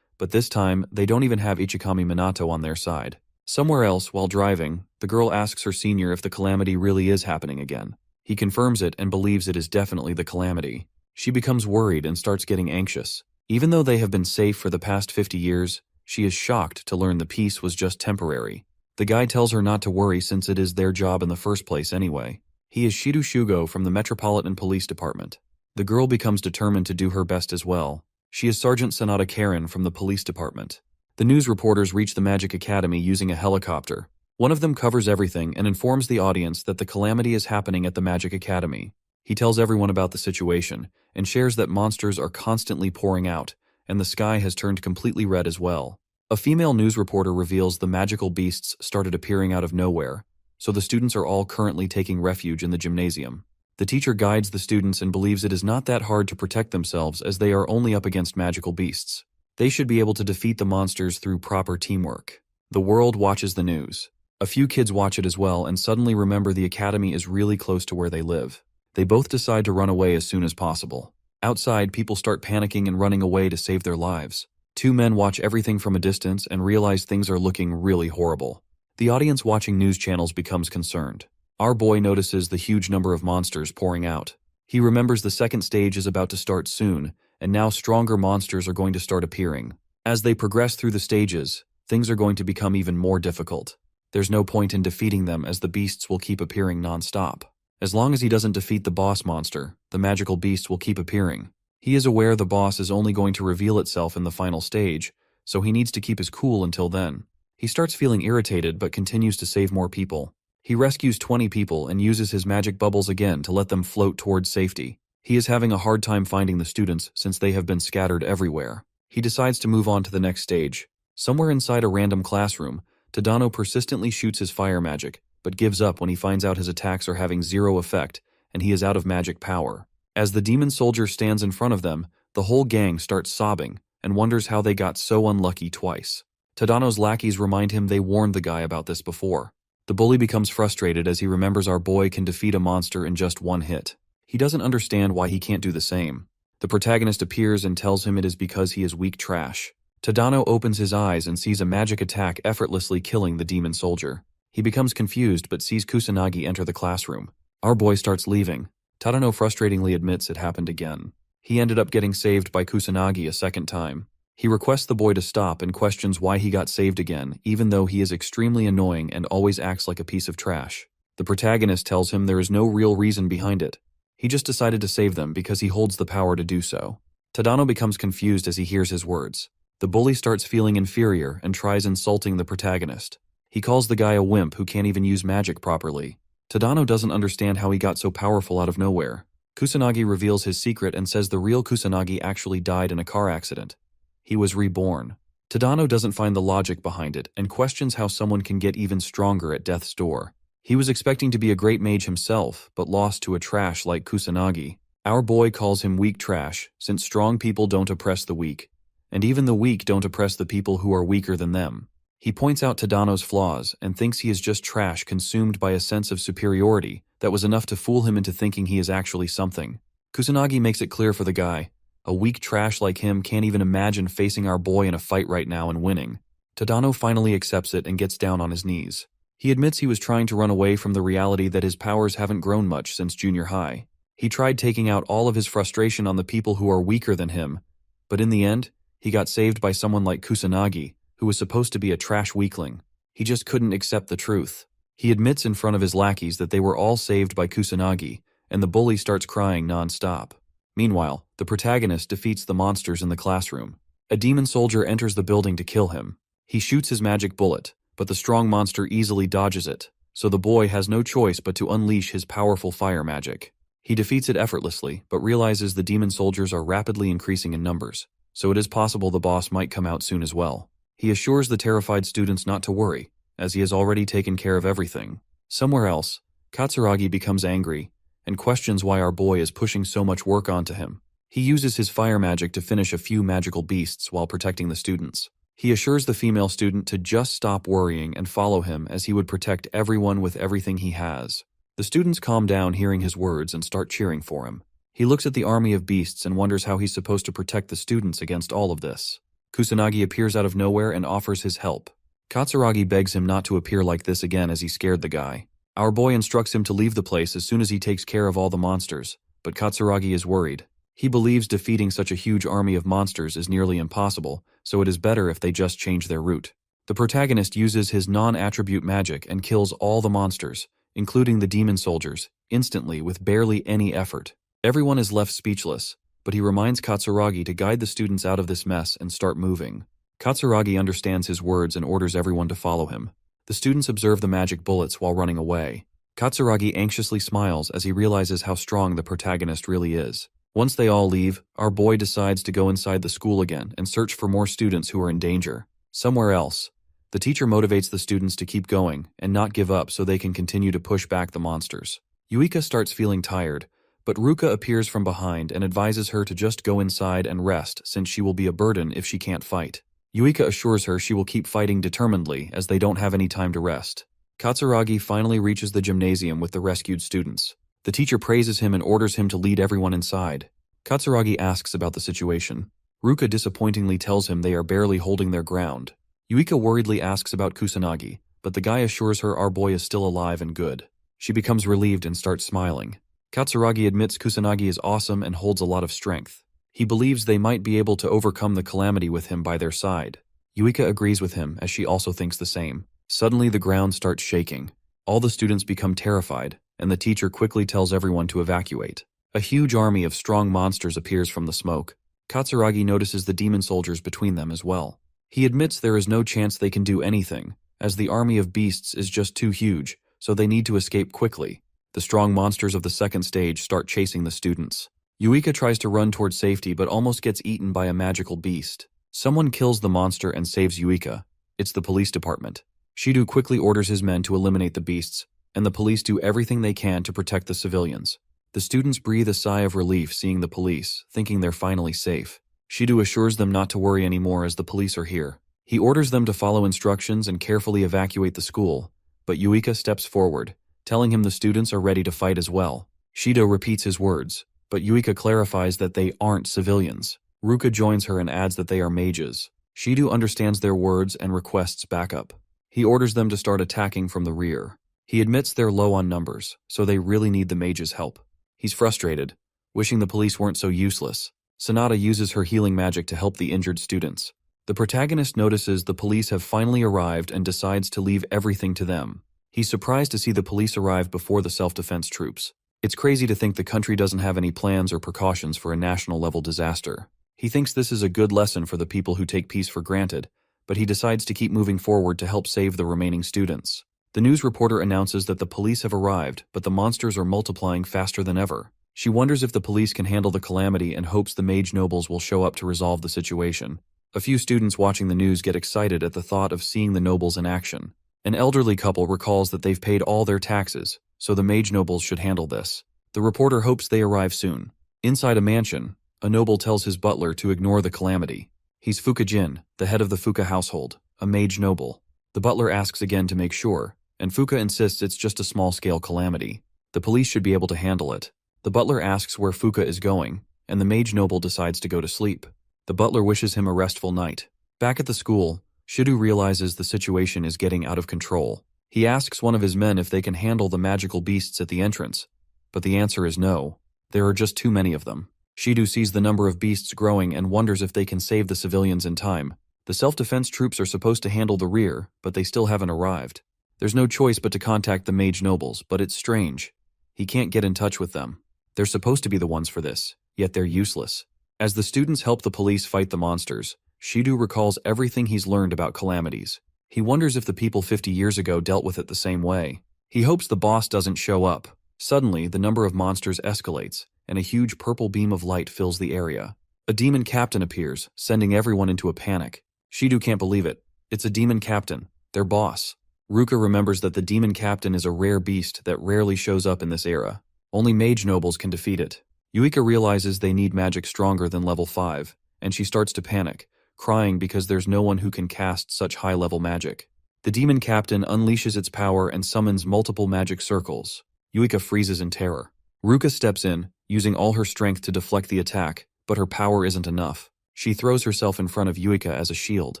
but this time they don't even have Ichikami Minato on their side. Somewhere else, while driving, the girl asks her senior if the Calamity really is happening again. He confirms it and believes it is definitely the Calamity. She becomes worried and starts getting anxious. Even though they have been safe for the past 50 years, she is shocked to learn the peace was just temporary. The guy tells her not to worry since it is their job in the first place anyway. He is Shido Shugo from the Metropolitan Police Department. The girl becomes determined to do her best as well. She is Sergeant Sanada Karen from the police department. The news reporters reach the Magic Academy using a helicopter. One of them covers everything and informs the audience that the Calamity is happening at the Magic Academy. He tells everyone about the situation and shares that monsters are constantly pouring out, and the sky has turned completely red as well. A female news reporter reveals the magical beasts started appearing out of nowhere, so the students are all currently taking refuge in the gymnasium. The teacher guides the students and believes it is not that hard to protect themselves as they are only up against magical beasts. They should be able to defeat the monsters through proper teamwork. The world watches the news. A few kids watch it as well and suddenly remember the academy is really close to where they live. They both decide to run away as soon as possible. Outside, people start panicking and running away to save their lives. Two men watch everything from a distance and realize things are looking really horrible. The audience watching news channels becomes concerned. Our boy notices the huge number of monsters pouring out. He remembers the second stage is about to start soon, and now stronger monsters are going to start appearing. As they progress through the stages, things are going to become even more difficult. There's no point in defeating them as the beasts will keep appearing non-stop. As long as he doesn't defeat the boss monster, the magical beast will keep appearing. He is aware the boss is only going to reveal itself in the final stage, so he needs to keep his cool until then. He starts feeling irritated but continues to save more people. He rescues 20 people and uses his magic bubbles again to let them float towards safety. He is having a hard time finding the students since they have been scattered everywhere. He decides to move on to the next stage. Somewhere inside a random classroom, Tadano persistently shoots his fire magic, but gives up when he finds out his attacks are having zero effect and he is out of magic power. As the demon soldier stands in front of them, the whole gang starts sobbing and wonders how they got so unlucky twice. Tadano's lackeys remind him they warned the guy about this before. The bully becomes frustrated as he remembers our boy can defeat a monster in just one hit. He doesn't understand why he can't do the same. The protagonist appears and tells him it is because he is weak trash. Tadano opens his eyes and sees a magic attack effortlessly killing the demon soldier. He becomes confused but sees Kusanagi enter the classroom. Our boy starts leaving. Tadano frustratingly admits it happened again. He ended up getting saved by Kusanagi a second time. He requests the boy to stop and questions why he got saved again, even though he is extremely annoying and always acts like a piece of trash. The protagonist tells him there is no real reason behind it. He just decided to save them because he holds the power to do so. Tadano becomes confused as he hears his words. The bully starts feeling inferior and tries insulting the protagonist. He calls the guy a wimp who can't even use magic properly. Tadano doesn't understand how he got so powerful out of nowhere. Kusanagi reveals his secret and says the real Kusanagi actually died in a car accident. He was reborn. Tadano doesn't find the logic behind it and questions how someone can get even stronger at death's door. He was expecting to be a great mage himself, but lost to a trash like Kusanagi. Our boy calls him weak trash, since strong people don't oppress the weak, and even the weak don't oppress the people who are weaker than them. He points out Tadano's flaws and thinks he is just trash consumed by a sense of superiority that was enough to fool him into thinking he is actually something. Kusanagi makes it clear for the guy. A weak trash like him can't even imagine facing our boy in a fight right now and winning. Tadano finally accepts it and gets down on his knees. He admits he was trying to run away from the reality that his powers haven't grown much since junior high. He tried taking out all of his frustration on the people who are weaker than him, but in the end, he got saved by someone like Kusanagi, who was supposed to be a trash weakling. He just couldn't accept the truth. He admits in front of his lackeys that they were all saved by Kusanagi, and the bully starts crying non-stop. Meanwhile, the protagonist defeats the monsters in the classroom. A demon soldier enters the building to kill him. He shoots his magic bullet, but the strong monster easily dodges it, so the boy has no choice but to unleash his powerful fire magic. He defeats it effortlessly, but realizes the demon soldiers are rapidly increasing in numbers, so it is possible the boss might come out soon as well. He assures the terrified students not to worry, as he has already taken care of everything. Somewhere else, Katsuragi becomes angry and questions why our boy is pushing so much work onto him. He uses his fire magic to finish a few magical beasts while protecting the students. He assures the female student to just stop worrying and follow him as he would protect everyone with everything he has. The students calm down hearing his words and start cheering for him. He looks at the army of beasts and wonders how he's supposed to protect the students against all of this. Kusanagi appears out of nowhere and offers his help. Katsuragi begs him not to appear like this again as he scared the guy. Our boy instructs him to leave the place as soon as he takes care of all the monsters, but Katsuragi is worried. He believes defeating such a huge army of monsters is nearly impossible, so it is better if they just change their route. The protagonist uses his non-attribute magic and kills all the monsters, including the demon soldiers, instantly with barely any effort. Everyone is left speechless, but he reminds Katsuragi to guide the students out of this mess and start moving. Katsuragi understands his words and orders everyone to follow him. The students observe the magic bullets while running away. Katsuragi anxiously smiles as he realizes how strong the protagonist really is. Once they all leave, our boy decides to go inside the school again and search for more students who are in danger. Somewhere else, the teacher motivates the students to keep going and not give up so they can continue to push back the monsters. Yuika starts feeling tired, but Ruka appears from behind and advises her to just go inside and rest since she will be a burden if she can't fight. Yuika assures her she will keep fighting determinedly as they don't have any time to rest. Katsuragi finally reaches the gymnasium with the rescued students. The teacher praises him and orders him to lead everyone inside. Katsuragi asks about the situation. Ruka disappointingly tells him they are barely holding their ground. Yuika worriedly asks about Kusanagi, but the guy assures her our boy is still alive and good. She becomes relieved and starts smiling. Katsuragi admits Kusanagi is awesome and holds a lot of strength. He believes they might be able to overcome the Calamity with him by their side. Yuika agrees with him as she also thinks the same. Suddenly the ground starts shaking. All the students become terrified, and the teacher quickly tells everyone to evacuate. A huge army of strong monsters appears from the smoke. Katsuragi notices the demon soldiers between them as well. He admits there is no chance they can do anything, as the army of beasts is just too huge, so they need to escape quickly. The strong monsters of the second stage start chasing the students. Yuika tries to run toward safety but almost gets eaten by a magical beast. Someone kills the monster and saves Yuika. It's the police department. Shidu quickly orders his men to eliminate the beasts, and the police do everything they can to protect the civilians. The students breathe a sigh of relief seeing the police, thinking they're finally safe. Shidu assures them not to worry anymore as the police are here. He orders them to follow instructions and carefully evacuate the school, but Yuika steps forward, telling him the students are ready to fight as well. Shido repeats his words, but Yuika clarifies that they aren't civilians. Ruka joins her and adds that they are mages. Shido understands their words and requests backup. He orders them to start attacking from the rear. He admits they're low on numbers, so they really need the mages' help. He's frustrated, wishing the police weren't so useless. Sonata uses her healing magic to help the injured students. The protagonist notices the police have finally arrived and decides to leave everything to them. He's surprised to see the police arrive before the self-defense troops. It's crazy to think the country doesn't have any plans or precautions for a national-level disaster. He thinks this is a good lesson for the people who take peace for granted, but he decides to keep moving forward to help save the remaining students. The news reporter announces that the police have arrived, but the monsters are multiplying faster than ever. She wonders if the police can handle the calamity and hopes the mage nobles will show up to resolve the situation. A few students watching the news get excited at the thought of seeing the nobles in action. An elderly couple recalls that they've paid all their taxes, so the mage nobles should handle this. The reporter hopes they arrive soon. Inside a mansion, a noble tells his butler to ignore the calamity. He's Fukajin, the head of the Fuka household, a mage noble. The butler asks again to make sure, and Fuka insists it's just a small-scale calamity. The police should be able to handle it. The butler asks where Fuka is going, and the mage noble decides to go to sleep. The butler wishes him a restful night. Back at the school, Shidu realizes the situation is getting out of control. He asks one of his men if they can handle the magical beasts at the entrance, but the answer is no. There are just too many of them. Shidu sees the number of beasts growing and wonders if they can save the civilians in time. The self-defense troops are supposed to handle the rear, but they still haven't arrived. There's no choice but to contact the mage nobles, but it's strange. He can't get in touch with them. They're supposed to be the ones for this, yet they're useless. As the students help the police fight the monsters, Shidu recalls everything he's learned about calamities. He wonders if the people 50 years ago dealt with it the same way. He hopes the boss doesn't show up. Suddenly, the number of monsters escalates, and a huge purple beam of light fills the area. A demon captain appears, sending everyone into a panic. Shidu can't believe it. It's a demon captain, their boss. Ruka remembers that the demon captain is a rare beast that rarely shows up in this era. Only mage nobles can defeat it. Yuika realizes they need magic stronger than level 5, and she starts to panic, crying because there's no one who can cast such high-level magic. The demon captain unleashes its power and summons multiple magic circles. Yuika freezes in terror. Ruka steps in, using all her strength to deflect the attack, but her power isn't enough. She throws herself in front of Yuika as a shield.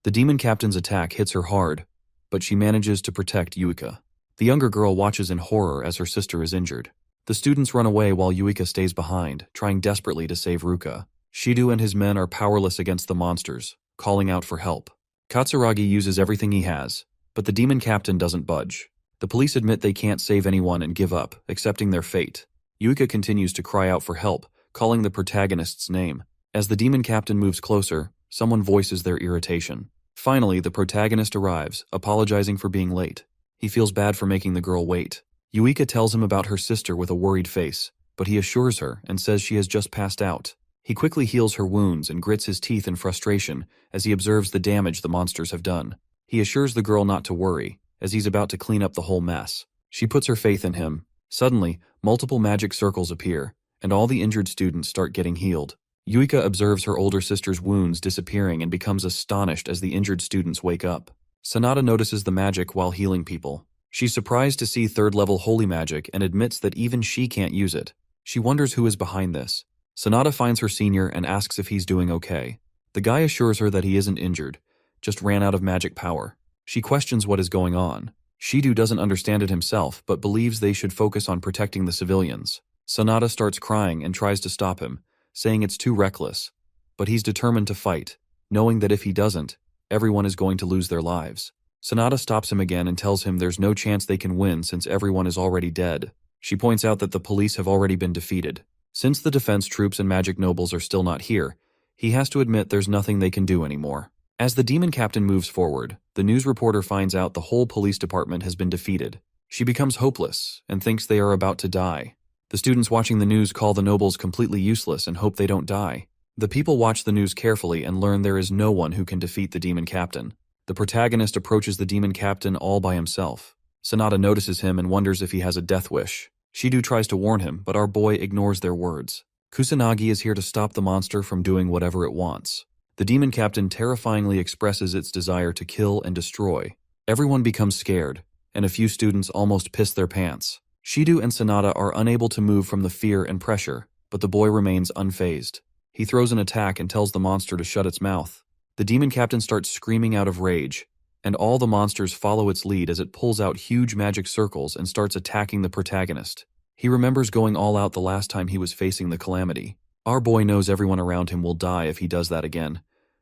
The demon captain's attack hits her hard, but she manages to protect Yuika. The younger girl watches in horror as her sister is injured. The students run away while Yuika stays behind, trying desperately to save Ruka. Shidu and his men are powerless against the monsters, calling out for help. Katsuragi uses everything he has, but the demon captain doesn't budge. The police admit they can't save anyone and give up, accepting their fate. Yuika continues to cry out for help, calling the protagonist's name. As the demon captain moves closer, someone voices their irritation. Finally, the protagonist arrives, apologizing for being late. He feels bad for making the girl wait. Yuika tells him about her sister with a worried face, but he assures her and says she has just passed out. He quickly heals her wounds and grits his teeth in frustration as he observes the damage the monsters have done. He assures the girl not to worry, as he's about to clean up the whole mess. She puts her faith in him. Suddenly, Multiple magic circles appear, and all the injured students start getting healed. Yuika observes her older sister's wounds disappearing and becomes astonished as the injured students wake up. Sanada notices the magic while healing people. She's surprised to see third-level holy magic and admits that even she can't use it. She wonders who is behind this. Sanada finds her senior and asks if he's doing okay. The guy assures her that he isn't injured, just ran out of magic power. She questions what is going on. Shidu doesn't understand it himself, but believes they should focus on protecting the civilians. Sanada starts crying and tries to stop him, saying it's too reckless. But he's determined to fight, knowing that if he doesn't, everyone is going to lose their lives. Sanada stops him again and tells him there's no chance they can win since everyone is already dead. She points out that the police have already been defeated. Since the defense troops and magic nobles are still not here, he has to admit there's nothing they can do anymore. As the demon captain moves forward, the news reporter finds out the whole police department has been defeated. She becomes hopeless and thinks they are about to die. The students watching the news call the nobles completely useless and hope they don't die. The people watch the news carefully and learn there is no one who can defeat the demon captain. The protagonist approaches the demon captain all by himself. Sanada notices him and wonders if he has a death wish. Shidu tries to warn him, but our boy ignores their words. Kusanagi is here to stop the monster from doing whatever it wants. The demon captain terrifyingly expresses its desire to kill and destroy. Everyone becomes scared, and a few students almost piss their pants. Shidu and Sanada are unable to move from the fear and pressure, but the boy remains unfazed. He throws an attack and tells the monster to shut its mouth. The demon captain starts screaming out of rage, and all the monsters follow its lead as it pulls out huge magic circles and starts attacking the protagonist. He remembers going all out the last time he was facing the Calamity. Our boy knows everyone around him will die if he does that again,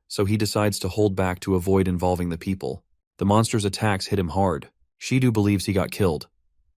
so he decides to hold back to avoid involving the people. The monster's attacks hit him hard. Shidu believes he got killed,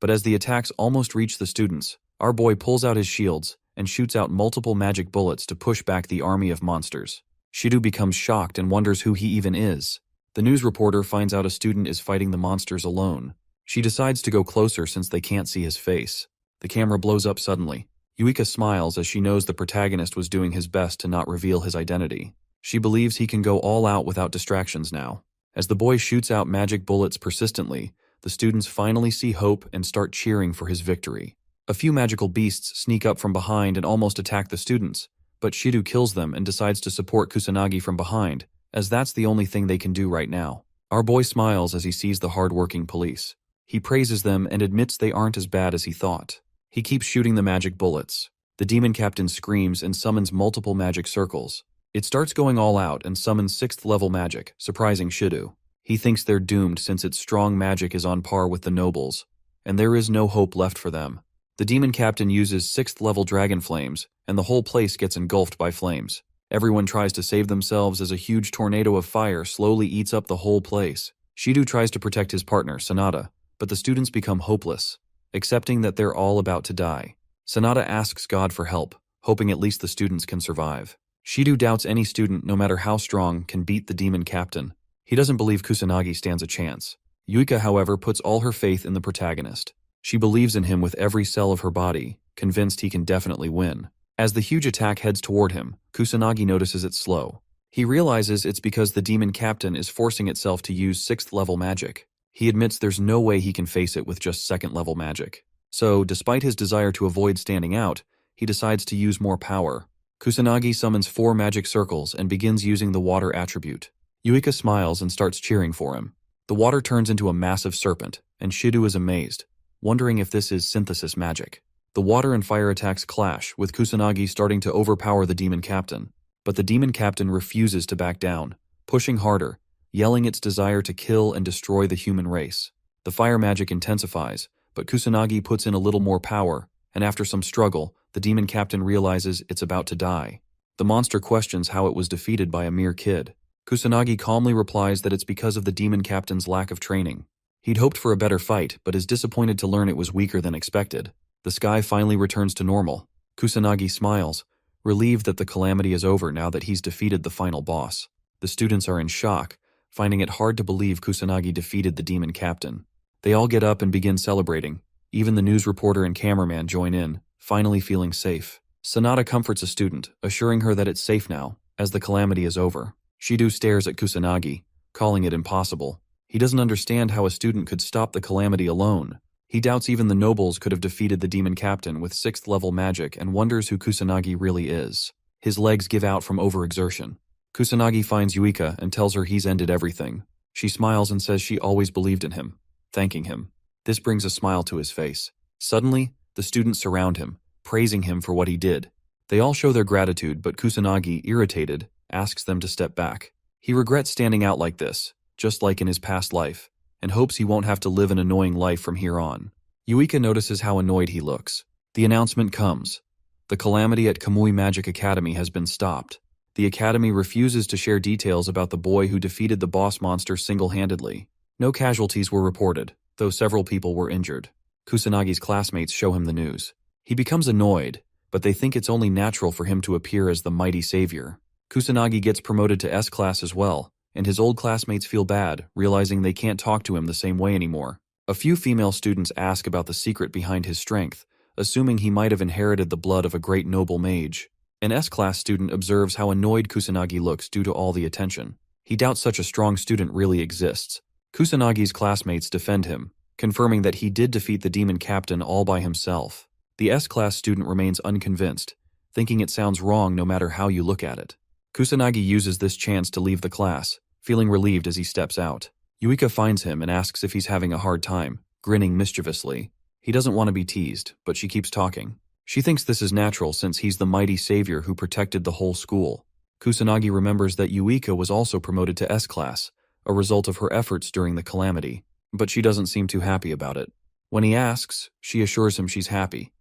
but as the attacks almost reach the students, our boy pulls out his shields and shoots out multiple magic bullets to push back the army of monsters. Shidu becomes shocked and wonders who he even is. The news reporter finds out a student is fighting the monsters alone. She decides to go closer since they can't see his face. The camera blows up suddenly. Yuika smiles as she knows the protagonist was doing his best to not reveal his identity. She believes he can go all out without distractions now. As the boy shoots out magic bullets persistently, the students finally see hope and start cheering for his victory. A few magical beasts sneak up from behind and almost attack the students, but Shidu kills them and decides to support Kusanagi from behind, as that's the only thing they can do right now. Our boy smiles as he sees the hard-working police. He praises them and admits they aren't as bad as he thought. He keeps shooting the magic bullets. The demon captain screams and summons multiple magic circles. It starts going all out and summons 6th level magic, surprising Shidu. He thinks they're doomed since its strong magic is on par with the nobles, and there is no hope left for them. The demon captain uses 6th level dragon flames, and the whole place gets engulfed by flames. Everyone tries to save themselves as a huge tornado of fire slowly eats up the whole place. Shidu tries to protect his partner, Sanada, but the students become hopeless, accepting that they're all about to die. Sanada asks God for help, hoping at least the students can survive. Shidu doubts any student, no matter how strong, can beat the demon captain. He doesn't believe Kusanagi stands a chance. Yuika, however, puts all her faith in the protagonist. She believes in him with every cell of her body, convinced he can definitely win. As the huge attack heads toward him, Kusanagi notices it's slow. He realizes it's because the demon captain is forcing itself to use 6th level magic. He admits there's no way he can face it with just 2nd level magic. So, despite his desire to avoid standing out, he decides to use more power. Kusanagi summons 4 magic circles and begins using the water attribute. Yuika smiles and starts cheering for him. The water turns into a massive serpent, and Shidu is amazed, wondering if this is synthesis magic. The water and fire attacks clash, with Kusanagi starting to overpower the demon captain. But the demon captain refuses to back down, pushing harder, yelling its desire to kill and destroy the human race. The fire magic intensifies, but Kusanagi puts in a little more power, and after some struggle, the demon captain realizes it's about to die. The monster questions how it was defeated by a mere kid. Kusanagi calmly replies that it's because of the demon captain's lack of training. He'd hoped for a better fight, but is disappointed to learn it was weaker than expected. The sky finally returns to normal. Kusanagi smiles, relieved that the calamity is over now that he's defeated the final boss. The students are in shock, finding it hard to believe Kusanagi defeated the demon captain. They all get up and begin celebrating. Even the news reporter and cameraman join in, finally feeling safe. Sanada comforts a student, assuring her that it's safe now, as the calamity is over. Shidu stares at Kusanagi, calling it impossible. He doesn't understand how a student could stop the calamity alone. He doubts even the nobles could have defeated the demon captain with 6th level magic and wonders who Kusanagi really is. His legs give out from overexertion. Kusanagi finds Yuika and tells her he's ended everything. She smiles and says she always believed in him, thanking him. This brings a smile to his face. Suddenly, the students surround him, praising him for what he did. They all show their gratitude, but Kusanagi, irritated, asks them to step back. He regrets standing out like this, just like in his past life, and hopes he won't have to live an annoying life from here on. Yuika notices how annoyed he looks. The announcement comes. The Calamity at Kamui Magic Academy has been stopped. The academy refuses to share details about the boy who defeated the boss monster single-handedly. No casualties were reported, though several people were injured. Kusanagi's classmates show him the news. He becomes annoyed, but they think it's only natural for him to appear as the mighty savior. Kusanagi gets promoted to S class as well, and his old classmates feel bad, realizing they can't talk to him the same way anymore. A few female students ask about the secret behind his strength, assuming he might have inherited the blood of a great noble mage. An S-class student observes how annoyed Kusanagi looks due to all the attention. He doubts such a strong student really exists. Kusanagi's classmates defend him, confirming that he did defeat the demon captain all by himself. The S-class student remains unconvinced, thinking it sounds wrong no matter how you look at it. Kusanagi uses this chance to leave the class, feeling relieved as he steps out. Yuika finds him and asks if he's having a hard time, grinning mischievously. He doesn't want to be teased, but she keeps talking. She thinks this is natural since he's the mighty savior who protected the whole school. Kusanagi remembers that Yuika was also promoted to S-class, a result of her efforts during the Calamity, but she doesn't seem too happy about it. When he asks, she assures him she's happy,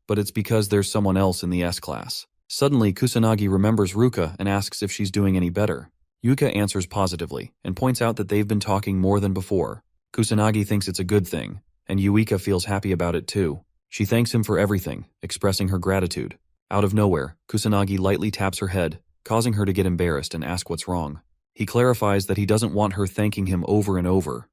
but it's because there's someone else in the S-class. Suddenly, Kusanagi remembers Ruka and asks if she's doing any better. Yuika answers positively and points out that they've been talking more than before. Kusanagi thinks it's a good thing, and Yuika feels happy about it too. She thanks him for everything, expressing her gratitude. Out of nowhere, Kusanagi lightly taps her head, causing her to get embarrassed and ask what's wrong. He clarifies that he doesn't want her thanking him over and over.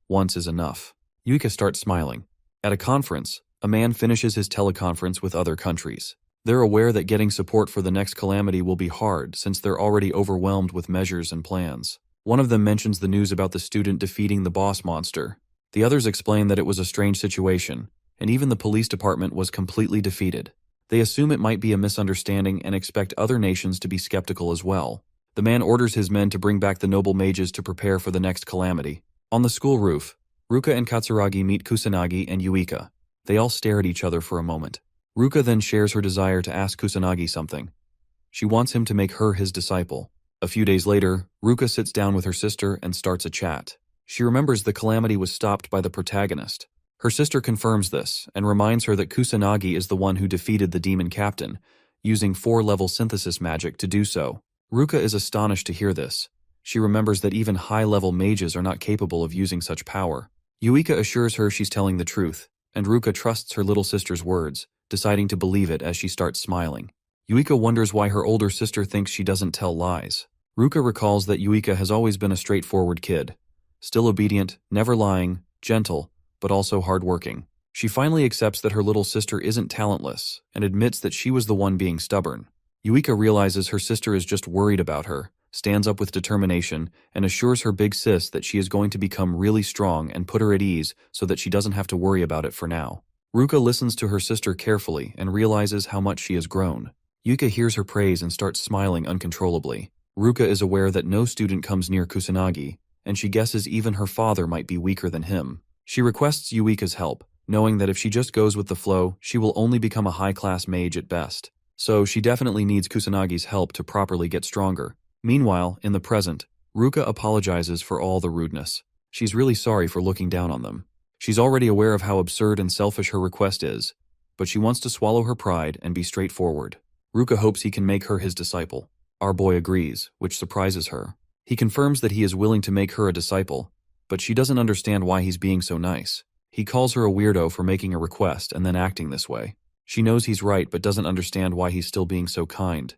Once is enough. Yuika starts smiling. At a conference, a man finishes his teleconference with other countries. They're aware that getting support for the next Calamity will be hard since they're already overwhelmed with measures and plans. One of them mentions the news about the student defeating the boss monster. The others explain that it was a strange situation, and even the police department was completely defeated. They assume it might be a misunderstanding and expect other nations to be skeptical as well. The man orders his men to bring back the noble mages to prepare for the next Calamity. On the school roof, Ruka and Katsuragi meet Kusanagi and Yuika. They all stare at each other for a moment. Ruka then shares her desire to ask Kusanagi something. She wants him to make her his disciple. A few days later, Ruka sits down with her sister and starts a chat. She remembers the Calamity was stopped by the protagonist. Her sister confirms this and reminds her that Kusanagi is the one who defeated the demon captain, using 4-level synthesis magic to do so. Ruka is astonished to hear this. She remembers that even high-level mages are not capable of using such power. Yuika assures her she's telling the truth, and Ruka trusts her little sister's words, deciding to believe it as she starts smiling. Yuika wonders why her older sister thinks she doesn't tell lies. Ruka recalls that Yuika has always been a straightforward kid, still obedient, never lying, gentle, but also hardworking. She finally accepts that her little sister isn't talentless and admits that she was the one being stubborn. Yuika realizes her sister is just worried about her, stands up with determination, and assures her big sis that she is going to become really strong and put her at ease so that she doesn't have to worry about it for now. Ruka listens to her sister carefully and realizes how much she has grown. Yuika hears her praise and starts smiling uncontrollably. Ruka is aware that no student comes near Kusanagi, and she guesses even her father might be weaker than him. She requests Yuika's help, knowing that if she just goes with the flow, she will only become a high-class mage at best. So she definitely needs Kusanagi's help to properly get stronger. Meanwhile, in the present, Ruka apologizes for all the rudeness. She's really sorry for looking down on them. She's already aware of how absurd and selfish her request is, but she wants to swallow her pride and be straightforward. Ruka hopes he can make her his disciple. Our boy agrees, which surprises her. He confirms that he is willing to make her a disciple, but she doesn't understand why he's being so nice. He calls her a weirdo for making a request and then acting this way. She knows he's right but doesn't understand why he's still being so kind,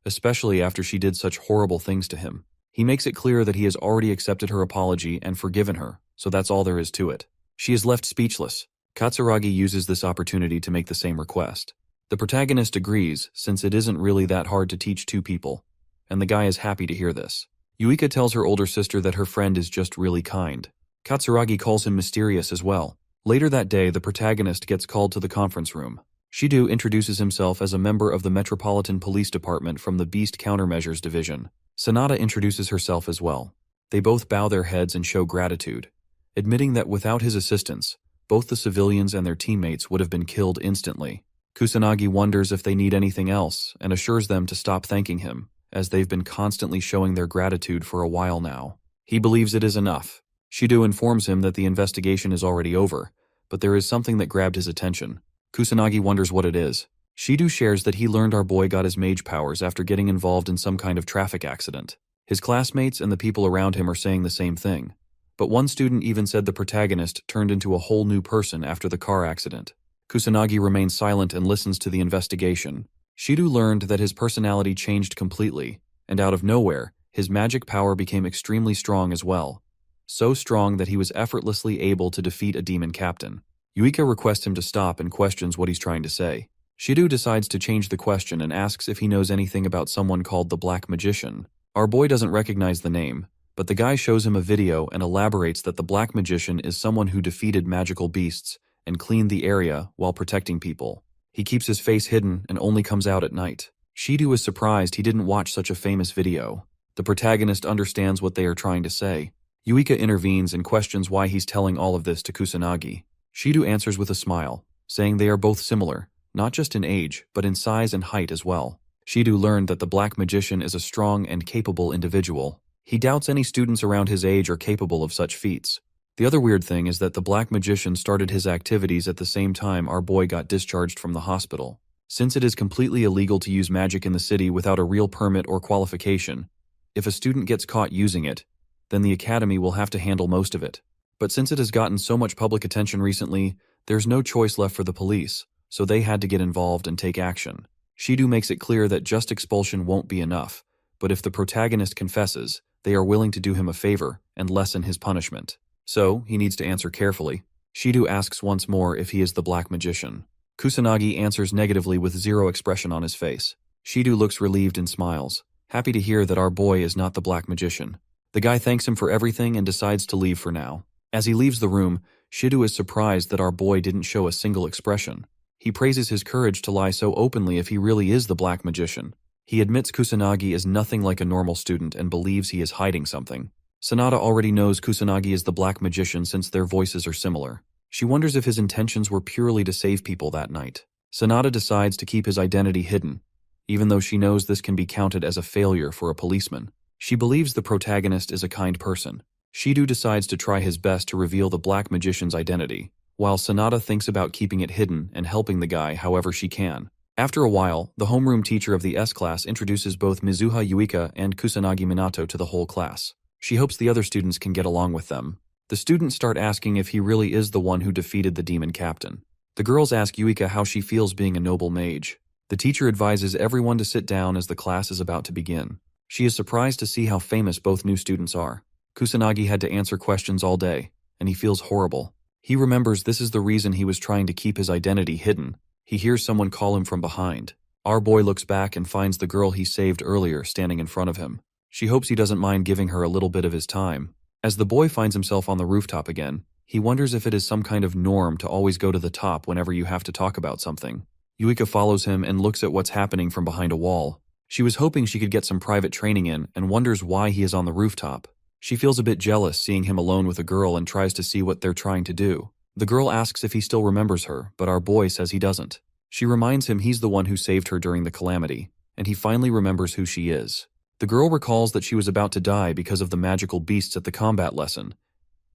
especially after she did such horrible things to him. He makes it clear that he has already accepted her apology and forgiven her, so that's all there is to it. She is left speechless. Katsuragi uses this opportunity to make the same request. The protagonist agrees, since it isn't really that hard to teach two people, and the guy is happy to hear this. Yuika tells her older sister that her friend is just really kind. Katsuragi calls him mysterious as well. Later that day, the protagonist gets called to the conference room. Shidu introduces himself as a member of the Metropolitan Police Department from the Beast Countermeasures Division. Sanada introduces herself as well. They both bow their heads and show gratitude, admitting that without his assistance, both the civilians and their teammates would have been killed instantly. Kusanagi wonders if they need anything else and assures them to stop thanking him, as they've been constantly showing their gratitude for a while now. He believes it is enough. Shidu informs him that the investigation is already over, but there is something that grabbed his attention. Kusanagi wonders what it is. Shidu shares that he learned our boy got his mage powers after getting involved in some kind of traffic accident. His classmates and the people around him are saying the same thing. But one student even said the protagonist turned into a whole new person after the car accident. Kusanagi remains silent and listens to the investigation. Shidu learned that his personality changed completely, and out of nowhere, his magic power became extremely strong as well. So strong that he was effortlessly able to defeat a demon captain. Yuika requests him to stop and questions what he's trying to say. Shidu decides to change the question and asks if he knows anything about someone called the Black Magician. Our boy doesn't recognize the name, but the guy shows him a video and elaborates that the Black Magician is someone who defeated magical beasts and cleaned the area while protecting people. He keeps his face hidden and only comes out at night. Shidu is surprised he didn't watch such a famous video. The protagonist understands what they are trying to say. Yuika intervenes and questions why he's telling all of this to Kusanagi. Shidu answers with a smile, saying they are both similar, not just in age, but in size and height as well. Shidu learned that the Black Magician is a strong and capable individual. He doubts any students around his age are capable of such feats. The other weird thing is that the Black Magician started his activities at the same time our boy got discharged from the hospital. Since it is completely illegal to use magic in the city without a real permit or qualification, if a student gets caught using it, then the academy will have to handle most of it. But since it has gotten so much public attention recently, there's no choice left for the police, so they had to get involved and take action. Shidu makes it clear that just expulsion won't be enough, but if the protagonist confesses, they are willing to do him a favor and lessen his punishment. So, he needs to answer carefully. Shidu asks once more if he is the Black Magician. Kusanagi answers negatively with zero expression on his face. Shidu looks relieved and smiles, happy to hear that our boy is not the Black Magician. The guy thanks him for everything and decides to leave for now. As he leaves the room, Shidu is surprised that our boy didn't show a single expression. He praises his courage to lie so openly if he really is the Black Magician. He admits Kusanagi is nothing like a normal student and believes he is hiding something. Sanada already knows Kusanagi is the Black Magician since their voices are similar. She wonders if his intentions were purely to save people that night. Sanada decides to keep his identity hidden, even though she knows this can be counted as a failure for a policeman. She believes the protagonist is a kind person. Shidu decides to try his best to reveal the Black Magician's identity, while Sanada thinks about keeping it hidden and helping the guy however she can. After a while, the homeroom teacher of the S-class introduces both Mizuha Yuika and Kusanagi Minato to the whole class. She hopes the other students can get along with them. The students start asking if he really is the one who defeated the demon captain. The girls ask Yuika how she feels being a noble mage. The teacher advises everyone to sit down as the class is about to begin. She is surprised to see how famous both new students are. Kusanagi had to answer questions all day, and he feels horrible. He remembers this is the reason he was trying to keep his identity hidden. He hears someone call him from behind. Our boy looks back and finds the girl he saved earlier standing in front of him. She hopes he doesn't mind giving her a little bit of his time. As the boy finds himself on the rooftop again, he wonders if it is some kind of norm to always go to the top whenever you have to talk about something. Yuika follows him and looks at what's happening from behind a wall. She was hoping she could get some private training in and wonders why he is on the rooftop. She feels a bit jealous seeing him alone with a girl and tries to see what they're trying to do. The girl asks if he still remembers her, but our boy says he doesn't. She reminds him he's the one who saved her during the Calamity, and he finally remembers who she is. The girl recalls that she was about to die because of the magical beasts at the combat lesson,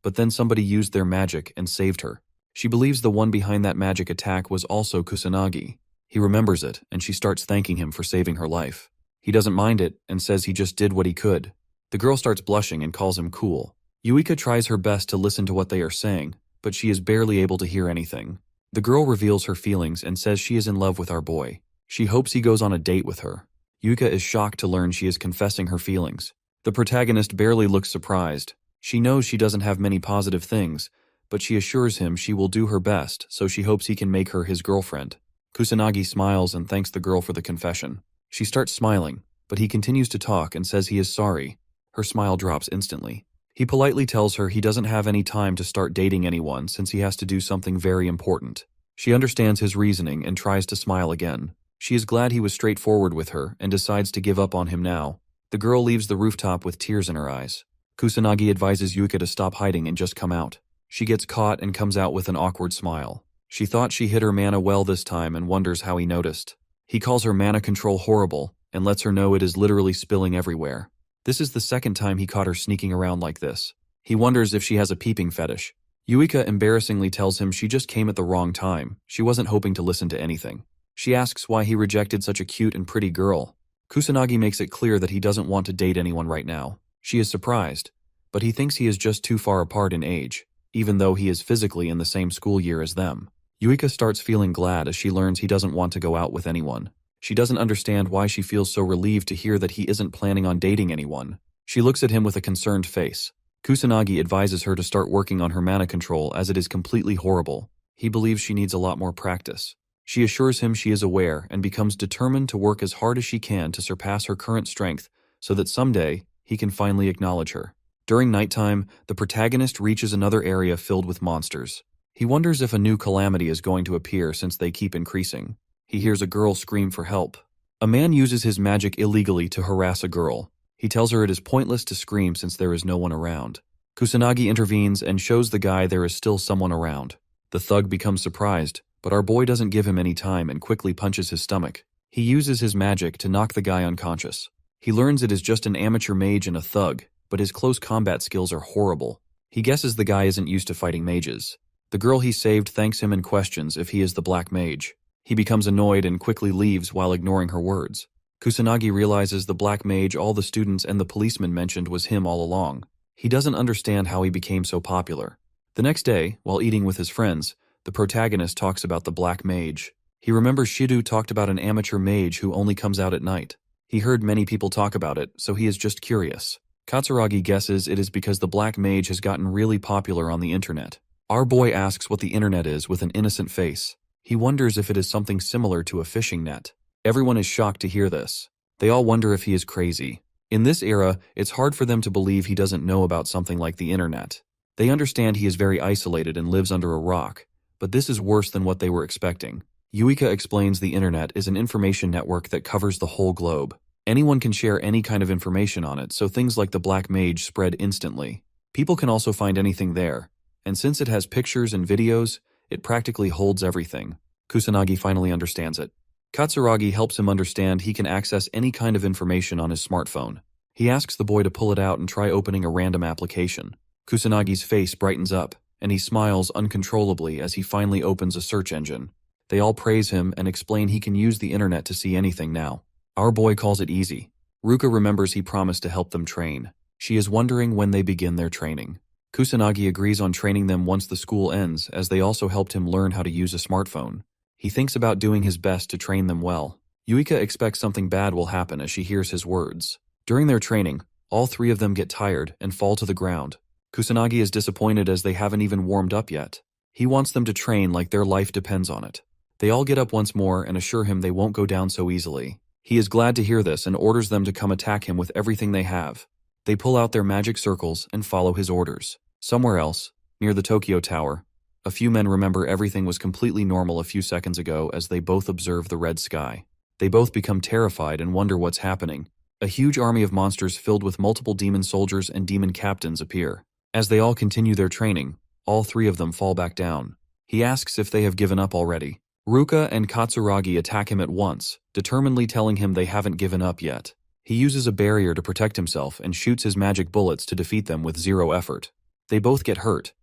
but then somebody used their magic and saved her. She believes the one behind that magic attack was also Kusanagi. He remembers it, and she starts thanking him for saving her life. He doesn't mind it and says he just did what he could. The girl starts blushing and calls him cool. Yuika tries her best to listen to what they are saying, but she is barely able to hear anything. The girl reveals her feelings and says she is in love with our boy. She hopes he goes on a date with her. Yuika is shocked to learn she is confessing her feelings. The protagonist barely looks surprised. She knows she doesn't have many positive things, but she assures him she will do her best, so she hopes he can make her his girlfriend. Kusanagi smiles and thanks the girl for the confession. She starts smiling, but he continues to talk and says he is sorry. Her smile drops instantly. He politely tells her he doesn't have any time to start dating anyone since he has to do something very important. She understands his reasoning and tries to smile again. She is glad he was straightforward with her and decides to give up on him now. The girl leaves the rooftop with tears in her eyes. Kusanagi advises Yuika to stop hiding and just come out. She gets caught and comes out with an awkward smile. She thought she hid her mana well this time and wonders how he noticed. He calls her mana control horrible and lets her know it is literally spilling everywhere. This is the second time he caught her sneaking around like this. He wonders if she has a peeping fetish. Yuika embarrassingly tells him she just came at the wrong time. She wasn't hoping to listen to anything. She asks why he rejected such a cute and pretty girl. Kusanagi makes it clear that he doesn't want to date anyone right now. She is surprised, but he thinks he is just too far apart in age, even though he is physically in the same school year as them. Yuika starts feeling glad as she learns he doesn't want to go out with anyone. She doesn't understand why she feels so relieved to hear that he isn't planning on dating anyone. She looks at him with a concerned face. Kusanagi advises her to start working on her mana control as it is completely horrible. He believes she needs a lot more practice. She assures him she is aware and becomes determined to work as hard as she can to surpass her current strength so that someday he can finally acknowledge her. During nighttime, the protagonist reaches another area filled with monsters. He wonders if a new calamity is going to appear since they keep increasing. He hears a girl scream for help. A man uses his magic illegally to harass a girl. He tells her it is pointless to scream since there is no one around. Kusanagi intervenes and shows the guy there is still someone around. The thug becomes surprised, but our boy doesn't give him any time and quickly punches his stomach. He uses his magic to knock the guy unconscious. He learns it is just an amateur mage and a thug, but his close combat skills are horrible. He guesses the guy isn't used to fighting mages. The girl he saved thanks him and questions if he is the black mage. He becomes annoyed and quickly leaves while ignoring her words. Kusanagi realizes the black mage all the students and the policeman mentioned was him all along. He doesn't understand how he became so popular. The next day, while eating with his friends, the protagonist talks about the black mage. He remembers Shidu talked about an amateur mage who only comes out at night. He heard many people talk about it, so he is just curious. Katsuragi guesses it is because the black mage has gotten really popular on the internet. Our boy asks what the internet is with an innocent face. He wonders if it is something similar to a fishing net. Everyone is shocked to hear this. They all wonder if he is crazy. In this era, it's hard for them to believe he doesn't know about something like the internet. They understand he is very isolated and lives under a rock, but this is worse than what they were expecting. Yuika explains the internet is an information network that covers the whole globe. Anyone can share any kind of information on it, so things like the black mage spread instantly. People can also find anything there, and since it has pictures and videos, it practically holds everything. Kusanagi finally understands it. Katsuragi helps him understand he can access any kind of information on his smartphone. He asks the boy to pull it out and try opening a random application. Kusanagi's face brightens up, and he smiles uncontrollably as he finally opens a search engine. They all praise him and explain he can use the internet to see anything now. Our boy calls it easy. Ruka remembers he promised to help them train. She is wondering when they begin their training. Kusanagi agrees on training them once the school ends, as they also helped him learn how to use a smartphone. He thinks about doing his best to train them well. Yuika expects something bad will happen as she hears his words. During their training, all three of them get tired and fall to the ground. Kusanagi is disappointed as they haven't even warmed up yet. He wants them to train like their life depends on it. They all get up once more and assure him they won't go down so easily. He is glad to hear this and orders them to come attack him with everything they have. They pull out their magic circles and follow his orders. Somewhere else, near the Tokyo Tower, a few men remember everything was completely normal a few seconds ago as they both observe the red sky. They both become terrified and wonder what's happening. A huge army of monsters filled with multiple demon soldiers and demon captains appear. As they all continue their training, all three of them fall back down. He asks if they have given up already. Ruka and Katsuragi attack him at once, determinedly telling him they haven't given up yet. He uses a barrier to protect himself and shoots his magic bullets to defeat them with zero effort. They both get hurt,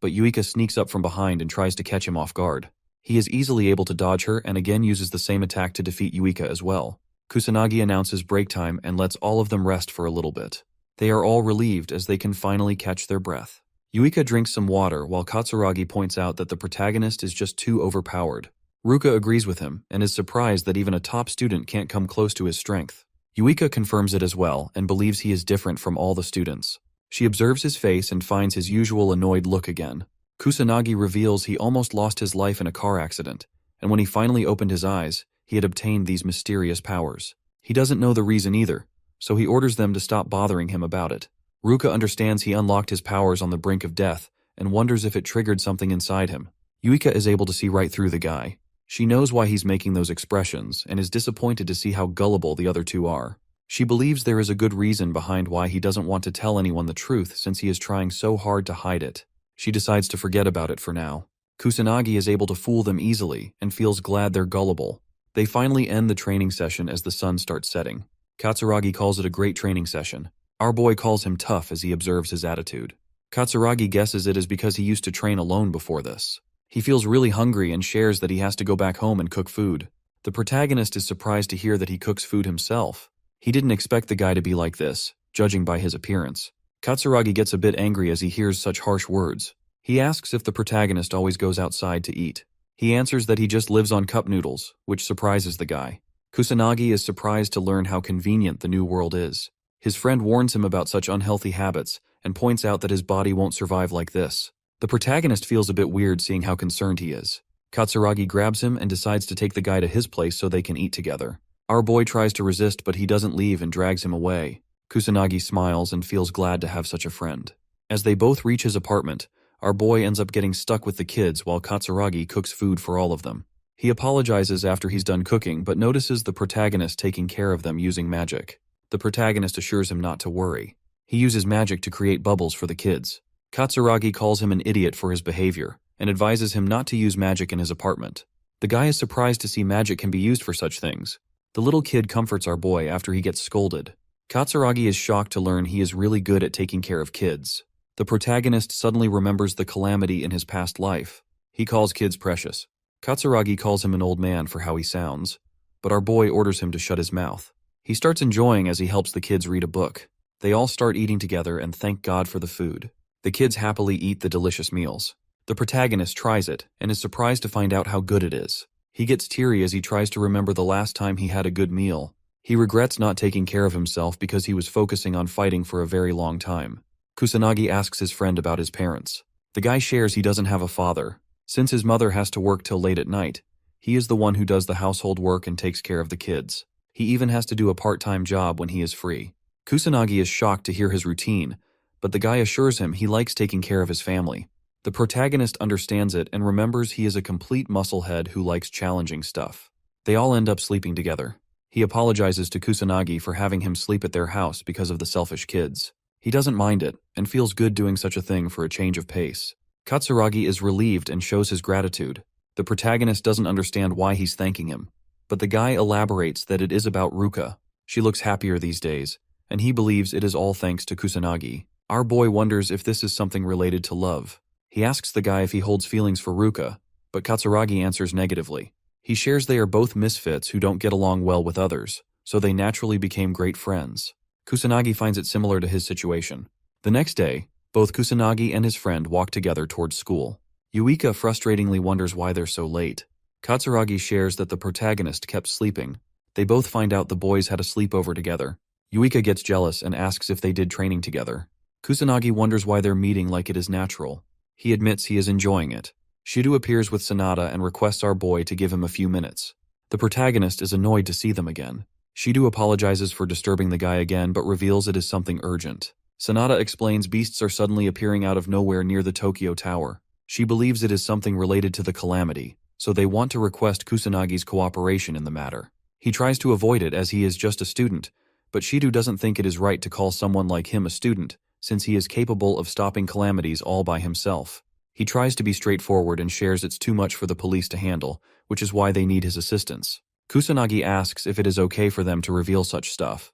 but Yuika sneaks up from behind and tries to catch him off guard. He is easily able to dodge her and again uses the same attack to defeat Yuika as well. Kusanagi announces break time and lets all of them rest for a little bit. They are all relieved as they can finally catch their breath. Yuika drinks some water while Katsuragi points out that the protagonist is just too overpowered. Ruka agrees with him and is surprised that even a top student can't come close to his strength. Yuika confirms it as well and believes he is different from all the students. She observes his face and finds his usual annoyed look again. Kusanagi reveals he almost lost his life in a car accident, and when he finally opened his eyes, he had obtained these mysterious powers. He doesn't know the reason either, so he orders them to stop bothering him about it. Ruka understands he unlocked his powers on the brink of death and wonders if it triggered something inside him. Yuika is able to see right through the guy. She knows why he's making those expressions and is disappointed to see how gullible the other two are. She believes there is a good reason behind why he doesn't want to tell anyone the truth since he is trying so hard to hide it. She decides to forget about it for now. Kusanagi is able to fool them easily and feels glad they're gullible. They finally end the training session as the sun starts setting. Katsuragi calls it a great training session. Our boy calls him tough as he observes his attitude. Katsuragi guesses it is because he used to train alone before this. He feels really hungry and shares that he has to go back home and cook food. The protagonist is surprised to hear that he cooks food himself. He didn't expect the guy to be like this, judging by his appearance. Katsuragi gets a bit angry as he hears such harsh words. He asks if the protagonist always goes outside to eat. He answers that he just lives on cup noodles, which surprises the guy. Kusanagi is surprised to learn how convenient the new world is. His friend warns him about such unhealthy habits and points out that his body won't survive like this. The protagonist feels a bit weird seeing how concerned he is. Katsuragi grabs him and decides to take the guy to his place so they can eat together. Our boy tries to resist, but he doesn't leave and drags him away. Kusanagi smiles and feels glad to have such a friend. As they both reach his apartment, our boy ends up getting stuck with the kids while Katsuragi cooks food for all of them. He apologizes after he's done cooking but notices the protagonist taking care of them using magic. The protagonist assures him not to worry. He uses magic to create bubbles for the kids. Katsuragi calls him an idiot for his behavior and advises him not to use magic in his apartment. The guy is surprised to see magic can be used for such things. The little kid comforts our boy after he gets scolded. Katsuragi is shocked to learn he is really good at taking care of kids. The protagonist suddenly remembers the calamity in his past life. He calls kids precious. Katsuragi calls him an old man for how he sounds, but our boy orders him to shut his mouth. He starts enjoying as he helps the kids read a book. They all start eating together and thank God for the food. The kids happily eat the delicious meals. The protagonist tries it and is surprised to find out how good it is. He gets teary as he tries to remember the last time he had a good meal. He regrets not taking care of himself because he was focusing on fighting for a very long time. Kusanagi asks his friend about his parents. The guy shares he doesn't have a father. Since his mother has to work till late at night, he is the one who does the household work and takes care of the kids. He even has to do a part-time job when he is free. Kusanagi is shocked to hear his routine, but the guy assures him he likes taking care of his family. The protagonist understands it and remembers he is a complete musclehead who likes challenging stuff. They all end up sleeping together. He apologizes to Kusanagi for having him sleep at their house because of the selfish kids. He doesn't mind it and feels good doing such a thing for a change of pace. Katsuragi is relieved and shows his gratitude. The protagonist doesn't understand why he's thanking him, but the guy elaborates that it is about Ruka. She looks happier these days, and he believes it is all thanks to Kusanagi. Our boy wonders if this is something related to love. He asks the guy if he holds feelings for Ruka, but Katsuragi answers negatively. He shares they are both misfits who don't get along well with others, so they naturally became great friends. Kusanagi finds it similar to his situation. The next day, both Kusanagi and his friend walk together towards school. Yuika frustratingly wonders why they're so late. Katsuragi shares that the protagonist kept sleeping. They both find out the boys had a sleepover together. Yuika gets jealous and asks if they did training together. Kusanagi wonders why they're meeting like it is natural. He admits he is enjoying it. Shidu appears with Sanada and requests our boy to give him a few minutes. The protagonist is annoyed to see them again. Shidu apologizes for disturbing the guy again but reveals it is something urgent. Sanada explains beasts are suddenly appearing out of nowhere near the Tokyo Tower. She believes it is something related to the Calamity, so they want to request Kusanagi's cooperation in the matter. He tries to avoid it as he is just a student, but Shidu doesn't think it is right to call someone like him a student, since he is capable of stopping calamities all by himself. He tries to be straightforward and shares it's too much for the police to handle, which is why they need his assistance. Kusanagi asks if it is okay for them to reveal such stuff,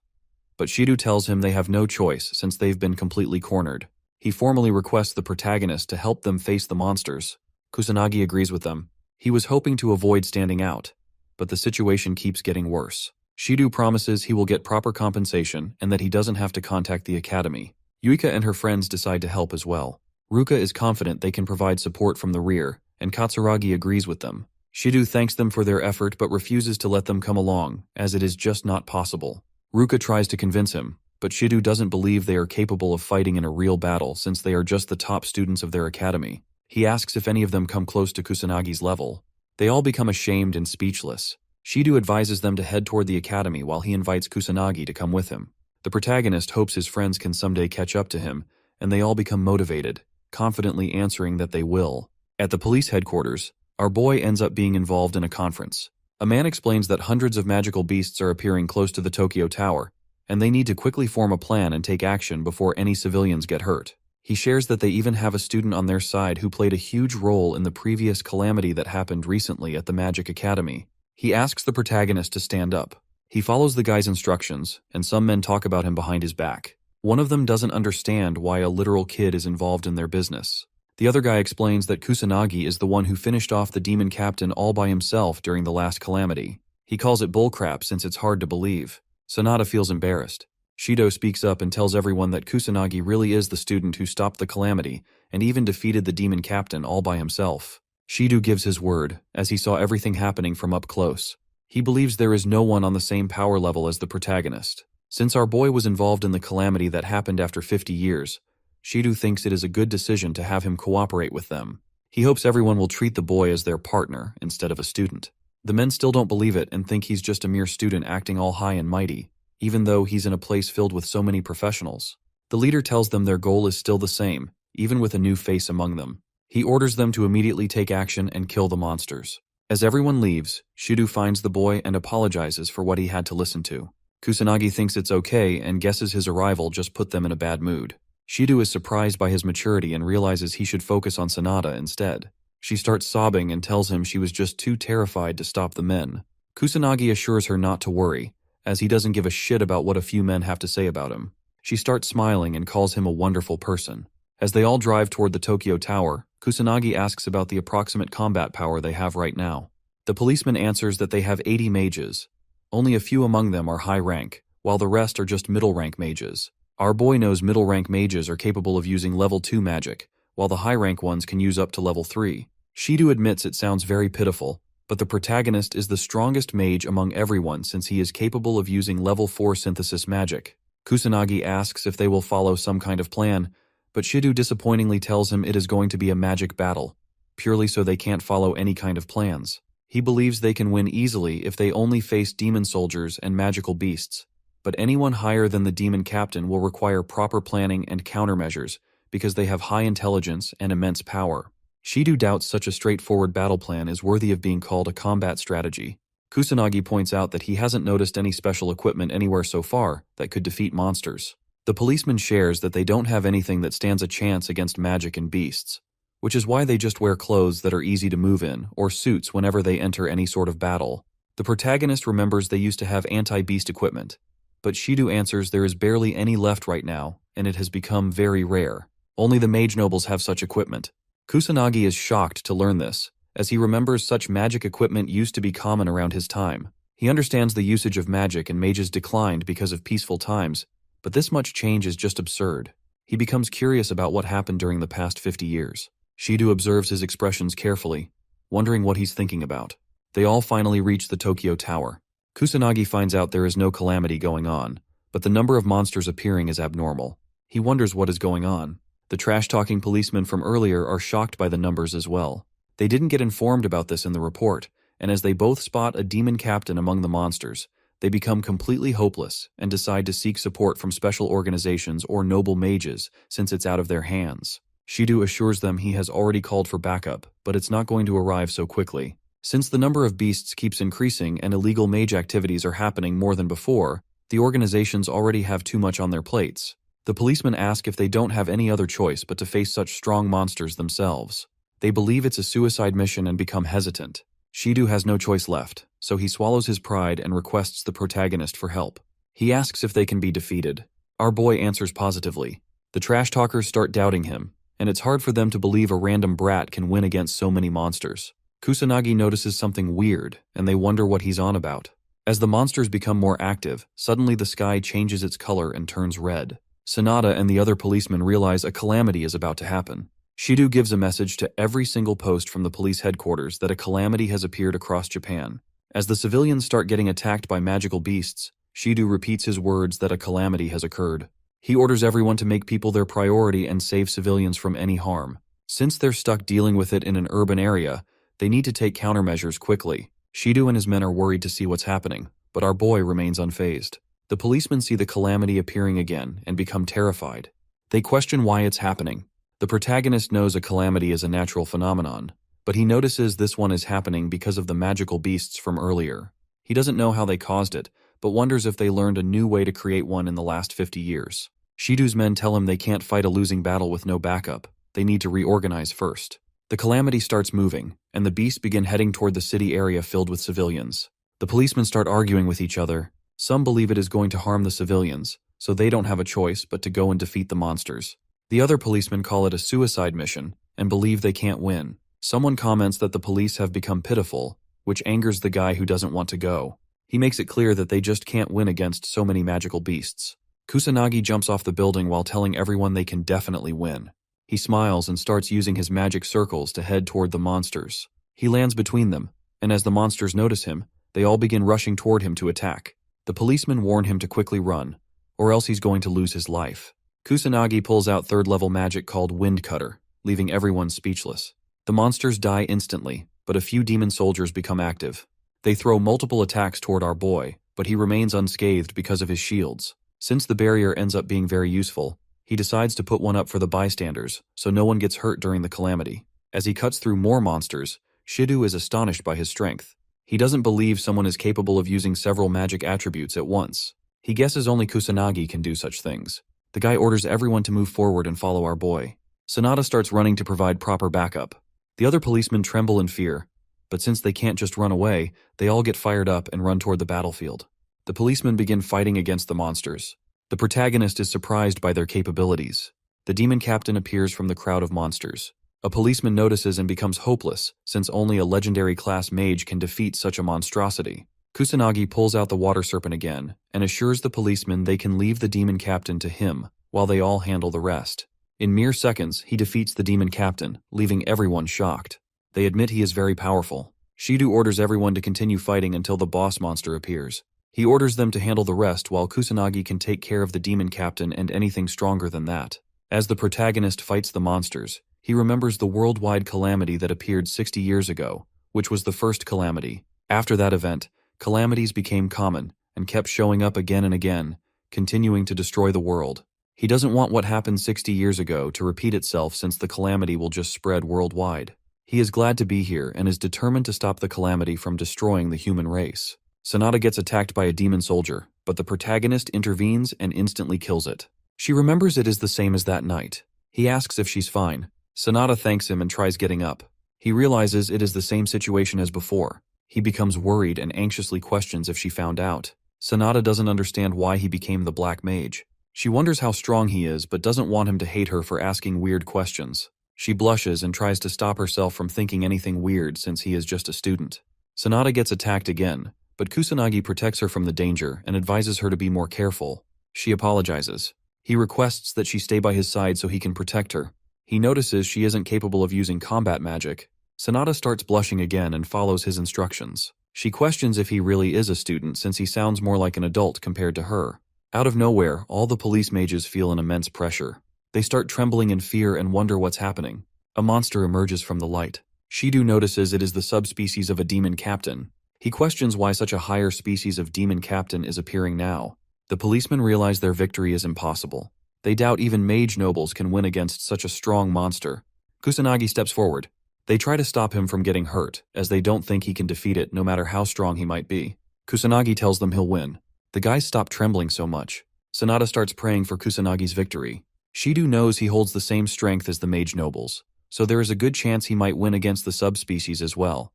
but Shidu tells him they have no choice since they've been completely cornered. He formally requests the protagonist to help them face the monsters. Kusanagi agrees with them. He was hoping to avoid standing out, but the situation keeps getting worse. Shidu promises he will get proper compensation and that he doesn't have to contact the academy. Yuika and her friends decide to help as well. Ruka is confident they can provide support from the rear, and Katsuragi agrees with them. Shidu thanks them for their effort but refuses to let them come along, as it is just not possible. Ruka tries to convince him, but Shidu doesn't believe they are capable of fighting in a real battle since they are just the top students of their academy. He asks if any of them come close to Kusanagi's level. They all become ashamed and speechless. Shidu advises them to head toward the academy while he invites Kusanagi to come with him. The protagonist hopes his friends can someday catch up to him, and they all become motivated, confidently answering that they will. At the police headquarters, our boy ends up being involved in a conference. A man explains that hundreds of magical beasts are appearing close to the Tokyo Tower, and they need to quickly form a plan and take action before any civilians get hurt. He shares that they even have a student on their side who played a huge role in the previous calamity that happened recently at the Magic Academy. He asks the protagonist to stand up. He follows the guy's instructions, and some men talk about him behind his back. One of them doesn't understand why a literal kid is involved in their business. The other guy explains that Kusanagi is the one who finished off the demon captain all by himself during the last calamity. He calls it bullcrap since it's hard to believe. Sanada feels embarrassed. Shido speaks up and tells everyone that Kusanagi really is the student who stopped the calamity and even defeated the demon captain all by himself. Shido gives his word, as he saw everything happening from up close. He believes there is no one on the same power level as the protagonist. Since our boy was involved in the calamity that happened after 50 years, Shido thinks it is a good decision to have him cooperate with them. He hopes everyone will treat the boy as their partner instead of a student. The men still don't believe it and think he's just a mere student acting all high and mighty, even though he's in a place filled with so many professionals. The leader tells them their goal is still the same, even with a new face among them. He orders them to immediately take action and kill the monsters. As everyone leaves, Shido finds the boy and apologizes for what he had to listen to. Kusanagi thinks it's okay and guesses his arrival just put them in a bad mood. Shido is surprised by his maturity and realizes he should focus on Sanada instead. She starts sobbing and tells him she was just too terrified to stop the men. Kusanagi assures her not to worry, as he doesn't give a shit about what a few men have to say about him. She starts smiling and calls him a wonderful person. As they all drive toward the Tokyo Tower, Kusanagi asks about the approximate combat power they have right now. The policeman answers that they have 80 mages. Only a few among them are high rank, while the rest are just middle rank mages. Our boy knows middle rank mages are capable of using level 2 magic, while the high rank ones can use up to level 3. Shido admits it sounds very pitiful, but the protagonist is the strongest mage among everyone since he is capable of using level 4 synthesis magic. Kusanagi asks if they will follow some kind of plan, but Shido disappointingly tells him it is going to be a magic battle, purely so they can't follow any kind of plans. He believes they can win easily if they only face demon soldiers and magical beasts, but anyone higher than the demon captain will require proper planning and countermeasures because they have high intelligence and immense power. Shido doubts such a straightforward battle plan is worthy of being called a combat strategy. Kusanagi points out that he hasn't noticed any special equipment anywhere so far that could defeat monsters. The policeman shares that they don't have anything that stands a chance against magic and beasts, which is why they just wear clothes that are easy to move in, or suits whenever they enter any sort of battle. The protagonist remembers they used to have anti-beast equipment, but Shido answers there is barely any left right now, and it has become very rare. Only the mage nobles have such equipment. Kusanagi is shocked to learn this, as he remembers such magic equipment used to be common around his time. He understands the usage of magic and mages declined because of peaceful times, but this much change is just absurd. He becomes curious about what happened during the past 50 years. Shido observes his expressions carefully, wondering what he's thinking about. They all finally reach the Tokyo Tower. Kusanagi finds out there is no calamity going on, but the number of monsters appearing is abnormal. He wonders what is going on. The trash-talking policemen from earlier are shocked by the numbers as well. They didn't get informed about this in the report, and as they both spot a demon captain among the monsters, they become completely hopeless and decide to seek support from special organizations or noble mages since it's out of their hands. Shido assures them he has already called for backup, but it's not going to arrive so quickly. Since the number of beasts keeps increasing and illegal mage activities are happening more than before, the organizations already have too much on their plates. The policemen ask if they don't have any other choice but to face such strong monsters themselves. They believe it's a suicide mission and become hesitant. Shido has no choice left, so he swallows his pride and requests the protagonist for help. He asks if they can be defeated. Our boy answers positively. The trash talkers start doubting him, and it's hard for them to believe a random brat can win against so many monsters. Kusanagi notices something weird, and they wonder what he's on about. As the monsters become more active, suddenly the sky changes its color and turns red. Sanada and the other policemen realize a calamity is about to happen. Shido gives a message to every single post from the police headquarters that a calamity has appeared across Japan. As the civilians start getting attacked by magical beasts, Shido repeats his words that a calamity has occurred. He orders everyone to make people their priority and save civilians from any harm. Since they're stuck dealing with it in an urban area, they need to take countermeasures quickly. Shido and his men are worried to see what's happening, but our boy remains unfazed. The policemen see the Calamity appearing again and become terrified. They question why it's happening. The protagonist knows a calamity is a natural phenomenon, but he notices this one is happening because of the magical beasts from earlier. He doesn't know how they caused it, but wonders if they learned a new way to create one in the last 50 years. Shidu's men tell him they can't fight a losing battle with no backup. They need to reorganize first. The Calamity starts moving, and the beasts begin heading toward the city area filled with civilians. The policemen start arguing with each other. Some believe it is going to harm the civilians, so they don't have a choice but to go and defeat the monsters. The other policemen call it a suicide mission and believe they can't win. Someone comments that the police have become pitiful, which angers the guy who doesn't want to go. He makes it clear that they just can't win against so many magical beasts. Kusanagi jumps off the building while telling everyone they can definitely win. He smiles and starts using his magic circles to head toward the monsters. He lands between them, and as the monsters notice him, they all begin rushing toward him to attack. The policemen warn him to quickly run, or else he's going to lose his life. Kusanagi pulls out third-level magic called Wind Cutter, leaving everyone speechless. The monsters die instantly, but a few demon soldiers become active. They throw multiple attacks toward our boy, but he remains unscathed because of his shields. Since the barrier ends up being very useful, he decides to put one up for the bystanders, so no one gets hurt during the Calamity. As he cuts through more monsters, Shidu is astonished by his strength. He doesn't believe someone is capable of using several magic attributes at once. He guesses only Kusanagi can do such things. The guy orders everyone to move forward and follow our boy. Sonata starts running to provide proper backup. The other policemen tremble in fear, but since they can't just run away, they all get fired up and run toward the battlefield. The policemen begin fighting against the monsters. The protagonist is surprised by their capabilities. The demon captain appears from the crowd of monsters. A policeman notices and becomes hopeless, since only a legendary class mage can defeat such a monstrosity. Kusanagi pulls out the water serpent again, and assures the policemen they can leave the demon captain to him, while they all handle the rest. In mere seconds, he defeats the demon captain, leaving everyone shocked. They admit he is very powerful. Shidu orders everyone to continue fighting until the boss monster appears. He orders them to handle the rest while Kusanagi can take care of the demon captain and anything stronger than that. As the protagonist fights the monsters, he remembers the worldwide calamity that appeared 60 years ago, which was the first calamity. After that event, calamities became common and kept showing up again and again, continuing to destroy the world. He doesn't want what happened 60 years ago to repeat itself since the calamity will just spread worldwide. He is glad to be here and is determined to stop the calamity from destroying the human race. Sonata gets attacked by a demon soldier, but the protagonist intervenes and instantly kills it. She remembers it is the same as that night. He asks if she's fine. Sonata thanks him and tries getting up. He realizes it is the same situation as before. He becomes worried and anxiously questions if she found out. Sonata doesn't understand why he became the Black Mage. She wonders how strong he is but doesn't want him to hate her for asking weird questions. She blushes and tries to stop herself from thinking anything weird since he is just a student. Sonata gets attacked again, but Kusanagi protects her from the danger and advises her to be more careful. She apologizes. He requests that she stay by his side so he can protect her. He notices she isn't capable of using combat magic. Sonata starts blushing again and follows his instructions. She questions if he really is a student since he sounds more like an adult compared to her. Out of nowhere, all the police mages feel an immense pressure. They start trembling in fear and wonder what's happening. A monster emerges from the light. Shidu notices it is the subspecies of a demon captain. He questions why such a higher species of demon captain is appearing now. The policemen realize their victory is impossible. They doubt even mage nobles can win against such a strong monster. Kusanagi steps forward. They try to stop him from getting hurt, as they don't think he can defeat it no matter how strong he might be. Kusanagi tells them he'll win. The guys stop trembling so much. Sonata starts praying for Kusanagi's victory. Shidu knows he holds the same strength as the mage nobles, so there is a good chance he might win against the subspecies as well.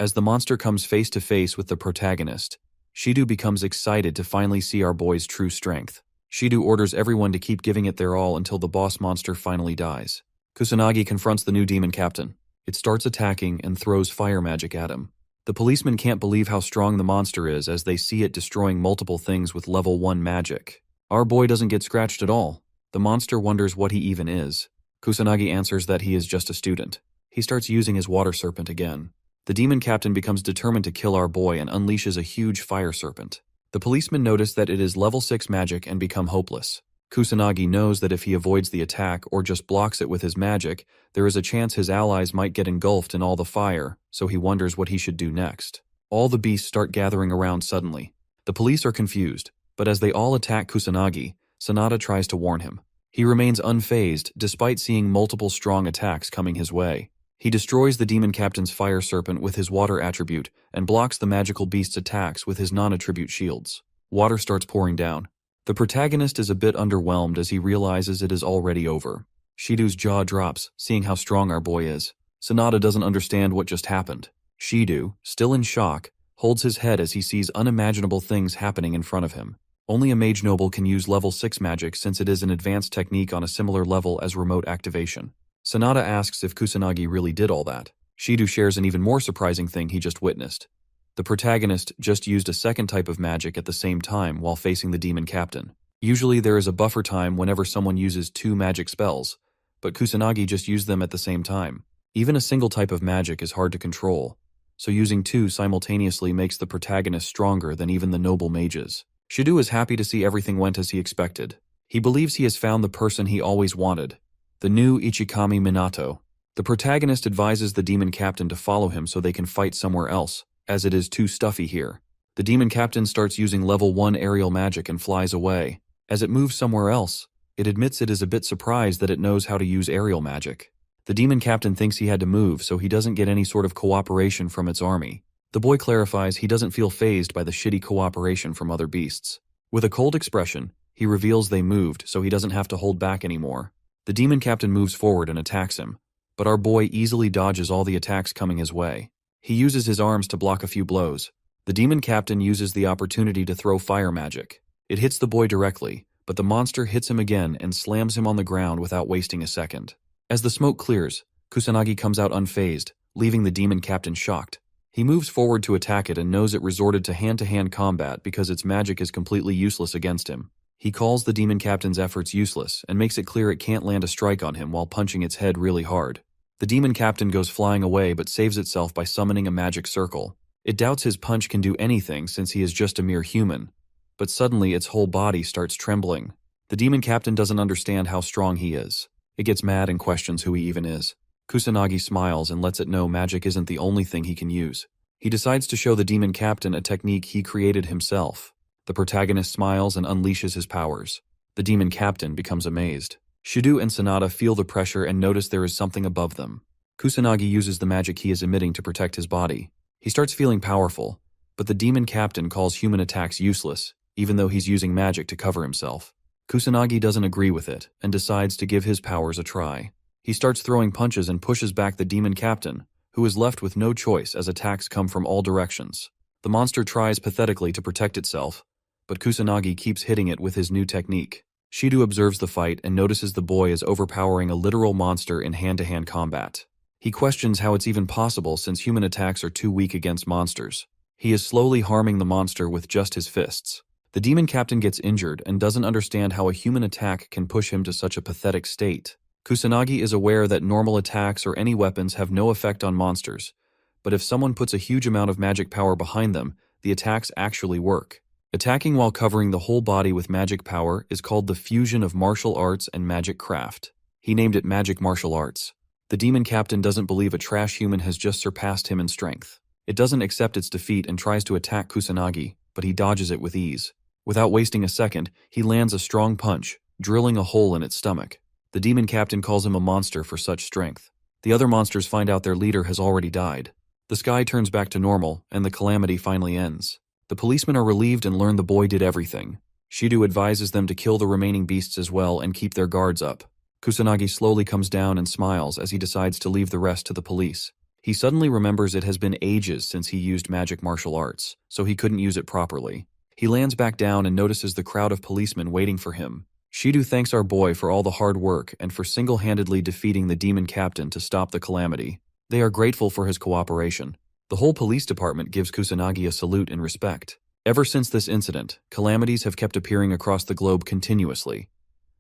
As the monster comes face to face with the protagonist, Shidu becomes excited to finally see our boy's true strength. Shidu orders everyone to keep giving it their all until the boss monster finally dies. Kusanagi confronts the new demon captain. It starts attacking and throws fire magic at him. The policemen can't believe how strong the monster is as they see it destroying multiple things with level 1 magic. Our boy doesn't get scratched at all. The monster wonders what he even is. Kusanagi answers that he is just a student. He starts using his water serpent again. The demon captain becomes determined to kill our boy and unleashes a huge fire serpent. The policemen notice that it is level 6 magic and become hopeless. Kusanagi knows that if he avoids the attack or just blocks it with his magic, there is a chance his allies might get engulfed in all the fire, so he wonders what he should do next. All the beasts start gathering around suddenly. The police are confused. But as they all attack Kusanagi, Sanada tries to warn him. He remains unfazed despite seeing multiple strong attacks coming his way. He destroys the demon captain's fire serpent with his water attribute and blocks the magical beast's attacks with his non-attribute shields. Water starts pouring down. The protagonist is a bit underwhelmed as he realizes it is already over. Shidu's jaw drops, seeing how strong our boy is. Sanada doesn't understand what just happened. Shidu, still in shock, holds his head as he sees unimaginable things happening in front of him. Only a mage noble can use level 6 magic since it is an advanced technique on a similar level as remote activation. Sanada asks if Kusanagi really did all that. Shidu shares an even more surprising thing he just witnessed. The protagonist just used a second type of magic at the same time while facing the demon captain. Usually there is a buffer time whenever someone uses 2 magic spells, but Kusanagi just used them at the same time. Even a single type of magic is hard to control, so using 2 simultaneously makes the protagonist stronger than even the noble mages. Shidu is happy to see everything went as he expected. He believes he has found the person he always wanted, the new Ichikami Minato. The protagonist advises the demon captain to follow him so they can fight somewhere else, as it is too stuffy here. The demon captain starts using level 1 aerial magic and flies away. As it moves somewhere else, it admits it is a bit surprised that it knows how to use aerial magic. The demon captain thinks he had to move so he doesn't get any sort of cooperation from its army. The boy clarifies he doesn't feel fazed by the shitty cooperation from other beasts. With a cold expression, he reveals they moved so he doesn't have to hold back anymore. The demon captain moves forward and attacks him, but our boy easily dodges all the attacks coming his way. He uses his arms to block a few blows. The demon captain uses the opportunity to throw fire magic. It hits the boy directly, but the monster hits him again and slams him on the ground without wasting a second. As the smoke clears, Kusanagi comes out unfazed, leaving the demon captain shocked. He moves forward to attack it and knows it resorted to hand-to-hand combat because its magic is completely useless against him. He calls the demon captain's efforts useless and makes it clear it can't land a strike on him while punching its head really hard. The demon captain goes flying away but saves itself by summoning a magic circle. It doubts his punch can do anything since he is just a mere human, but suddenly its whole body starts trembling. The demon captain doesn't understand how strong he is. It gets mad and questions who he even is. Kusanagi smiles and lets it know magic isn't the only thing he can use. He decides to show the demon captain a technique he created himself. The protagonist smiles and unleashes his powers. The demon captain becomes amazed. Shidu and Sanada feel the pressure and notice there is something above them. Kusanagi uses the magic he is emitting to protect his body. He starts feeling powerful, but the demon captain calls human attacks useless, even though he's using magic to cover himself. Kusanagi doesn't agree with it and decides to give his powers a try. He starts throwing punches and pushes back the demon captain, who is left with no choice as attacks come from all directions. The monster tries pathetically to protect itself, but Kusanagi keeps hitting it with his new technique. Shidu observes the fight and notices the boy is overpowering a literal monster in hand-to-hand combat. He questions how it's even possible since human attacks are too weak against monsters. He is slowly harming the monster with just his fists. The demon captain gets injured and doesn't understand how a human attack can push him to such a pathetic state. Kusanagi is aware that normal attacks or any weapons have no effect on monsters, but if someone puts a huge amount of magic power behind them, the attacks actually work. Attacking while covering the whole body with magic power is called the fusion of martial arts and magic craft. He named it magic martial arts. The demon captain doesn't believe a trash human has just surpassed him in strength. It doesn't accept its defeat and tries to attack Kusanagi, but he dodges it with ease. Without wasting a second, he lands a strong punch, drilling a hole in its stomach. The demon captain calls him a monster for such strength. The other monsters find out their leader has already died. The sky turns back to normal, and the calamity finally ends. The policemen are relieved and learn the boy did everything. Shidu advises them to kill the remaining beasts as well and keep their guards up. Kusanagi slowly comes down and smiles as he decides to leave the rest to the police. He suddenly remembers it has been ages since he used magic martial arts, so he couldn't use it properly. He lands back down and notices the crowd of policemen waiting for him. Shidu thanks our boy for all the hard work and for single-handedly defeating the demon captain to stop the calamity. They are grateful for his cooperation. The whole police department gives Kusanagi a salute in respect. Ever since this incident, calamities have kept appearing across the globe continuously.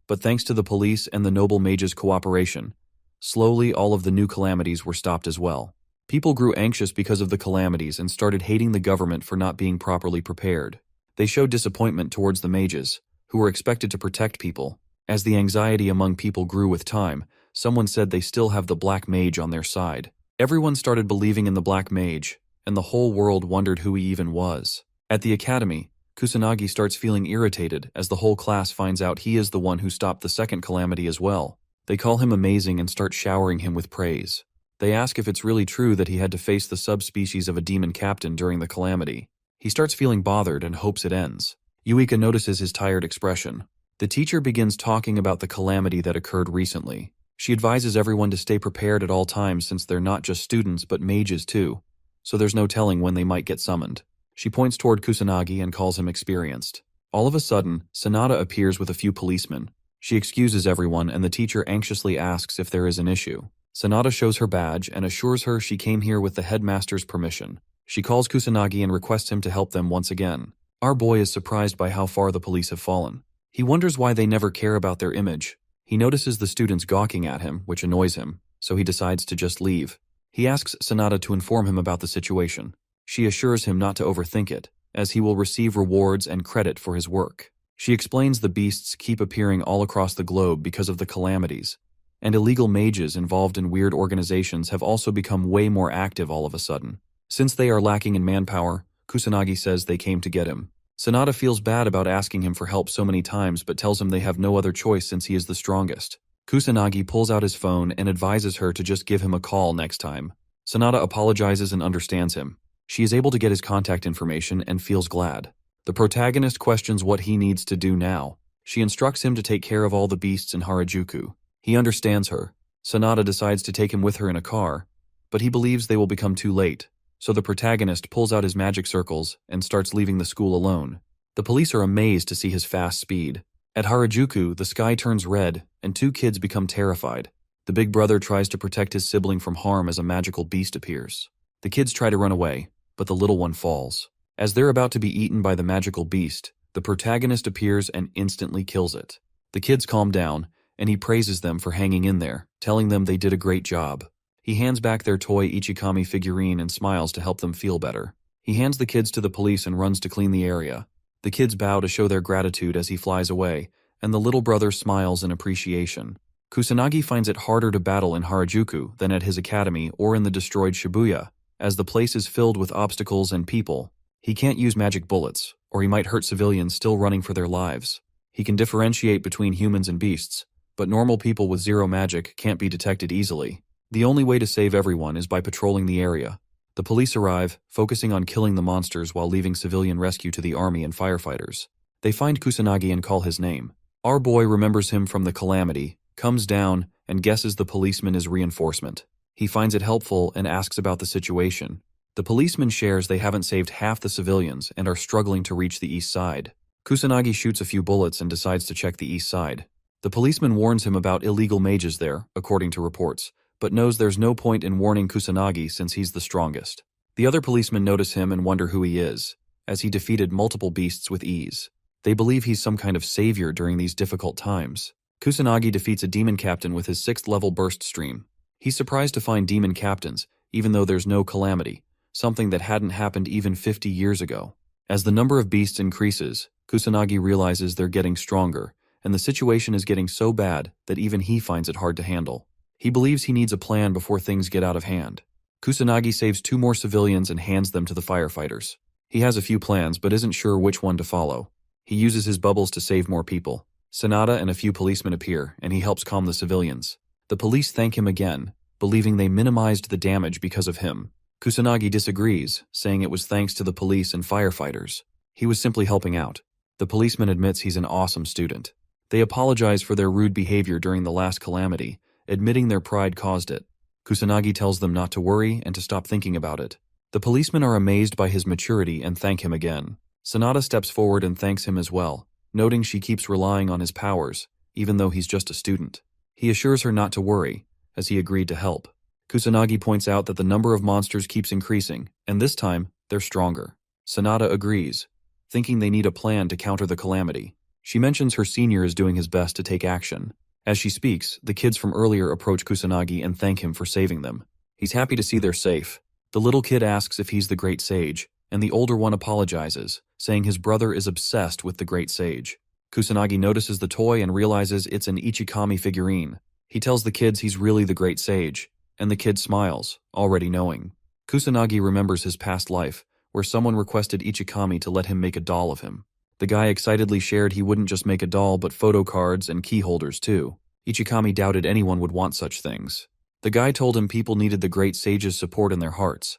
But thanks to the police and the noble mage's cooperation, slowly all of the new calamities were stopped as well. People grew anxious because of the calamities and started hating the government for not being properly prepared. They showed disappointment towards the mages, who were expected to protect people. As the anxiety among people grew with time, someone said they still have the black mage on their side. Everyone started believing in the black mage, and the whole world wondered who he even was. At the academy, Kusanagi starts feeling irritated as the whole class finds out he is the one who stopped the second calamity as well. They call him amazing and start showering him with praise. They ask if it's really true that he had to face the subspecies of a demon captain during the calamity. He starts feeling bothered and hopes it ends. Yuika notices his tired expression. The teacher begins talking about the calamity that occurred recently. She advises everyone to stay prepared at all times since they're not just students but mages too, so there's no telling when they might get summoned. She points toward Kusanagi and calls him experienced. All of a sudden, Sanada appears with a few policemen. She excuses everyone and the teacher anxiously asks if there is an issue. Sanada shows her badge and assures her she came here with the headmaster's permission. She calls Kusanagi and requests him to help them once again. Our boy is surprised by how far the police have fallen. He wonders why they never care about their image. He notices the students gawking at him, which annoys him, so he decides to just leave. He asks Sanada to inform him about the situation. She assures him not to overthink it, as he will receive rewards and credit for his work. She explains the beasts keep appearing all across the globe because of the calamities, and illegal mages involved in weird organizations have also become way more active all of a sudden. Since they are lacking in manpower, Kusanagi says they came to get him. Sanada feels bad about asking him for help so many times but tells him they have no other choice since he is the strongest. Kusanagi pulls out his phone and advises her to just give him a call next time. Sanada apologizes and understands him. She is able to get his contact information and feels glad. The protagonist questions what he needs to do now. She instructs him to take care of all the beasts in Harajuku. He understands her. Sanada decides to take him with her in a car, but he believes they will become too late. So the protagonist pulls out his magic circles and starts leaving the school alone. The police are amazed to see his fast speed. At Harajuku, the sky turns red and two kids become terrified. The big brother tries to protect his sibling from harm as a magical beast appears. The kids try to run away, but the little one falls. As they're about to be eaten by the magical beast, the protagonist appears and instantly kills it. The kids calm down, and he praises them for hanging in there, telling them they did a great job. He hands back their toy Ichikami figurine and smiles to help them feel better. He hands the kids to the police and runs to clean the area. The kids bow to show their gratitude as he flies away, and the little brother smiles in appreciation. Kusanagi finds it harder to battle in Harajuku than at his academy or in the destroyed Shibuya, as the place is filled with obstacles and people. He can't use magic bullets, or he might hurt civilians still running for their lives. He can differentiate between humans and beasts, but normal people with zero magic can't be detected easily. The only way to save everyone is by patrolling the area. The police arrive, focusing on killing the monsters while leaving civilian rescue to the army and firefighters. They find Kusanagi and call his name. Our boy remembers him from the calamity, comes down, and guesses the policeman is reinforcement. He finds it helpful and asks about the situation. The policeman shares they haven't saved half the civilians and are struggling to reach the east side. Kusanagi shoots a few bullets and decides to check the east side. The policeman warns him about illegal mages there, according to reports, but knows there's no point in warning Kusanagi since he's the strongest. The other policemen notice him and wonder who he is, as he defeated multiple beasts with ease. They believe he's some kind of savior during these difficult times. Kusanagi defeats a demon captain with his 6th level burst stream. He's surprised to find demon captains, even though there's no calamity, something that hadn't happened even 50 years ago. As the number of beasts increases, Kusanagi realizes they're getting stronger, and the situation is getting so bad that even he finds it hard to handle. He believes he needs a plan before things get out of hand. Kusanagi saves 2 more civilians and hands them to the firefighters. He has a few plans but isn't sure which one to follow. He uses his bubbles to save more people. Sanada and a few policemen appear, and he helps calm the civilians. The police thank him again, believing they minimized the damage because of him. Kusanagi disagrees, saying it was thanks to the police and firefighters. He was simply helping out. The policeman admits he's an awesome student. They apologize for their rude behavior during the last calamity, admitting their pride caused it. Kusanagi tells them not to worry and to stop thinking about it. The policemen are amazed by his maturity and thank him again. Sanada steps forward and thanks him as well, noting she keeps relying on his powers, even though he's just a student. He assures her not to worry, as he agreed to help. Kusanagi points out that the number of monsters keeps increasing, and this time, they're stronger. Sanada agrees, thinking they need a plan to counter the calamity. She mentions her senior is doing his best to take action. As she speaks, the kids from earlier approach Kusanagi and thank him for saving them. He's happy to see they're safe. The little kid asks if he's the great sage, and the older one apologizes, saying his brother is obsessed with the great sage. Kusanagi notices the toy and realizes it's an Ichikami figurine. He tells the kids he's really the great sage, and the kid smiles, already knowing. Kusanagi remembers his past life, where someone requested Ichikami to let him make a doll of him. The guy excitedly shared he wouldn't just make a doll but photo cards and key holders too. Ichikami doubted anyone would want such things. The guy told him people needed the great sage's support in their hearts,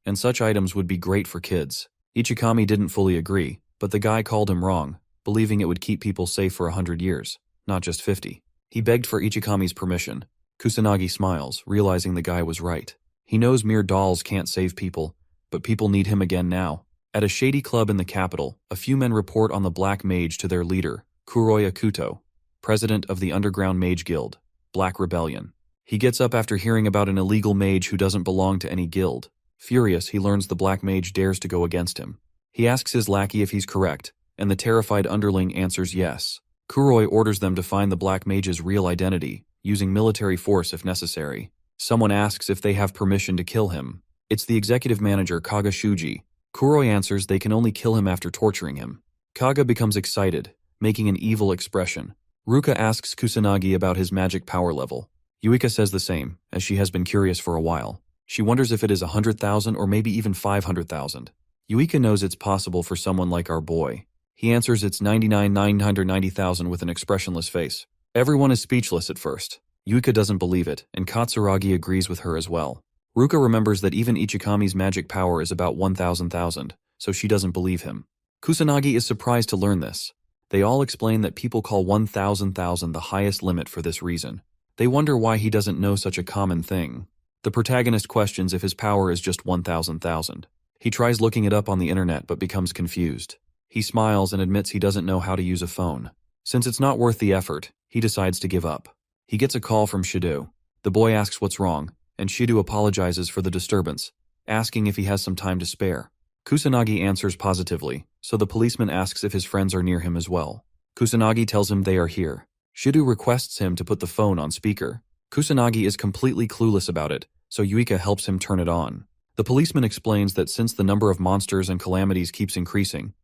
and such items would be great for kids. Ichikami didn't fully agree, but the guy called him wrong, believing it would keep people safe for 100 years, not just 50. He begged for Ichikami's permission. Kusanagi smiles, realizing the guy was right. He knows mere dolls can't save people, but people need him again now. At a shady club in the capital, a few men report on the Black Mage to their leader, Kuroya Kuto, president of the underground mage guild, Black Rebellion. He gets up after hearing about an illegal mage who doesn't belong to any guild. Furious, he learns the Black Mage dares to go against him. He asks his lackey if he's correct, and the terrified underling answers yes. Kuroi orders them to find the Black Mage's real identity, using military force if necessary. Someone asks if they have permission to kill him. It's the executive manager Kaga Shuji. Kuroi answers they can only kill him after torturing him. Kaga becomes excited, making an evil expression. Ruka asks Kusanagi about his magic power level. Yuika says the same, as she has been curious for a while. She wonders if it is 100,000 or maybe even 500,000. Yuika knows it's possible for someone like our boy. He answers it's 99,990,000 with an expressionless face. Everyone is speechless at first. Yuika doesn't believe it, and Katsuragi agrees with her as well. Ruka remembers that even Ichikami's magic power is about 1,000,000, so she doesn't believe him. Kusanagi is surprised to learn this. They all explain that people call 1,000,000 the highest limit for this reason. They wonder why he doesn't know such a common thing. The protagonist questions if his power is just 1,000,000. He tries looking it up on the internet but becomes confused. He smiles and admits he doesn't know how to use a phone. Since it's not worth the effort, he decides to give up. He gets a call from Shido. The boy asks what's wrong, and Shido apologizes for the disturbance, asking if he has some time to spare. Kusanagi answers positively, so the policeman asks if his friends are near him as well. Kusanagi tells him they are here. Shido requests him to put the phone on speaker. Kusanagi is completely clueless about it, so Yuika helps him turn it on. The policeman explains that since the number of monsters and calamities keeps increasing,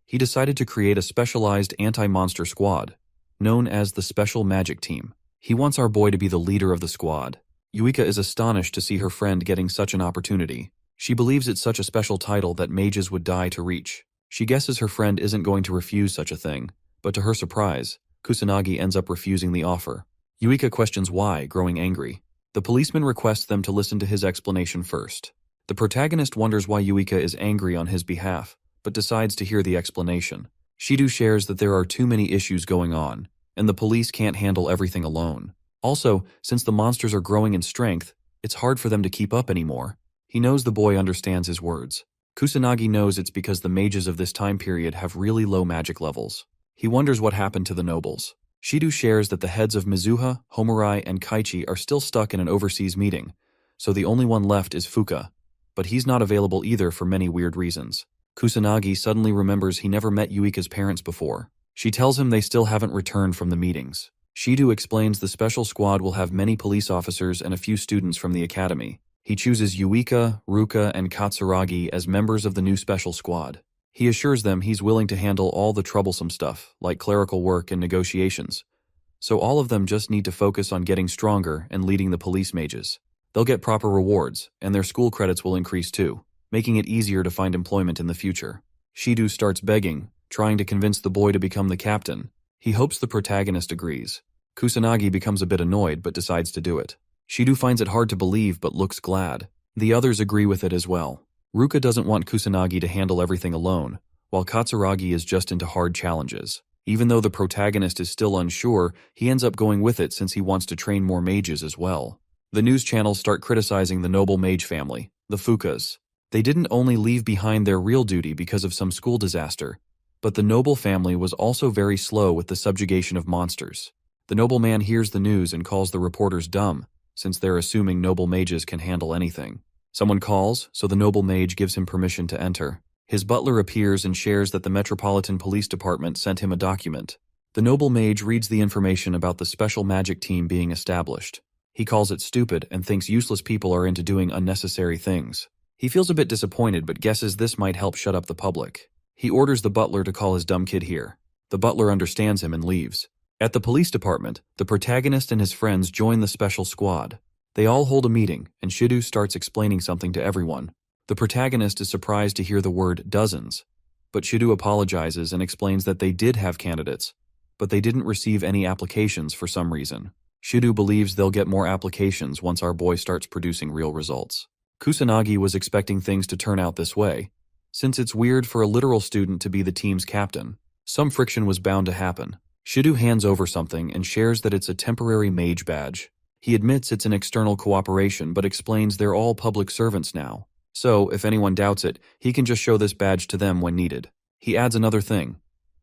he decided to create a specialized anti-monster squad, known as the Special Magic Team. He wants our boy to be the leader of the squad. Yuika is astonished to see her friend getting such an opportunity. She believes it's such a special title that mages would die to reach. She guesses her friend isn't going to refuse such a thing, but to her surprise, Kusanagi ends up refusing the offer. Yuika questions why, growing angry. The policeman requests them to listen to his explanation first. The protagonist wonders why Yuika is angry on his behalf, but decides to hear the explanation. Shido shares that there are too many issues going on, and the police can't handle everything alone. Also, since the monsters are growing in strength, it's hard for them to keep up anymore. He knows the boy understands his words. Kusanagi knows it's because the mages of this time period have really low magic levels. He wonders what happened to the nobles. Shido shares that the heads of Mizuha, Homurai, and Kaichi are still stuck in an overseas meeting, so the only one left is Fuka, but he's not available either for many weird reasons. Kusanagi suddenly remembers he never met Yuika's parents before. She tells him they still haven't returned from the meetings. Shido explains the special squad will have many police officers and a few students from the academy. He chooses Yuika, Ruka, and Katsuragi as members of the new special squad. He assures them he's willing to handle all the troublesome stuff, like clerical work and negotiations. So all of them just need to focus on getting stronger and leading the police mages. They'll get proper rewards, and their school credits will increase too, making it easier to find employment in the future. Shido starts begging, trying to convince the boy to become the captain. He hopes the protagonist agrees. Kusanagi becomes a bit annoyed but decides to do it. Shido finds it hard to believe but looks glad. The others agree with it as well. Ruka doesn't want Kusanagi to handle everything alone, while Katsuragi is just into hard challenges. Even though the protagonist is still unsure, he ends up going with it since he wants to train more mages as well. The news channels start criticizing the noble mage family, the Fukas. They didn't only leave behind their real duty because of some school disaster, but the noble family was also very slow with the subjugation of monsters. The nobleman hears the news and calls the reporters dumb, since they're assuming noble mages can handle anything. Someone calls, so the noble mage gives him permission to enter. His butler appears and shares that the Metropolitan Police Department sent him a document. The noble mage reads the information about the special magic team being established. He calls it stupid and thinks useless people are into doing unnecessary things. He feels a bit disappointed but guesses this might help shut up the public. He orders the butler to call his dumb kid here. The butler understands him and leaves. At the police department, the protagonist and his friends join the special squad. They all hold a meeting, and Shido starts explaining something to everyone. The protagonist is surprised to hear the word dozens. but Shidu apologizes and explains that they did have candidates, but they didn't receive any applications for some reason. Shidu believes they'll get more applications once our boy starts producing real results. Kusanagi was expecting things to turn out this way, since it's weird for a literal student to be the team's captain. Some friction was bound to happen. Shidu hands over something and shares that it's a temporary mage badge. He admits it's an external cooperation but explains they're all public servants now. So, if anyone doubts it, he can just show this badge to them when needed. He adds another thing.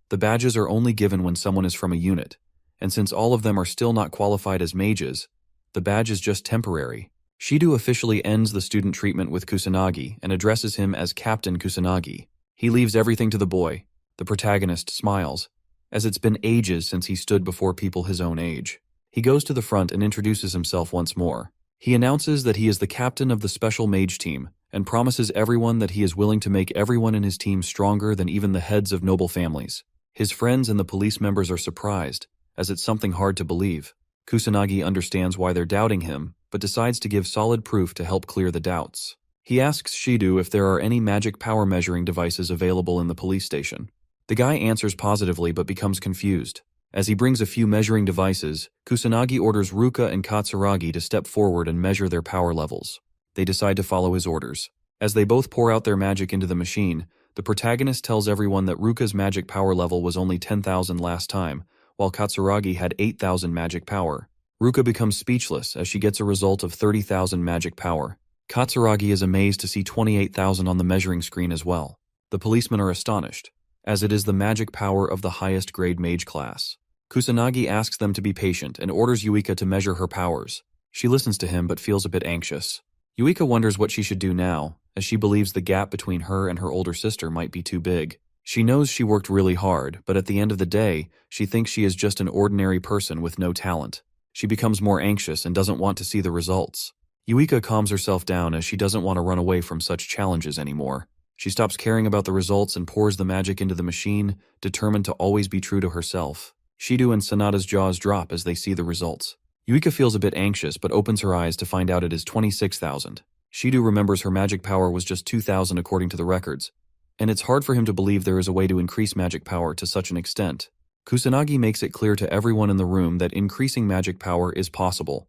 The badges are only given when someone is from a unit, and since all of them are still not qualified as mages, the badge is just temporary. Shidu officially ends the student treatment with Kusanagi and addresses him as Captain Kusanagi. He leaves everything to the boy. The protagonist smiles, as it's been ages since he stood before people his own age. He goes to the front and introduces himself once more. He announces that he is the captain of the special mage team and promises everyone that he is willing to make everyone in his team stronger than even the heads of noble families. His friends and the police members are surprised, as it's something hard to believe. Kusanagi understands why they're doubting him, but decides to give solid proof to help clear the doubts. He asks Shidu if there are any magic power measuring devices available in the police station. The guy answers positively but becomes confused. As he brings a few measuring devices, Kusanagi orders Ruka and Katsuragi to step forward and measure their power levels. They decide to follow his orders. As they both pour out their magic into the machine, the protagonist tells everyone that Ruka's magic power level was only 10,000 last time, while Katsuragi had 8,000 magic power. Ruka becomes speechless as she gets a result of 30,000 magic power. Katsuragi is amazed to see 28,000 on the measuring screen as well. The policemen are astonished, as it is the magic power of the highest grade mage class. Kusanagi asks them to be patient and orders Yuika to measure her powers. She listens to him but feels a bit anxious. Yuika wonders what she should do now, as she believes the gap between her and her older sister might be too big. She knows she worked really hard, but at the end of the day, she thinks she is just an ordinary person with no talent. She becomes more anxious and doesn't want to see the results. Yuika calms herself down as she doesn't want to run away from such challenges anymore. She stops caring about the results and pours the magic into the machine, determined to always be true to herself. Shidu and Sanada's jaws drop as they see the results. Yuika feels a bit anxious but opens her eyes to find out it is 26,000. Shidu remembers her magic power was just 2,000 according to the records, and it's hard for him to believe there is a way to increase magic power to such an extent. Kusanagi makes it clear to everyone in the room that increasing magic power is possible.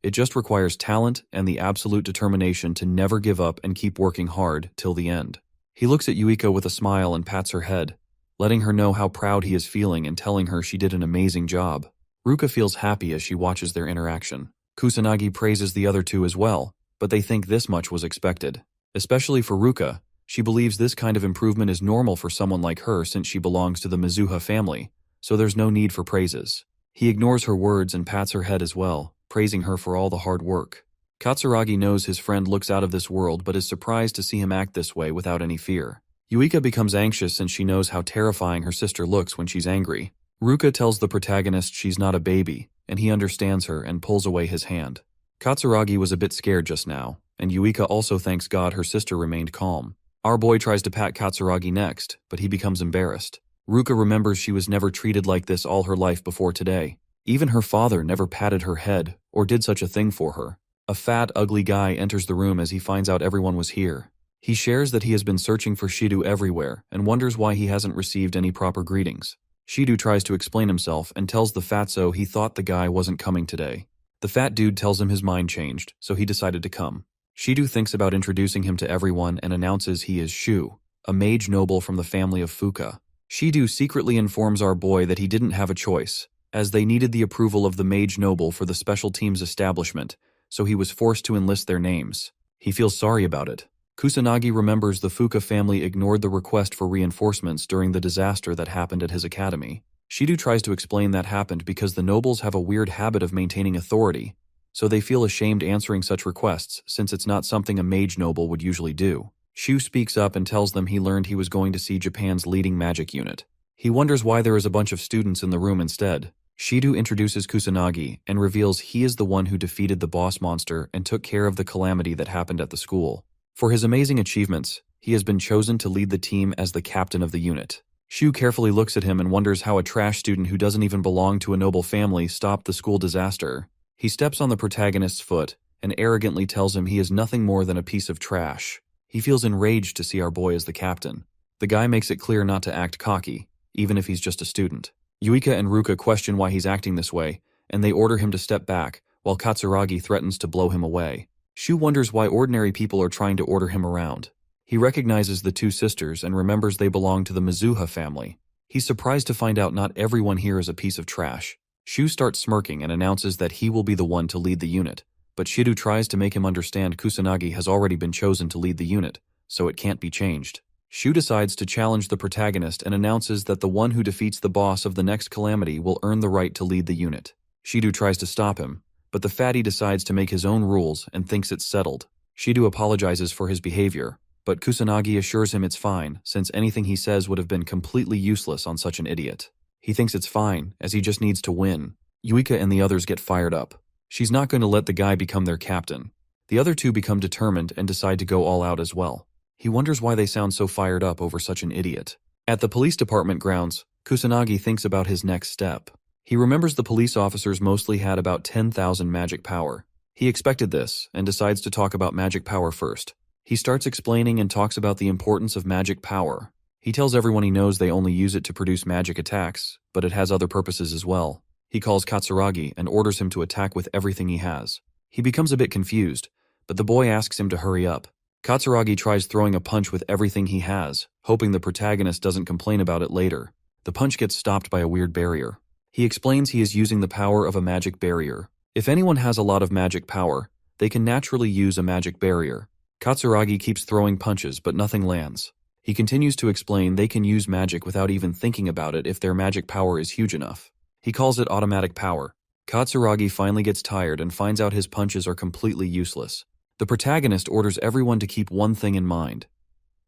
It just requires talent and the absolute determination to never give up and keep working hard till the end. He looks at Yuika with a smile and pats her head, letting her know how proud he is feeling and telling her she did an amazing job. Ruka feels happy as she watches their interaction. Kusanagi praises the other two as well, but they think this much was expected. Especially for Ruka, she believes this kind of improvement is normal for someone like her since she belongs to the Mizuha family, so there's no need for praises. He ignores her words and pats her head as well, praising her for all the hard work. Katsuragi knows his friend looks out of this world but is surprised to see him act this way without any fear. Yuika becomes anxious since she knows how terrifying her sister looks when she's angry. Ruka tells the protagonist she's not a baby, and he understands her and pulls away his hand. Katsuragi was a bit scared just now, and Yuika also thanks God her sister remained calm. Our boy tries to pat Katsuragi next, but he becomes embarrassed. Ruka remembers she was never treated like this all her life before today. Even her father never patted her head or did such a thing for her. A fat, ugly guy enters the room as he finds out everyone was here. He shares that he has been searching for Shidu everywhere and wonders why he hasn't received any proper greetings. Shidu tries to explain himself and tells the fatso he thought the guy wasn't coming today. The fat dude tells him his mind changed, so he decided to come. Shidu thinks about introducing him to everyone and announces he is Shu, a mage noble from the family of Fuka. Shidu secretly informs our boy that he didn't have a choice, as they needed the approval of the mage noble for the special team's establishment, so he was forced to enlist their names. He feels sorry about it. Kusanagi remembers the Fuka family ignored the request for reinforcements during the disaster that happened at his academy. Shidu tries to explain that happened because the nobles have a weird habit of maintaining authority, so they feel ashamed answering such requests since it's not something a mage noble would usually do. Shu speaks up and tells them he learned he was going to see Japan's leading magic unit. He wonders why there is a bunch of students in the room instead. Shidu introduces Kusanagi and reveals he is the one who defeated the boss monster and took care of the calamity that happened at the school. For his amazing achievements, he has been chosen to lead the team as the captain of the unit. Shu carefully looks at him and wonders how a trash student who doesn't even belong to a noble family stopped the school disaster. He steps on the protagonist's foot and arrogantly tells him he is nothing more than a piece of trash. He feels enraged to see our boy as the captain. The guy makes it clear not to act cocky, even if he's just a student. Yuika and Ruka question why he's acting this way, and they order him to step back, while Katsuragi threatens to blow him away. Shu wonders why ordinary people are trying to order him around. He recognizes the two sisters and remembers they belong to the Mizuha family. He's surprised to find out not everyone here is a piece of trash. Shu starts smirking and announces that he will be the one to lead the unit, but Shido tries to make him understand Kusanagi has already been chosen to lead the unit, so it can't be changed. Shu decides to challenge the protagonist and announces that the one who defeats the boss of the next Calamity will earn the right to lead the unit. Shido tries to stop him, but the fatty decides to make his own rules and thinks it's settled. Shido apologizes for his behavior, but Kusanagi assures him it's fine, since anything he says would have been completely useless on such an idiot. He thinks it's fine, as he just needs to win. Yuika and the others get fired up. She's not going to let the guy become their captain. The other two become determined and decide to go all out as well. He wonders why they sound so fired up over such an idiot. At the police department grounds, Kusanagi thinks about his next step. He remembers the police officers mostly had about 10,000 magic power. He expected this, and decides to talk about magic power first. He starts explaining and talks about the importance of magic power. He tells everyone he knows they only use it to produce magic attacks, but it has other purposes as well. He calls Katsuragi and orders him to attack with everything he has. He becomes a bit confused, but the boy asks him to hurry up. Katsuragi tries throwing a punch with everything he has, hoping the protagonist doesn't complain about it later. The punch gets stopped by a weird barrier. He explains he is using the power of a magic barrier. If anyone has a lot of magic power, they can naturally use a magic barrier. Katsuragi keeps throwing punches, but nothing lands. He continues to explain they can use magic without even thinking about it if their magic power is huge enough. He calls it automatic power. Katsuragi finally gets tired and finds out his punches are completely useless. The protagonist orders everyone to keep one thing in mind.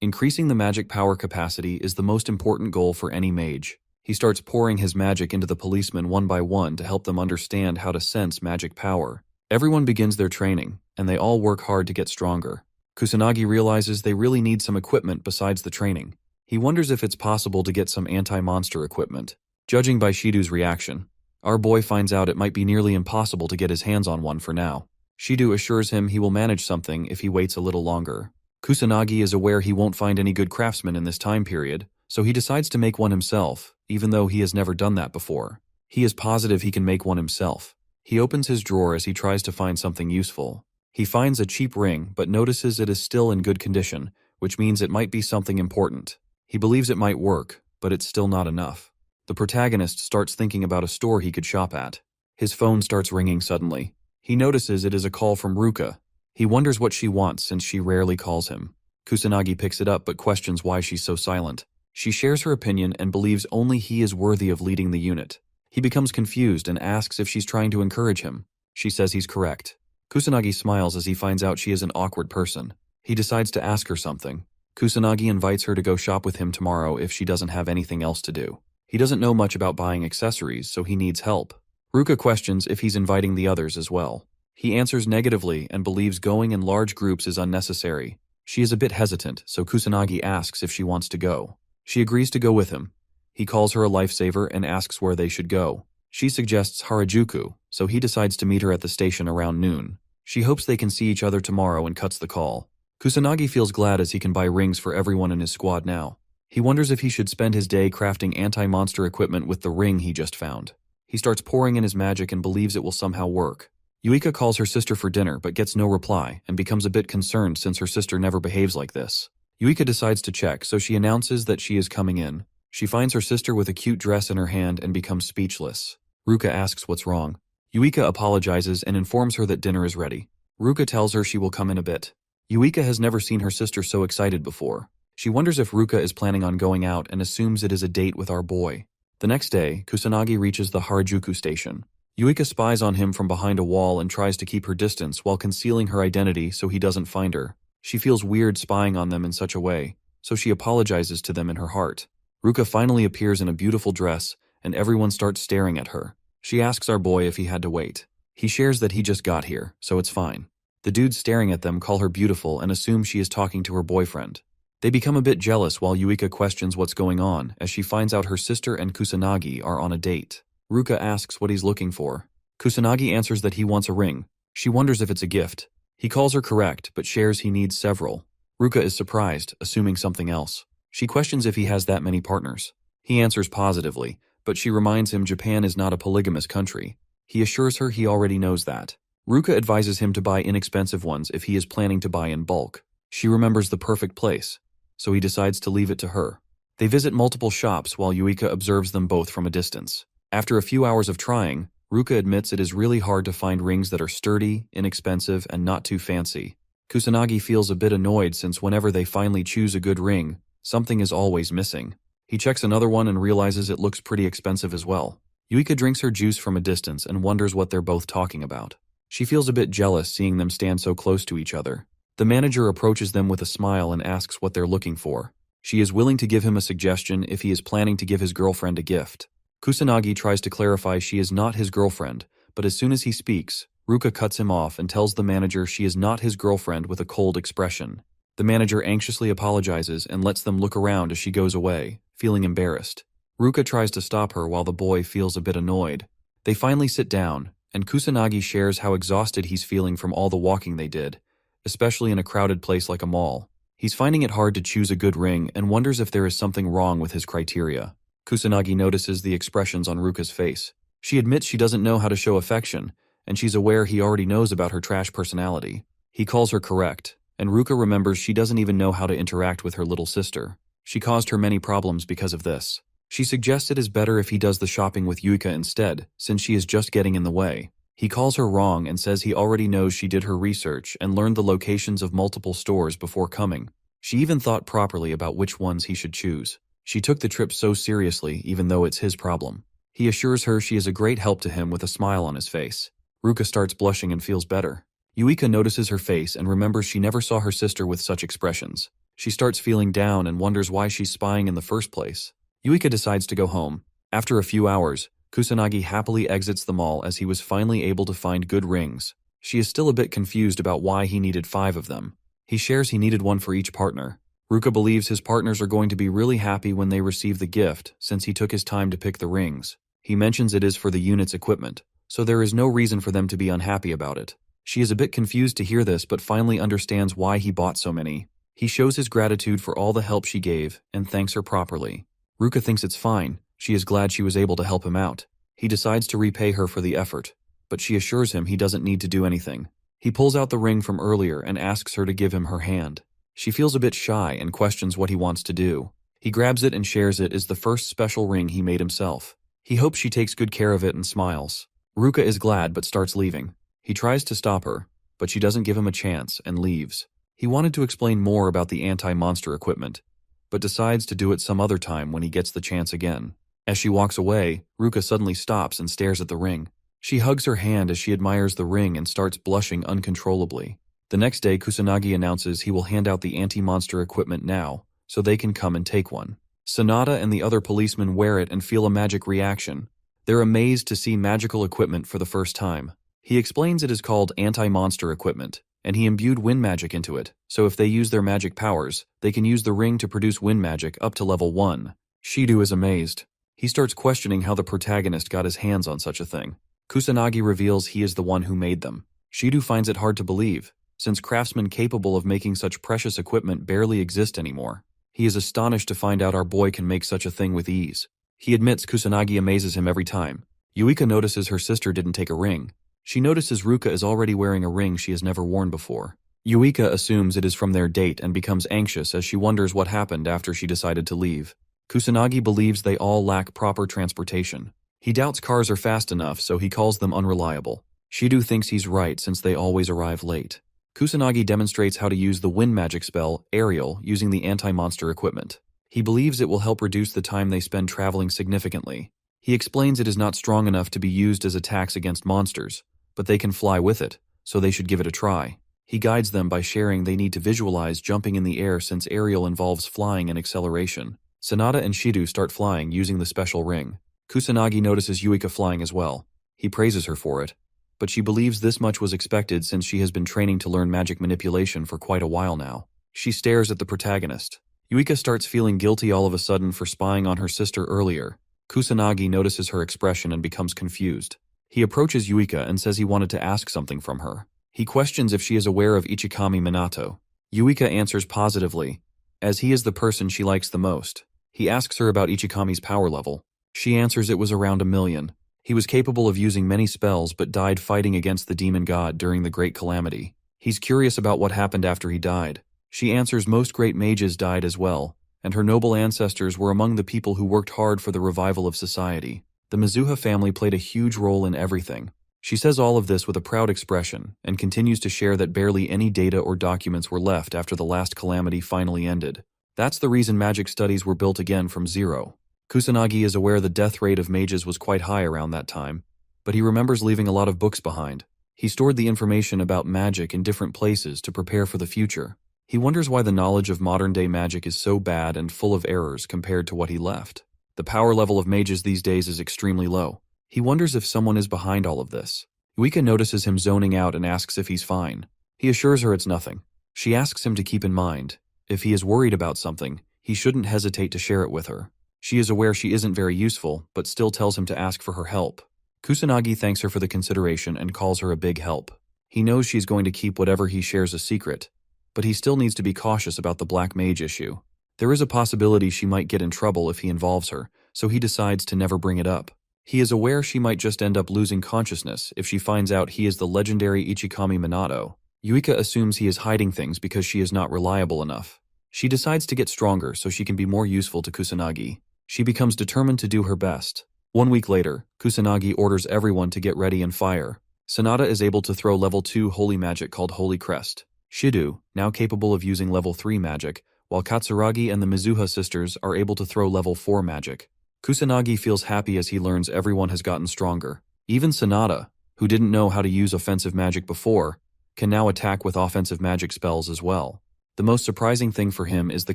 Increasing the magic power capacity is the most important goal for any mage. He starts pouring his magic into the policemen one by one to help them understand how to sense magic power. Everyone begins their training, and they all work hard to get stronger. Kusanagi realizes they really need some equipment besides the training. He wonders if it's possible to get some anti-monster equipment. Judging by Shido's reaction, our boy finds out it might be nearly impossible to get his hands on one for now. Shido assures him he will manage something if he waits a little longer. Kusanagi is aware he won't find any good craftsmen in this time period, so he decides to make one himself, even though he has never done that before. He is positive he can make one himself. He opens his drawer as he tries to find something useful. He finds a cheap ring, but notices it is still in good condition, which means it might be something important. He believes it might work, but it's still not enough. The protagonist starts thinking about a store he could shop at. His phone starts ringing suddenly. He notices it is a call from Ruka. He wonders what she wants since she rarely calls him. Kusanagi picks it up but questions why she's so silent. She shares her opinion and believes only he is worthy of leading the unit. He becomes confused and asks if she's trying to encourage him. She says he's correct. Kusanagi smiles as he finds out she is an awkward person. He decides to ask her something. Kusanagi invites her to go shop with him tomorrow if she doesn't have anything else to do. He doesn't know much about buying accessories, so he needs help. Ruka questions if he's inviting the others as well. He answers negatively and believes going in large groups is unnecessary. She is a bit hesitant, so Kusanagi asks if she wants to go. She agrees to go with him. He calls her a lifesaver and asks where they should go. She suggests Harajuku, so he decides to meet her at the station around noon. She hopes they can see each other tomorrow and cuts the call. Kusanagi feels glad as he can buy rings for everyone in his squad now. He wonders if he should spend his day crafting anti-monster equipment with the ring he just found. He starts pouring in his magic and believes it will somehow work. Yuika calls her sister for dinner but gets no reply and becomes a bit concerned since her sister never behaves like this. Yuika decides to check, so she announces that she is coming in. She finds her sister with a cute dress in her hand and becomes speechless. Ruka asks what's wrong. Yuika apologizes and informs her that dinner is ready. Ruka tells her she will come in a bit. Yuika has never seen her sister so excited before. She wonders if Ruka is planning on going out and assumes it is a date with our boy. The next day, Kusanagi reaches the Harajuku station. Yuika spies on him from behind a wall and tries to keep her distance while concealing her identity so he doesn't find her. She feels weird spying on them in such a way, so she apologizes to them in her heart. Ruka finally appears in a beautiful dress, and everyone starts staring at her. She asks our boy if he had to wait. He shares that he just got here, so it's fine. The dudes staring at them call her beautiful and assume she is talking to her boyfriend. They become a bit jealous while Yuika questions what's going on as she finds out her sister and Kusanagi are on a date. Ruka asks what he's looking for. Kusanagi answers that he wants a ring. She wonders if it's a gift. He calls her correct, but shares he needs several. Ruka is surprised, assuming something else. She questions if he has that many partners. He answers positively, but she reminds him Japan is not a polygamous country. He assures her he already knows that. Ruka advises him to buy inexpensive ones if he is planning to buy in bulk. She remembers the perfect place, so he decides to leave it to her. They visit multiple shops while Yuika observes them both from a distance. After a few hours of trying, Ruka admits it is really hard to find rings that are sturdy, inexpensive, and not too fancy. Kusanagi feels a bit annoyed since whenever they finally choose a good ring, something is always missing. He checks another one and realizes it looks pretty expensive as well. Yuika drinks her juice from a distance and wonders what they're both talking about. She feels a bit jealous seeing them stand so close to each other. The manager approaches them with a smile and asks what they're looking for. She is willing to give him a suggestion if he is planning to give his girlfriend a gift. Kusanagi tries to clarify she is not his girlfriend, but as soon as he speaks, Ruka cuts him off and tells the manager she is not his girlfriend with a cold expression. The manager anxiously apologizes and lets them look around as she goes away, feeling embarrassed. Ruka tries to stop her while the boy feels a bit annoyed. They finally sit down, and Kusanagi shares how exhausted he's feeling from all the walking they did, especially in a crowded place like a mall. He's finding it hard to choose a good ring and wonders if there is something wrong with his criteria. Kusanagi notices the expressions on Ruka's face. She admits she doesn't know how to show affection, and she's aware he already knows about her trash personality. He calls her correct, and Ruka remembers she doesn't even know how to interact with her little sister. She caused her many problems because of this. She suggests it is better if he does the shopping with Yuika instead, since she is just getting in the way. He calls her wrong and says he already knows she did her research and learned the locations of multiple stores before coming. She even thought properly about which ones he should choose. She took the trip so seriously even though it's his problem. He assures her she is a great help to him with a smile on his face. Ruka starts blushing and feels better. Yuika notices her face and remembers she never saw her sister with such expressions. She starts feeling down and wonders why she's spying in the first place. Yuika decides to go home. After a few hours, Kusanagi happily exits the mall as he was finally able to find good rings. She is still a bit confused about why he needed 5 of them. He shares he needed one for each partner. Ruka believes his partners are going to be really happy when they receive the gift since he took his time to pick the rings. He mentions it is for the unit's equipment, so there is no reason for them to be unhappy about it. She is a bit confused to hear this but finally understands why he bought so many. He shows his gratitude for all the help she gave and thanks her properly. Ruka thinks it's fine. She is glad she was able to help him out. He decides to repay her for the effort, but she assures him he doesn't need to do anything. He pulls out the ring from earlier and asks her to give him her hand. She feels a bit shy and questions what he wants to do. He grabs it and shares it as the first special ring he made himself. He hopes she takes good care of it and smiles. Ruka is glad but starts leaving. He tries to stop her, but she doesn't give him a chance and leaves. He wanted to explain more about the anti-monster equipment, but decides to do it some other time when he gets the chance again. As she walks away, Ruka suddenly stops and stares at the ring. She hugs her hand as she admires the ring and starts blushing uncontrollably. The next day, Kusanagi announces he will hand out the anti-monster equipment now, so they can come and take one. Sanada and the other policemen wear it and feel a magic reaction. They're amazed to see magical equipment for the first time. He explains it is called anti-monster equipment, and he imbued wind magic into it, so if they use their magic powers, they can use the ring to produce wind magic up to level 1. Shidu is amazed. He starts questioning how the protagonist got his hands on such a thing. Kusanagi reveals he is the one who made them. Shidu finds it hard to believe, since craftsmen capable of making such precious equipment barely exist anymore. He is astonished to find out our boy can make such a thing with ease. He admits Kusanagi amazes him every time. Yuika notices her sister didn't take a ring. She notices Ruka is already wearing a ring she has never worn before. Yuika assumes it is from their date and becomes anxious as she wonders what happened after she decided to leave. Kusanagi believes they all lack proper transportation. He doubts cars are fast enough, so he calls them unreliable. Shidu thinks he's right since they always arrive late. Kusanagi demonstrates how to use the wind magic spell, Aerial, using the anti-monster equipment. He believes it will help reduce the time they spend traveling significantly. He explains it is not strong enough to be used as attacks against monsters, but they can fly with it, so they should give it a try. He guides them by sharing they need to visualize jumping in the air since Aerial involves flying and acceleration. Sanada and Shidu start flying using the special ring. Kusanagi notices Yuika flying as well. He praises her for it, but she believes this much was expected since she has been training to learn magic manipulation for quite a while now. She stares at the protagonist. Yuika starts feeling guilty all of a sudden for spying on her sister earlier. Kusanagi notices her expression and becomes confused. He approaches Yuika and says he wanted to ask something from her. He questions if she is aware of Ichikami Minato. Yuika answers positively, as he is the person she likes the most. He asks her about Ichikami's power level. She answers it was around 1,000,000. He was capable of using many spells but died fighting against the demon god during the Great Calamity. He's curious about what happened after he died. She answers most great mages died as well, and her noble ancestors were among the people who worked hard for the revival of society. The Mizuha family played a huge role in everything. She says all of this with a proud expression, and continues to share that barely any data or documents were left after the last calamity finally ended. That's the reason magic studies were built again from zero. Kusanagi is aware the death rate of mages was quite high around that time, but he remembers leaving a lot of books behind. He stored the information about magic in different places to prepare for the future. He wonders why the knowledge of modern-day magic is so bad and full of errors compared to what he left. The power level of mages these days is extremely low. He wonders if someone is behind all of this. Yuika notices him zoning out and asks if he's fine. He assures her it's nothing. She asks him to keep in mind, if he is worried about something, he shouldn't hesitate to share it with her. She is aware she isn't very useful, but still tells him to ask for her help. Kusanagi thanks her for the consideration and calls her a big help. He knows she's going to keep whatever he shares a secret, but he still needs to be cautious about the Black Mage issue. There is a possibility she might get in trouble if he involves her, so he decides to never bring it up. He is aware she might just end up losing consciousness if she finds out he is the legendary Ichikami Minato. Yuika assumes he is hiding things because she is not reliable enough. She decides to get stronger so she can be more useful to Kusanagi. She becomes determined to do her best. 1 week later, Kusanagi orders everyone to get ready and fire. Sanada is able to throw level 2 holy magic called Holy Crest. Shidu, now capable of using level 3 magic, while Katsuragi and the Mizuha sisters are able to throw level 4 magic. Kusanagi feels happy as he learns everyone has gotten stronger. Even Sanada, who didn't know how to use offensive magic before, can now attack with offensive magic spells as well. The most surprising thing for him is the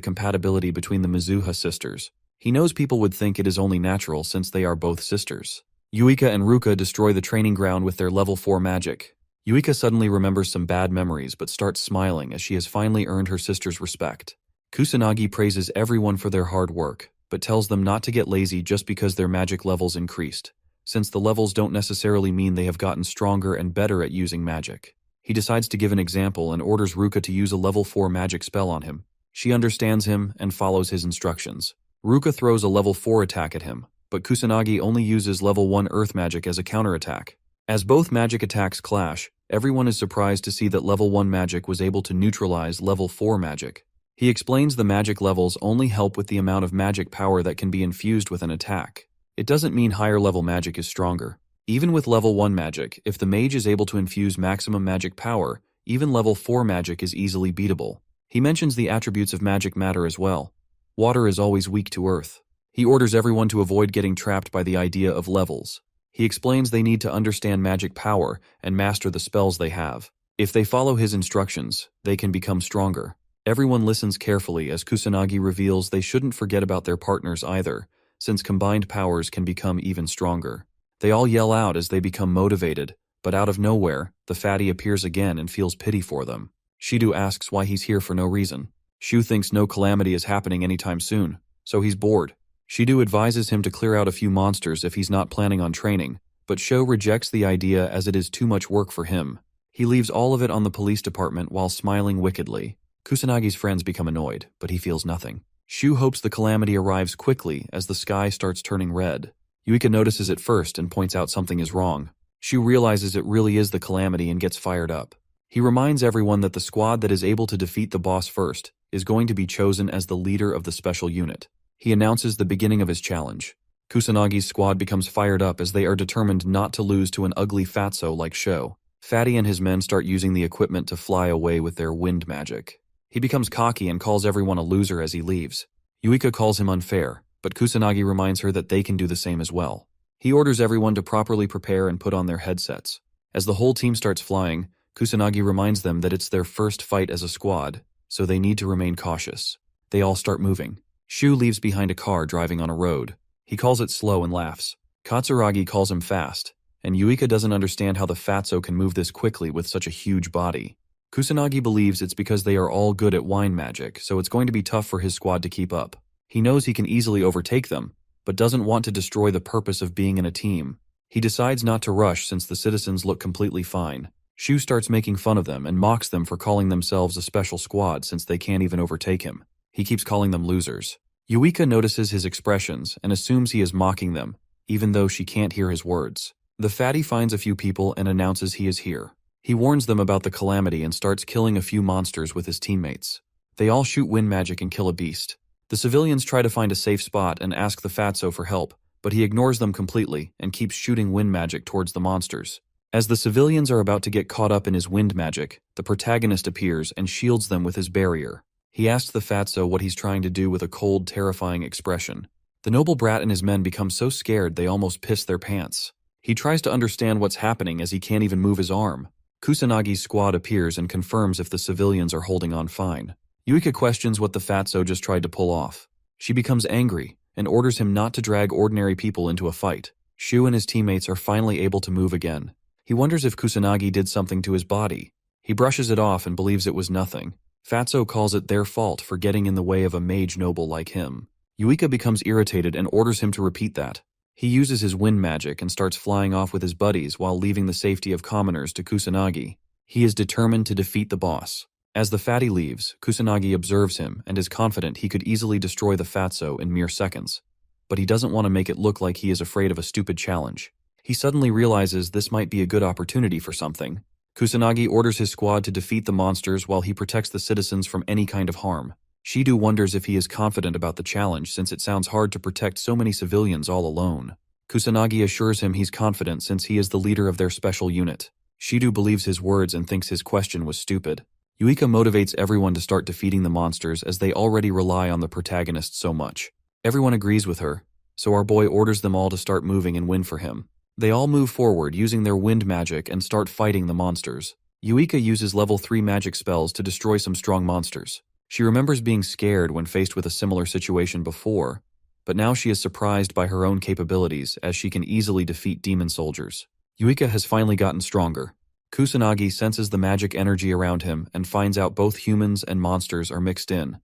compatibility between the Mizuha sisters. He knows people would think it is only natural since they are both sisters. Yuika and Ruka destroy the training ground with their level 4 magic. Yuika suddenly remembers some bad memories but starts smiling as she has finally earned her sister's respect. Kusanagi praises everyone for their hard work, but tells them not to get lazy just because their magic levels increased, since the levels don't necessarily mean they have gotten stronger and better at using magic. He decides to give an example and orders Ruka to use a level 4 magic spell on him. She understands him and follows his instructions. Ruka throws a level 4 attack at him, but Kusanagi only uses level 1 earth magic as a counterattack. As both magic attacks clash, everyone is surprised to see that level 1 magic was able to neutralize level 4 magic. He explains the magic levels only help with the amount of magic power that can be infused with an attack. It doesn't mean higher level magic is stronger. Even with level 1 magic, if the mage is able to infuse maximum magic power, even level 4 magic is easily beatable. He mentions the attributes of magic matter as well. Water is always weak to earth. He orders everyone to avoid getting trapped by the idea of levels. He explains they need to understand magic power and master the spells they have. If they follow his instructions, they can become stronger. Everyone listens carefully as Kusanagi reveals they shouldn't forget about their partners either, since combined powers can become even stronger. They all yell out as they become motivated, but out of nowhere, the fatty appears again and feels pity for them. Shidu asks why he's here for no reason. Shu thinks no calamity is happening anytime soon, so he's bored. Shidu advises him to clear out a few monsters if he's not planning on training, but Sho rejects the idea as it is too much work for him. He leaves all of it on the police department while smiling wickedly. Kusanagi's friends become annoyed, but he feels nothing. Shu hopes the calamity arrives quickly as the sky starts turning red. Yuika notices it first and points out something is wrong. Shu realizes it really is the calamity and gets fired up. He reminds everyone that the squad that is able to defeat the boss first is going to be chosen as the leader of the special unit. He announces the beginning of his challenge. Kusanagi's squad becomes fired up as they are determined not to lose to an ugly fatso like Sho. Fatty and his men start using the equipment to fly away with their wind magic. He becomes cocky and calls everyone a loser as he leaves. Yuika calls him unfair, but Kusanagi reminds her that they can do the same as well. He orders everyone to properly prepare and put on their headsets. As the whole team starts flying, Kusanagi reminds them that it's their first fight as a squad, so they need to remain cautious. They all start moving. Shu leaves behind a car driving on a road. He calls it slow and laughs. Katsuragi calls him fast, and Yuika doesn't understand how the fatso can move this quickly with such a huge body. Kusanagi believes it's because they are all good at wine magic, so it's going to be tough for his squad to keep up. He knows he can easily overtake them, but doesn't want to destroy the purpose of being in a team. He decides not to rush since the citizens look completely fine. Shu starts making fun of them and mocks them for calling themselves a special squad since they can't even overtake him. He keeps calling them losers. Yuika notices his expressions and assumes he is mocking them, even though she can't hear his words. The fatty finds a few people and announces he is here. He warns them about the Calamity and starts killing a few monsters with his teammates. They all shoot wind magic and kill a beast. The civilians try to find a safe spot and ask the fatso for help, but he ignores them completely and keeps shooting wind magic towards the monsters. As the civilians are about to get caught up in his wind magic, the protagonist appears and shields them with his barrier. He asks the fatso what he's trying to do with a cold, terrifying expression. The noble brat and his men become so scared they almost piss their pants. He tries to understand what's happening as he can't even move his arm. Kusanagi's squad appears and confirms if the civilians are holding on fine. Yuika questions what the fatso just tried to pull off. She becomes angry and orders him not to drag ordinary people into a fight. Shu and his teammates are finally able to move again. He wonders if Kusanagi did something to his body. He brushes it off and believes it was nothing. Fatso calls it their fault for getting in the way of a mage noble like him. Yuika becomes irritated and orders him to repeat that. He uses his wind magic and starts flying off with his buddies while leaving the safety of commoners to Kusanagi. He is determined to defeat the boss. As the fatty leaves, Kusanagi observes him and is confident he could easily destroy the fatso in mere seconds. But he doesn't want to make it look like he is afraid of a stupid challenge. He suddenly realizes this might be a good opportunity for something. Kusanagi orders his squad to defeat the monsters while he protects the citizens from any kind of harm. Shidu wonders if he is confident about the challenge since it sounds hard to protect so many civilians all alone. Kusanagi assures him he's confident since he is the leader of their special unit. Shidu believes his words and thinks his question was stupid. Yuika motivates everyone to start defeating the monsters as they already rely on the protagonist so much. Everyone agrees with her, so our boy orders them all to start moving and win for him. They all move forward using their wind magic and start fighting the monsters. Yuika uses level 3 magic spells to destroy some strong monsters. She remembers being scared when faced with a similar situation before, but now she is surprised by her own capabilities as she can easily defeat demon soldiers. Yuika has finally gotten stronger. Kusanagi senses the magic energy around him and finds out both humans and monsters are mixed in,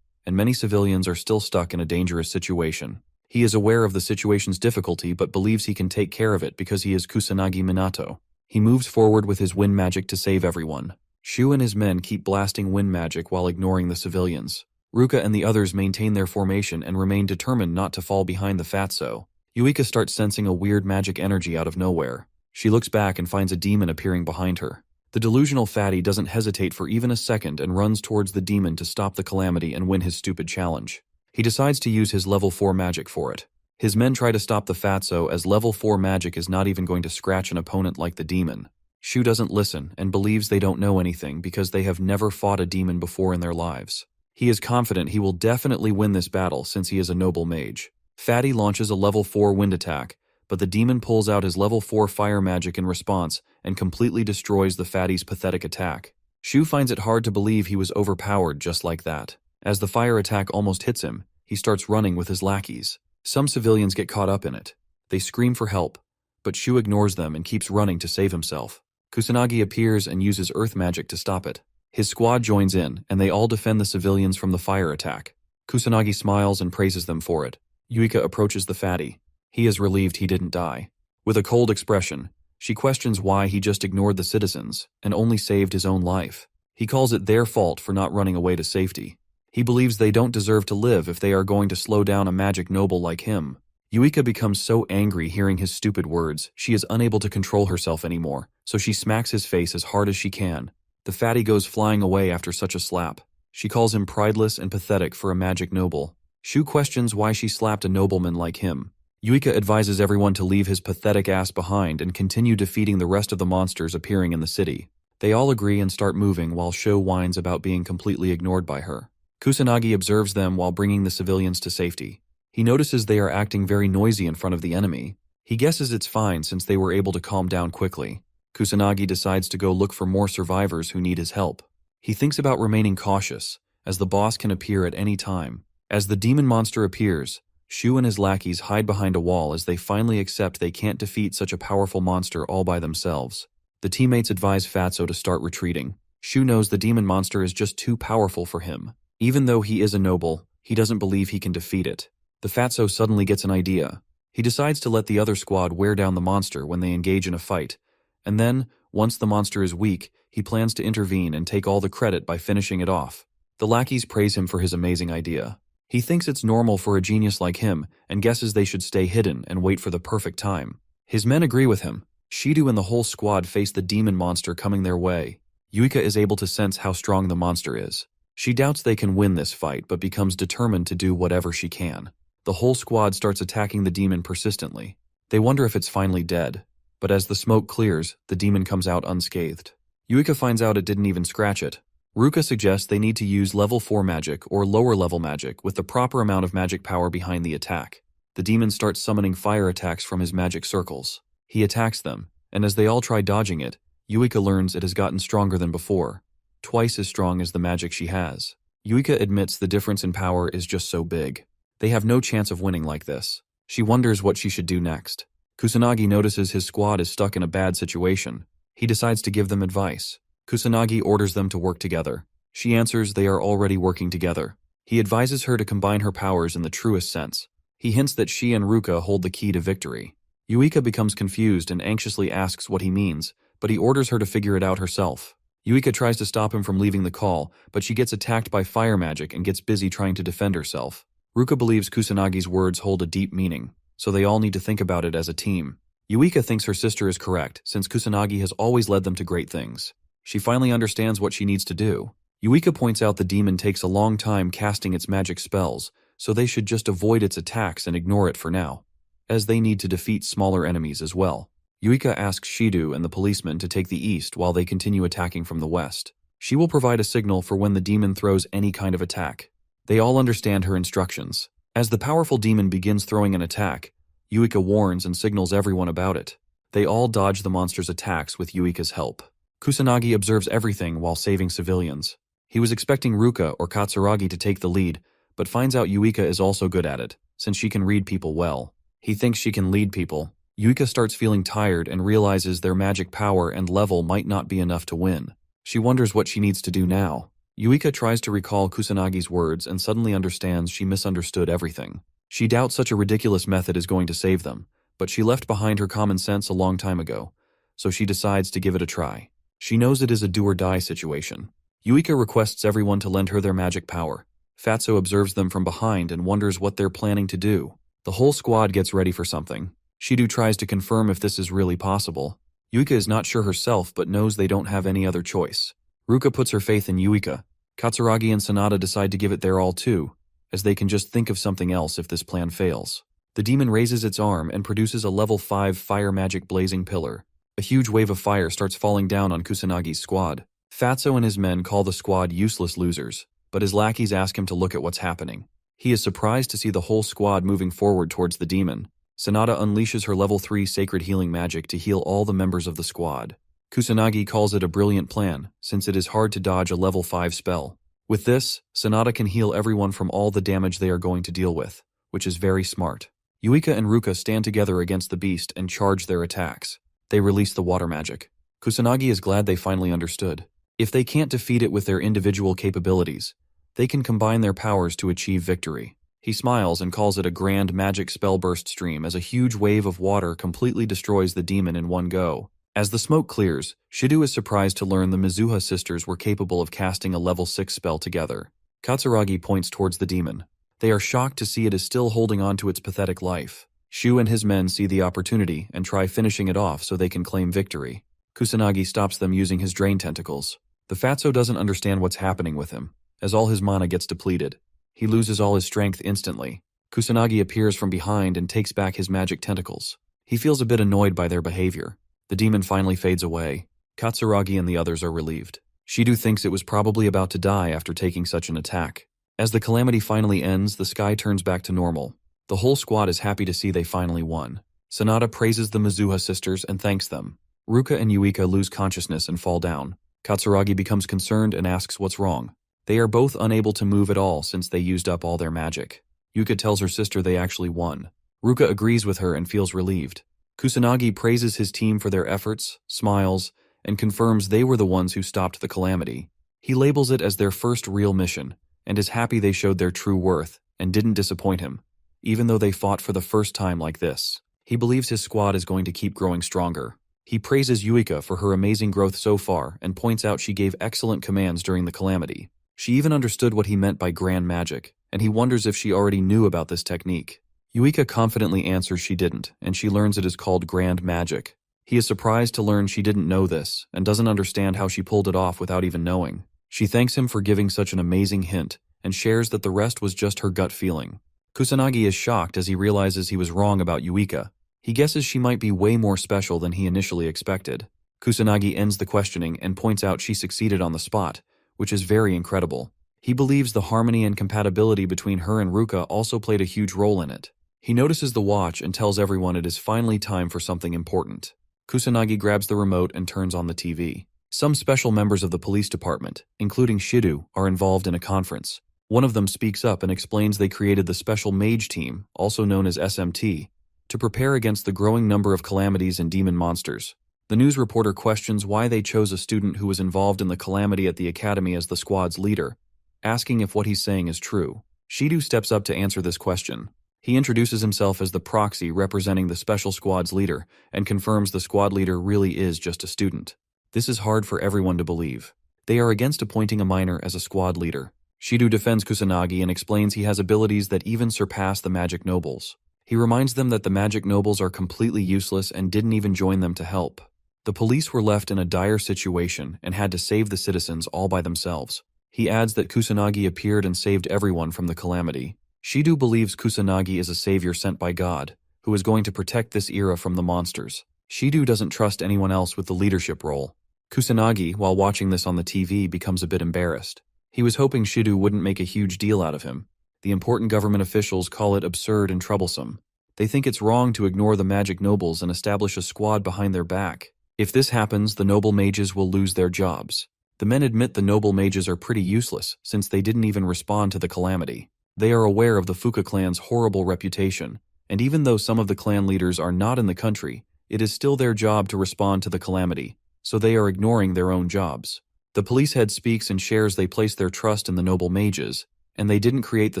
and many civilians are still stuck in a dangerous situation. He is aware of the situation's difficulty but believes he can take care of it because he is Kusanagi Minato. He moves forward with his wind magic to save everyone. Shu and his men keep blasting wind magic while ignoring the civilians. Ruka and the others maintain their formation and remain determined not to fall behind the fatso. Yuika starts sensing a weird magic energy out of nowhere. She looks back and finds a demon appearing behind her. The delusional fatty doesn't hesitate for even a second and runs towards the demon to stop the Calamity and win his stupid challenge. He decides to use his level 4 magic for it. His men try to stop the fatso as level 4 magic is not even going to scratch an opponent like the demon. Shu doesn't listen and believes they don't know anything because they have never fought a demon before in their lives. He is confident he will definitely win this battle since he is a noble mage. Fatty launches a level 4 wind attack, but the demon pulls out his level 4 fire magic in response and completely destroys the fatty's pathetic attack. Shu finds it hard to believe he was overpowered just like that. As the fire attack almost hits him, he starts running with his lackeys. Some civilians get caught up in it. They scream for help, but Shu ignores them and keeps running to save himself. Kusanagi appears and uses earth magic to stop it. His squad joins in, and they all defend the civilians from the fire attack. Kusanagi smiles and praises them for it. Yuika approaches the fatty. He is relieved he didn't die. With a cold expression, she questions why he just ignored the citizens and only saved his own life. He calls it their fault for not running away to safety. He believes they don't deserve to live if they are going to slow down a magic noble like him. Yuika becomes so angry hearing his stupid words, she is unable to control herself anymore, so she smacks his face as hard as she can. The fatty goes flying away after such a slap. She calls him prideless and pathetic for a magic noble. Shu questions why she slapped a nobleman like him. Yuika advises everyone to leave his pathetic ass behind and continue defeating the rest of the monsters appearing in the city. They all agree and start moving while Sho whines about being completely ignored by her. Kusanagi observes them while bringing the civilians to safety. He notices they are acting very noisy in front of the enemy. He guesses it's fine since they were able to calm down quickly. Kusanagi decides to go look for more survivors who need his help. He thinks about remaining cautious, as the boss can appear at any time. As the demon monster appears, Shu and his lackeys hide behind a wall as they finally accept they can't defeat such a powerful monster all by themselves. The teammates advise Fatso to start retreating. Shu knows the demon monster is just too powerful for him. Even though he is a noble, he doesn't believe he can defeat it. The Fatso suddenly gets an idea. He decides to let the other squad wear down the monster when they engage in a fight, and then, once the monster is weak, he plans to intervene and take all the credit by finishing it off. The lackeys praise him for his amazing idea. He thinks it's normal for a genius like him and guesses they should stay hidden and wait for the perfect time. His men agree with him. Shidu and the whole squad face the demon monster coming their way. Yuika is able to sense how strong the monster is. She doubts they can win this fight but becomes determined to do whatever she can. The whole squad starts attacking the demon persistently. They wonder if it's finally dead. But as the smoke clears, the demon comes out unscathed. Yuika finds out it didn't even scratch it. Ruka suggests they need to use level 4 magic or lower level magic with the proper amount of magic power behind the attack. The demon starts summoning fire attacks from his magic circles. He attacks them, and as they all try dodging it, Yuika learns it has gotten stronger than before, twice as strong as the magic she has. Yuika admits the difference in power is just so big. They have no chance of winning like this. She wonders what she should do next. Kusanagi notices his squad is stuck in a bad situation. He decides to give them advice. Kusanagi orders them to work together. She answers they are already working together. He advises her to combine her powers in the truest sense. He hints that she and Ruka hold the key to victory. Yuika becomes confused and anxiously asks what he means, but he orders her to figure it out herself. Yuika tries to stop him from leaving the call, but she gets attacked by fire magic and gets busy trying to defend herself. Ruka believes Kusanagi's words hold a deep meaning, so they all need to think about it as a team. Yuika thinks her sister is correct, since Kusanagi has always led them to great things. She finally understands what she needs to do. Yuika points out the demon takes a long time casting its magic spells, so they should just avoid its attacks and ignore it for now, as they need to defeat smaller enemies as well. Yuika asks Shidu and the policeman to take the east while they continue attacking from the west. She will provide a signal for when the demon throws any kind of attack. They all understand her instructions. As the powerful demon begins throwing an attack, Yuika warns and signals everyone about it. They all dodge the monster's attacks with Yuika's help. Kusanagi observes everything while saving civilians. He was expecting Ruka or Katsuragi to take the lead, but finds out Yuika is also good at it, since she can read people well. He thinks she can lead people. Yuika starts feeling tired and realizes their magic power and level might not be enough to win. She wonders what she needs to do now. Yuika tries to recall Kusanagi's words and suddenly understands she misunderstood everything. She doubts such a ridiculous method is going to save them, but she left behind her common sense a long time ago, so she decides to give it a try. She knows it is a do-or-die situation. Yuika requests everyone to lend her their magic power. Fatso observes them from behind and wonders what they're planning to do. The whole squad gets ready for something. Shidu tries to confirm if this is really possible. Yuika is not sure herself but knows they don't have any other choice. Ruka puts her faith in Yuika. Katsuragi and Sanada decide to give it their all too, as they can just think of something else if this plan fails. The demon raises its arm and produces a level 5 fire magic blazing pillar. A huge wave of fire starts falling down on Kusanagi's squad. Fatso and his men call the squad useless losers, but his lackeys ask him to look at what's happening. He is surprised to see the whole squad moving forward towards the demon. Sanada unleashes her level 3 sacred healing magic to heal all the members of the squad. Kusanagi calls it a brilliant plan, since it is hard to dodge a level 5 spell. With this, Sanada can heal everyone from all the damage they are going to deal with, which is very smart. Yuika and Ruka stand together against the beast and charge their attacks. They release the water magic. Kusanagi is glad they finally understood. If they can't defeat it with their individual capabilities, they can combine their powers to achieve victory. He smiles and calls it a grand magic spellburst stream as a huge wave of water completely destroys the demon in one go. As the smoke clears, Shidu is surprised to learn the Mizuha sisters were capable of casting a level 6 spell together. Katsuragi points towards the demon. They are shocked to see it is still holding on to its pathetic life. Shu and his men see the opportunity and try finishing it off so they can claim victory. Kusanagi stops them using his drain tentacles. The Fatso doesn't understand what's happening with him, as all his mana gets depleted. He loses all his strength instantly. Kusanagi appears from behind and takes back his magic tentacles. He feels a bit annoyed by their behavior. The demon finally fades away. Katsuragi and the others are relieved. Shidu thinks it was probably about to die after taking such an attack. As the calamity finally ends, the sky turns back to normal. The whole squad is happy to see they finally won. Sanada praises the Mizuha sisters and thanks them. Ruka and Yuika lose consciousness and fall down. Katsuragi becomes concerned and asks what's wrong. They are both unable to move at all since they used up all their magic. Yuka tells her sister they actually won. Ruka agrees with her and feels relieved. Kusanagi praises his team for their efforts, smiles, and confirms they were the ones who stopped the calamity. He labels it as their first real mission, and is happy they showed their true worth and didn't disappoint him, even though they fought for the first time like this. He believes his squad is going to keep growing stronger. He praises Yuika for her amazing growth so far and points out she gave excellent commands during the calamity. She even understood what he meant by grand magic, and he wonders if she already knew about this technique. Yuika confidently answers she didn't, and she learns it is called grand magic. He is surprised to learn she didn't know this, and doesn't understand how she pulled it off without even knowing. She thanks him for giving such an amazing hint, and shares that the rest was just her gut feeling. Kusanagi is shocked as he realizes he was wrong about Yuika. He guesses she might be way more special than he initially expected. Kusanagi ends the questioning and points out she succeeded on the spot, which is very incredible. He believes the harmony and compatibility between her and Ruka also played a huge role in it. He notices the watch and tells everyone it is finally time for something important. Kusanagi grabs the remote and turns on the TV. Some special members of the police department, including Shidu, are involved in a conference. One of them speaks up and explains they created the special Mage team, also known as SMT, to prepare against the growing number of calamities and demon monsters. The news reporter questions why they chose a student who was involved in the calamity at the academy as the squad's leader, asking if what he's saying is true. Shidu steps up to answer this question. He introduces himself as the proxy representing the special squad's leader and confirms the squad leader really is just a student. This is hard for everyone to believe. They are against appointing a minor as a squad leader. Shidu defends Kusanagi and explains he has abilities that even surpass the magic nobles. He reminds them that the magic nobles are completely useless and didn't even join them to help. The police were left in a dire situation and had to save the citizens all by themselves. He adds that Kusanagi appeared and saved everyone from the calamity. Shidu believes Kusanagi is a savior sent by God, who is going to protect this era from the monsters. Shidu doesn't trust anyone else with the leadership role. Kusanagi, while watching this on the TV, becomes a bit embarrassed. He was hoping Shidu wouldn't make a huge deal out of him. The important government officials call it absurd and troublesome. They think it's wrong to ignore the magic nobles and establish a squad behind their back. If this happens, the noble mages will lose their jobs. The men admit the noble mages are pretty useless, since they didn't even respond to the calamity. They are aware of the Fuka clan's horrible reputation, and even though some of the clan leaders are not in the country, it is still their job to respond to the calamity, so they are ignoring their own jobs. The police head speaks and shares they place their trust in the noble mages, and they didn't create the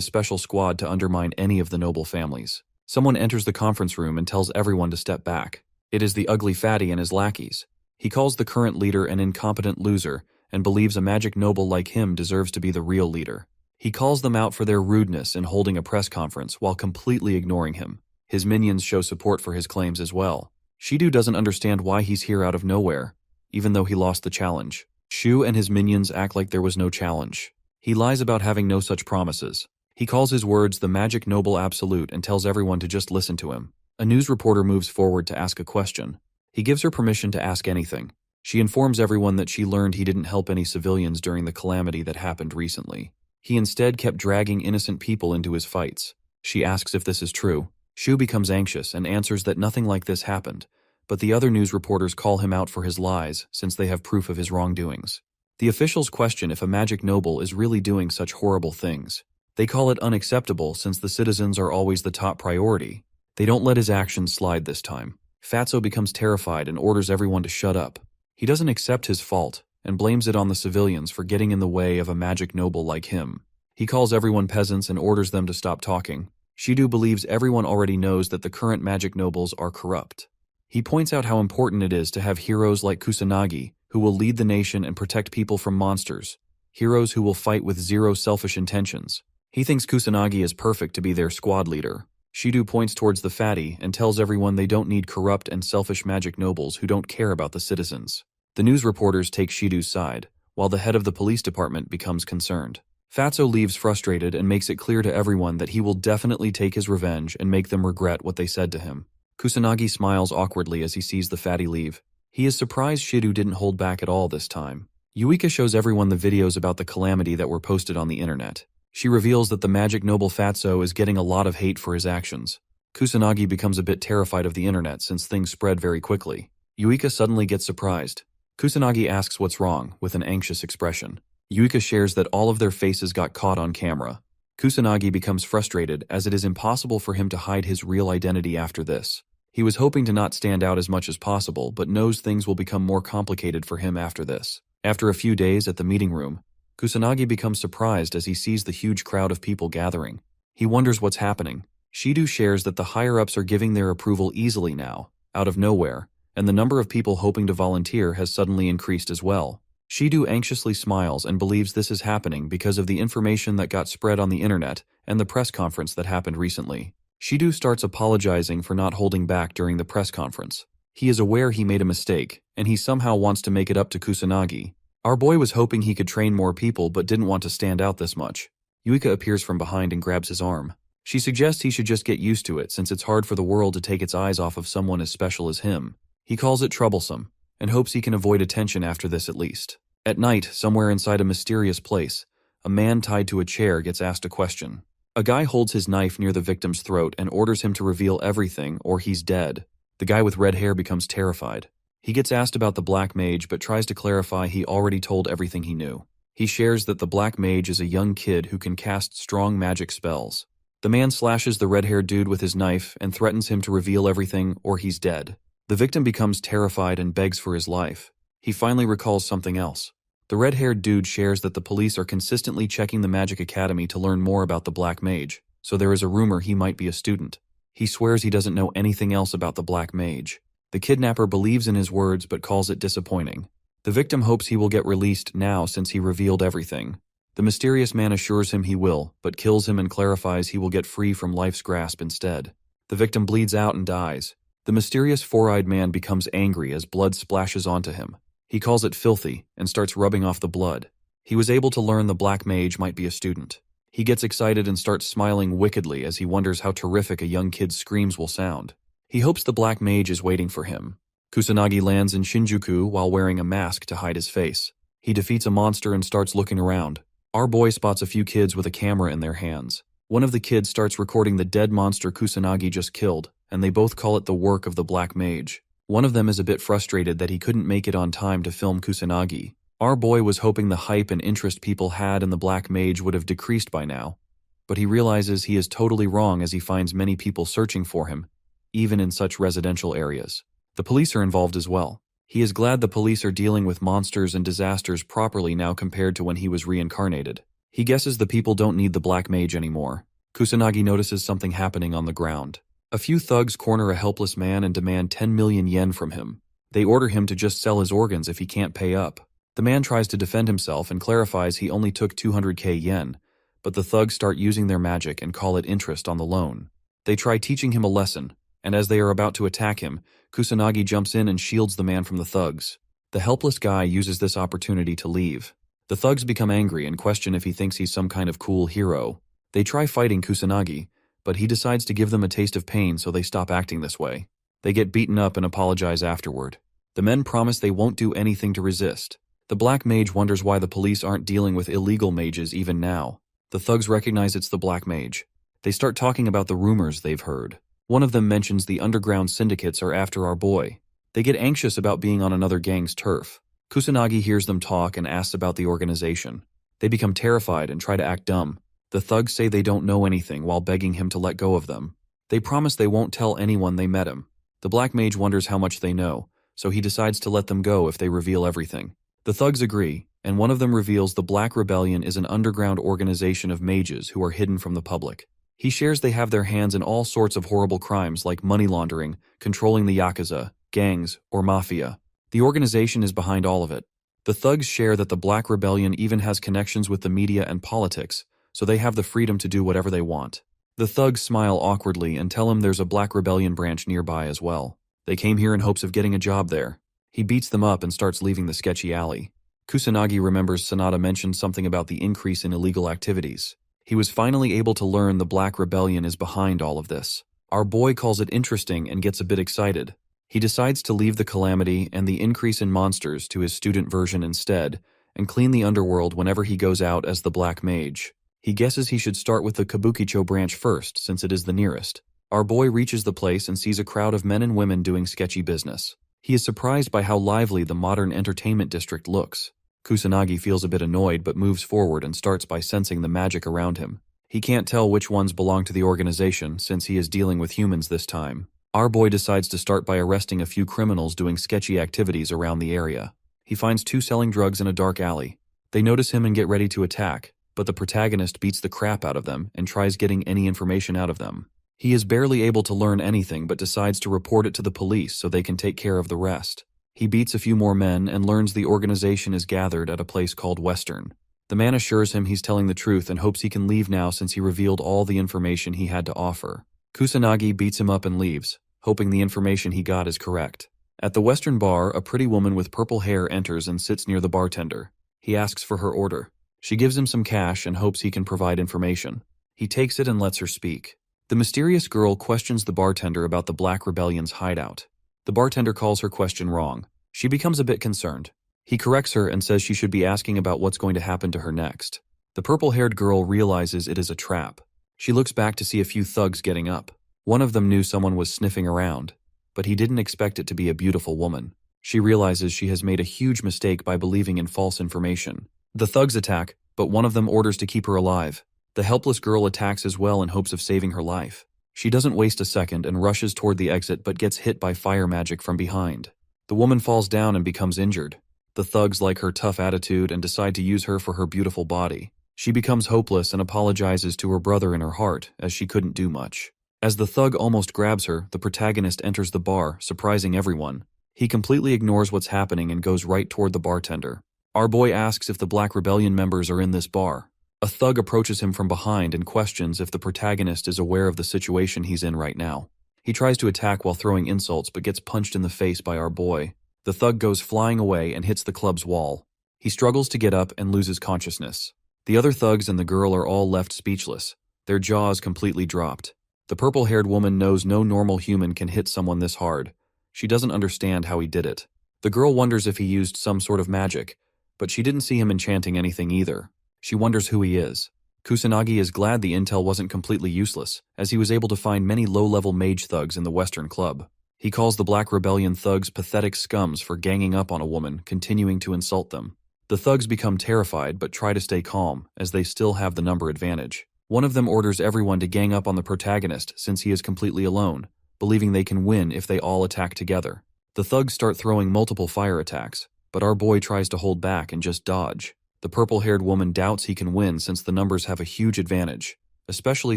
special squad to undermine any of the noble families. Someone enters the conference room and tells everyone to step back. It is the ugly fatty and his lackeys. He calls the current leader an incompetent loser and believes a magic noble like him deserves to be the real leader. He calls them out for their rudeness in holding a press conference while completely ignoring him. His minions show support for his claims as well. Shidu doesn't understand why he's here out of nowhere, even though he lost the challenge. Shu and his minions act like there was no challenge. He lies about having no such promises. He calls his words the magic noble absolute and tells everyone to just listen to him. A news reporter moves forward to ask a question. He gives her permission to ask anything. She informs everyone that she learned he didn't help any civilians during the calamity that happened recently. He instead kept dragging innocent people into his fights. She asks if this is true. Shu becomes anxious and answers that nothing like this happened, but the other news reporters call him out for his lies since they have proof of his wrongdoings. The officials question if a magic noble is really doing such horrible things. They call it unacceptable since the citizens are always the top priority. They don't let his actions slide this time. Fatso becomes terrified and orders everyone to shut up. He doesn't accept his fault and blames it on the civilians for getting in the way of a magic noble like him. He calls everyone peasants and orders them to stop talking. Shidu believes everyone already knows that the current magic nobles are corrupt. He points out how important it is to have heroes like Kusanagi who will lead the nation and protect people from monsters. Heroes who will fight with zero selfish intentions. He thinks Kusanagi is perfect to be their squad leader. Shidu points towards the fatty and tells everyone they don't need corrupt and selfish magic nobles who don't care about the citizens. The news reporters take Shidu's side, while the head of the police department becomes concerned. Fatso leaves frustrated and makes it clear to everyone that he will definitely take his revenge and make them regret what they said to him. Kusanagi smiles awkwardly as he sees the fatty leave. He is surprised Shidu didn't hold back at all this time. Yuika shows everyone the videos about the calamity that were posted on the internet. She reveals that the magic noble Fatso is getting a lot of hate for his actions. Kusanagi becomes a bit terrified of the internet since things spread very quickly. Yuika suddenly gets surprised. Kusanagi asks what's wrong, with an anxious expression. Yuika shares that all of their faces got caught on camera. Kusanagi becomes frustrated as it is impossible for him to hide his real identity after this. He was hoping to not stand out as much as possible, but knows things will become more complicated for him after this. After a few days at the meeting room, Kusanagi becomes surprised as he sees the huge crowd of people gathering. He wonders what's happening. Shidu shares that the higher-ups are giving their approval easily now, out of nowhere, and the number of people hoping to volunteer has suddenly increased as well. Shidu anxiously smiles and believes this is happening because of the information that got spread on the internet and the press conference that happened recently. Shidu starts apologizing for not holding back during the press conference. He is aware he made a mistake, and he somehow wants to make it up to Kusanagi. Our boy was hoping he could train more people but didn't want to stand out this much. Yuika appears from behind and grabs his arm. She suggests he should just get used to it since it's hard for the world to take its eyes off of someone as special as him. He calls it troublesome, and hopes he can avoid attention after this at least. At night, somewhere inside a mysterious place, a man tied to a chair gets asked a question. A guy holds his knife near the victim's throat and orders him to reveal everything or he's dead. The guy with red hair becomes terrified. He gets asked about the Black Mage but tries to clarify he already told everything he knew. He shares that the Black Mage is a young kid who can cast strong magic spells. The man slashes the red-haired dude with his knife and threatens him to reveal everything or he's dead. The victim becomes terrified and begs for his life. He finally recalls something else. The red-haired dude shares that the police are consistently checking the Magic Academy to learn more about the Black Mage, so there is a rumor he might be a student. He swears he doesn't know anything else about the Black Mage. The kidnapper believes in his words but calls it disappointing. The victim hopes he will get released now since he revealed everything. The mysterious man assures him he will, but kills him and clarifies he will get free from life's grasp instead. The victim bleeds out and dies. The mysterious four-eyed man becomes angry as blood splashes onto him. He calls it filthy and starts rubbing off the blood. He was able to learn the Black Mage might be a student. He gets excited and starts smiling wickedly as he wonders how terrific a young kid's screams will sound. He hopes the Black Mage is waiting for him. Kusanagi lands in Shinjuku while wearing a mask to hide his face. He defeats a monster and starts looking around. Our boy spots a few kids with a camera in their hands. One of the kids starts recording the dead monster Kusanagi just killed, and they both call it the work of the Black Mage. One of them is a bit frustrated that he couldn't make it on time to film Kusanagi. Our boy was hoping the hype and interest people had in the Black Mage would have decreased by now, but he realizes he is totally wrong as he finds many people searching for him, even in such residential areas. The police are involved as well. He is glad the police are dealing with monsters and disasters properly now compared to when he was reincarnated. He guesses the people don't need the Black Mage anymore. Kusanagi notices something happening on the ground. A few thugs corner a helpless man and demand 10 million yen from him. They order him to just sell his organs if he can't pay up. The man tries to defend himself and clarifies he only took 200k yen, but the thugs start using their magic and call it interest on the loan. They try teaching him a lesson, and as they are about to attack him, Kusanagi jumps in and shields the man from the thugs. The helpless guy uses this opportunity to leave. The thugs become angry and question if he thinks he's some kind of cool hero. They try fighting Kusanagi, but he decides to give them a taste of pain so they stop acting this way. They get beaten up and apologize afterward. The men promise they won't do anything to resist. The Black Mage wonders why the police aren't dealing with illegal mages even now. The thugs recognize it's the Black Mage. They start talking about the rumors they've heard. One of them mentions the underground syndicates are after our boy. They get anxious about being on another gang's turf. Kusanagi hears them talk and asks about the organization. They become terrified and try to act dumb. The thugs say they don't know anything while begging him to let go of them. They promise they won't tell anyone they met him. The Black Mage wonders how much they know, so he decides to let them go if they reveal everything. The thugs agree, and one of them reveals the Black Rebellion is an underground organization of mages who are hidden from the public. He shares they have their hands in all sorts of horrible crimes like money laundering, controlling the Yakuza, gangs, or mafia. The organization is behind all of it. The thugs share that the Black Rebellion even has connections with the media and politics, so they have the freedom to do whatever they want. The thugs smile awkwardly and tell him there's a Black Rebellion branch nearby as well. They came here in hopes of getting a job there. He beats them up and starts leaving the sketchy alley. Kusanagi remembers Sanada mentioned something about the increase in illegal activities. He was finally able to learn the Black Rebellion is behind all of this. Our boy calls it interesting and gets a bit excited. He decides to leave the Calamity and the increase in monsters to his student version instead, and clean the underworld whenever he goes out as the Black Mage. He guesses he should start with the Kabukicho branch first, since it is the nearest. Our boy reaches the place and sees a crowd of men and women doing sketchy business. He is surprised by how lively the modern entertainment district looks. Kusanagi feels a bit annoyed but moves forward and starts by sensing the magic around him. He can't tell which ones belong to the organization since he is dealing with humans this time. Our boy decides to start by arresting a few criminals doing sketchy activities around the area. He finds two selling drugs in a dark alley. They notice him and get ready to attack, but the protagonist beats the crap out of them and tries getting any information out of them. He is barely able to learn anything but decides to report it to the police so they can take care of the rest. He beats a few more men and learns the organization is gathered at a place called Western. The man assures him he's telling the truth and hopes he can leave now since he revealed all the information he had to offer. Kusanagi beats him up and leaves, hoping the information he got is correct. At the Western bar, a pretty woman with purple hair enters and sits near the bartender. He asks for her order. She gives him some cash and hopes he can provide information. He takes it and lets her speak. The mysterious girl questions the bartender about the Black Rebellion's hideout. The bartender calls her question wrong. She becomes a bit concerned. He corrects her and says she should be asking about what's going to happen to her next. The purple-haired girl realizes it is a trap. She looks back to see a few thugs getting up. One of them knew someone was sniffing around, but he didn't expect it to be a beautiful woman. She realizes she has made a huge mistake by believing in false information. The thugs attack, but one of them orders to keep her alive. The helpless girl attacks as well in hopes of saving her life. She doesn't waste a second and rushes toward the exit but gets hit by fire magic from behind. The woman falls down and becomes injured. The thugs like her tough attitude and decide to use her for her beautiful body. She becomes hopeless and apologizes to her brother in her heart, as she couldn't do much. As the thug almost grabs her, the protagonist enters the bar, surprising everyone. He completely ignores what's happening and goes right toward the bartender. Our boy asks if the Black Rebellion members are in this bar. A thug approaches him from behind and questions if the protagonist is aware of the situation he's in right now. He tries to attack while throwing insults but gets punched in the face by our boy. The thug goes flying away and hits the club's wall. He struggles to get up and loses consciousness. The other thugs and the girl are all left speechless, their jaws completely dropped. The purple-haired woman knows no normal human can hit someone this hard. She doesn't understand how he did it. The girl wonders if he used some sort of magic, but she didn't see him enchanting anything either. She wonders who he is. Kusanagi is glad the intel wasn't completely useless, as he was able to find many low-level mage thugs in the Western Club. He calls the Black Rebellion thugs pathetic scums for ganging up on a woman, continuing to insult them. The thugs become terrified but try to stay calm, as they still have the number advantage. One of them orders everyone to gang up on the protagonist since he is completely alone, believing they can win if they all attack together. The thugs start throwing multiple fire attacks, but our boy tries to hold back and just dodge. The purple-haired woman doubts he can win since the numbers have a huge advantage, especially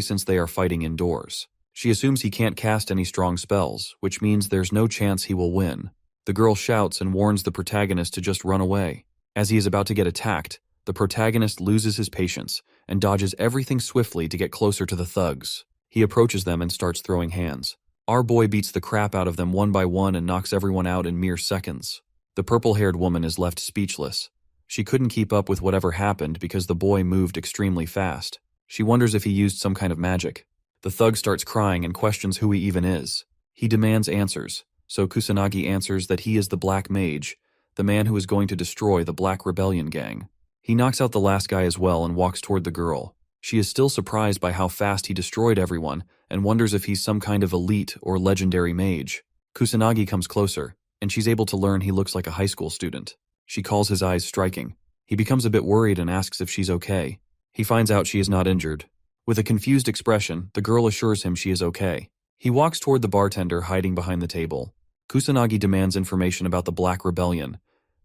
since they are fighting indoors. She assumes he can't cast any strong spells, which means there's no chance he will win. The girl shouts and warns the protagonist to just run away. As he is about to get attacked, the protagonist loses his patience and dodges everything swiftly to get closer to the thugs. He approaches them and starts throwing hands. Our boy beats the crap out of them one by one and knocks everyone out in mere seconds. The purple-haired woman is left speechless. She couldn't keep up with whatever happened because the boy moved extremely fast. She wonders if he used some kind of magic. The thug starts crying and questions who he even is. He demands answers, so Kusanagi answers that he is the Black Mage, the man who is going to destroy the Black Rebellion gang. He knocks out the last guy as well and walks toward the girl. She is still surprised by how fast he destroyed everyone and wonders if he's some kind of elite or legendary mage. Kusanagi comes closer, and she's able to learn he looks like a high school student. She calls his eyes striking. He becomes a bit worried and asks if she's okay. He finds out she is not injured. With a confused expression, the girl assures him she is okay. He walks toward the bartender hiding behind the table. Kusanagi demands information about the Black Rebellion,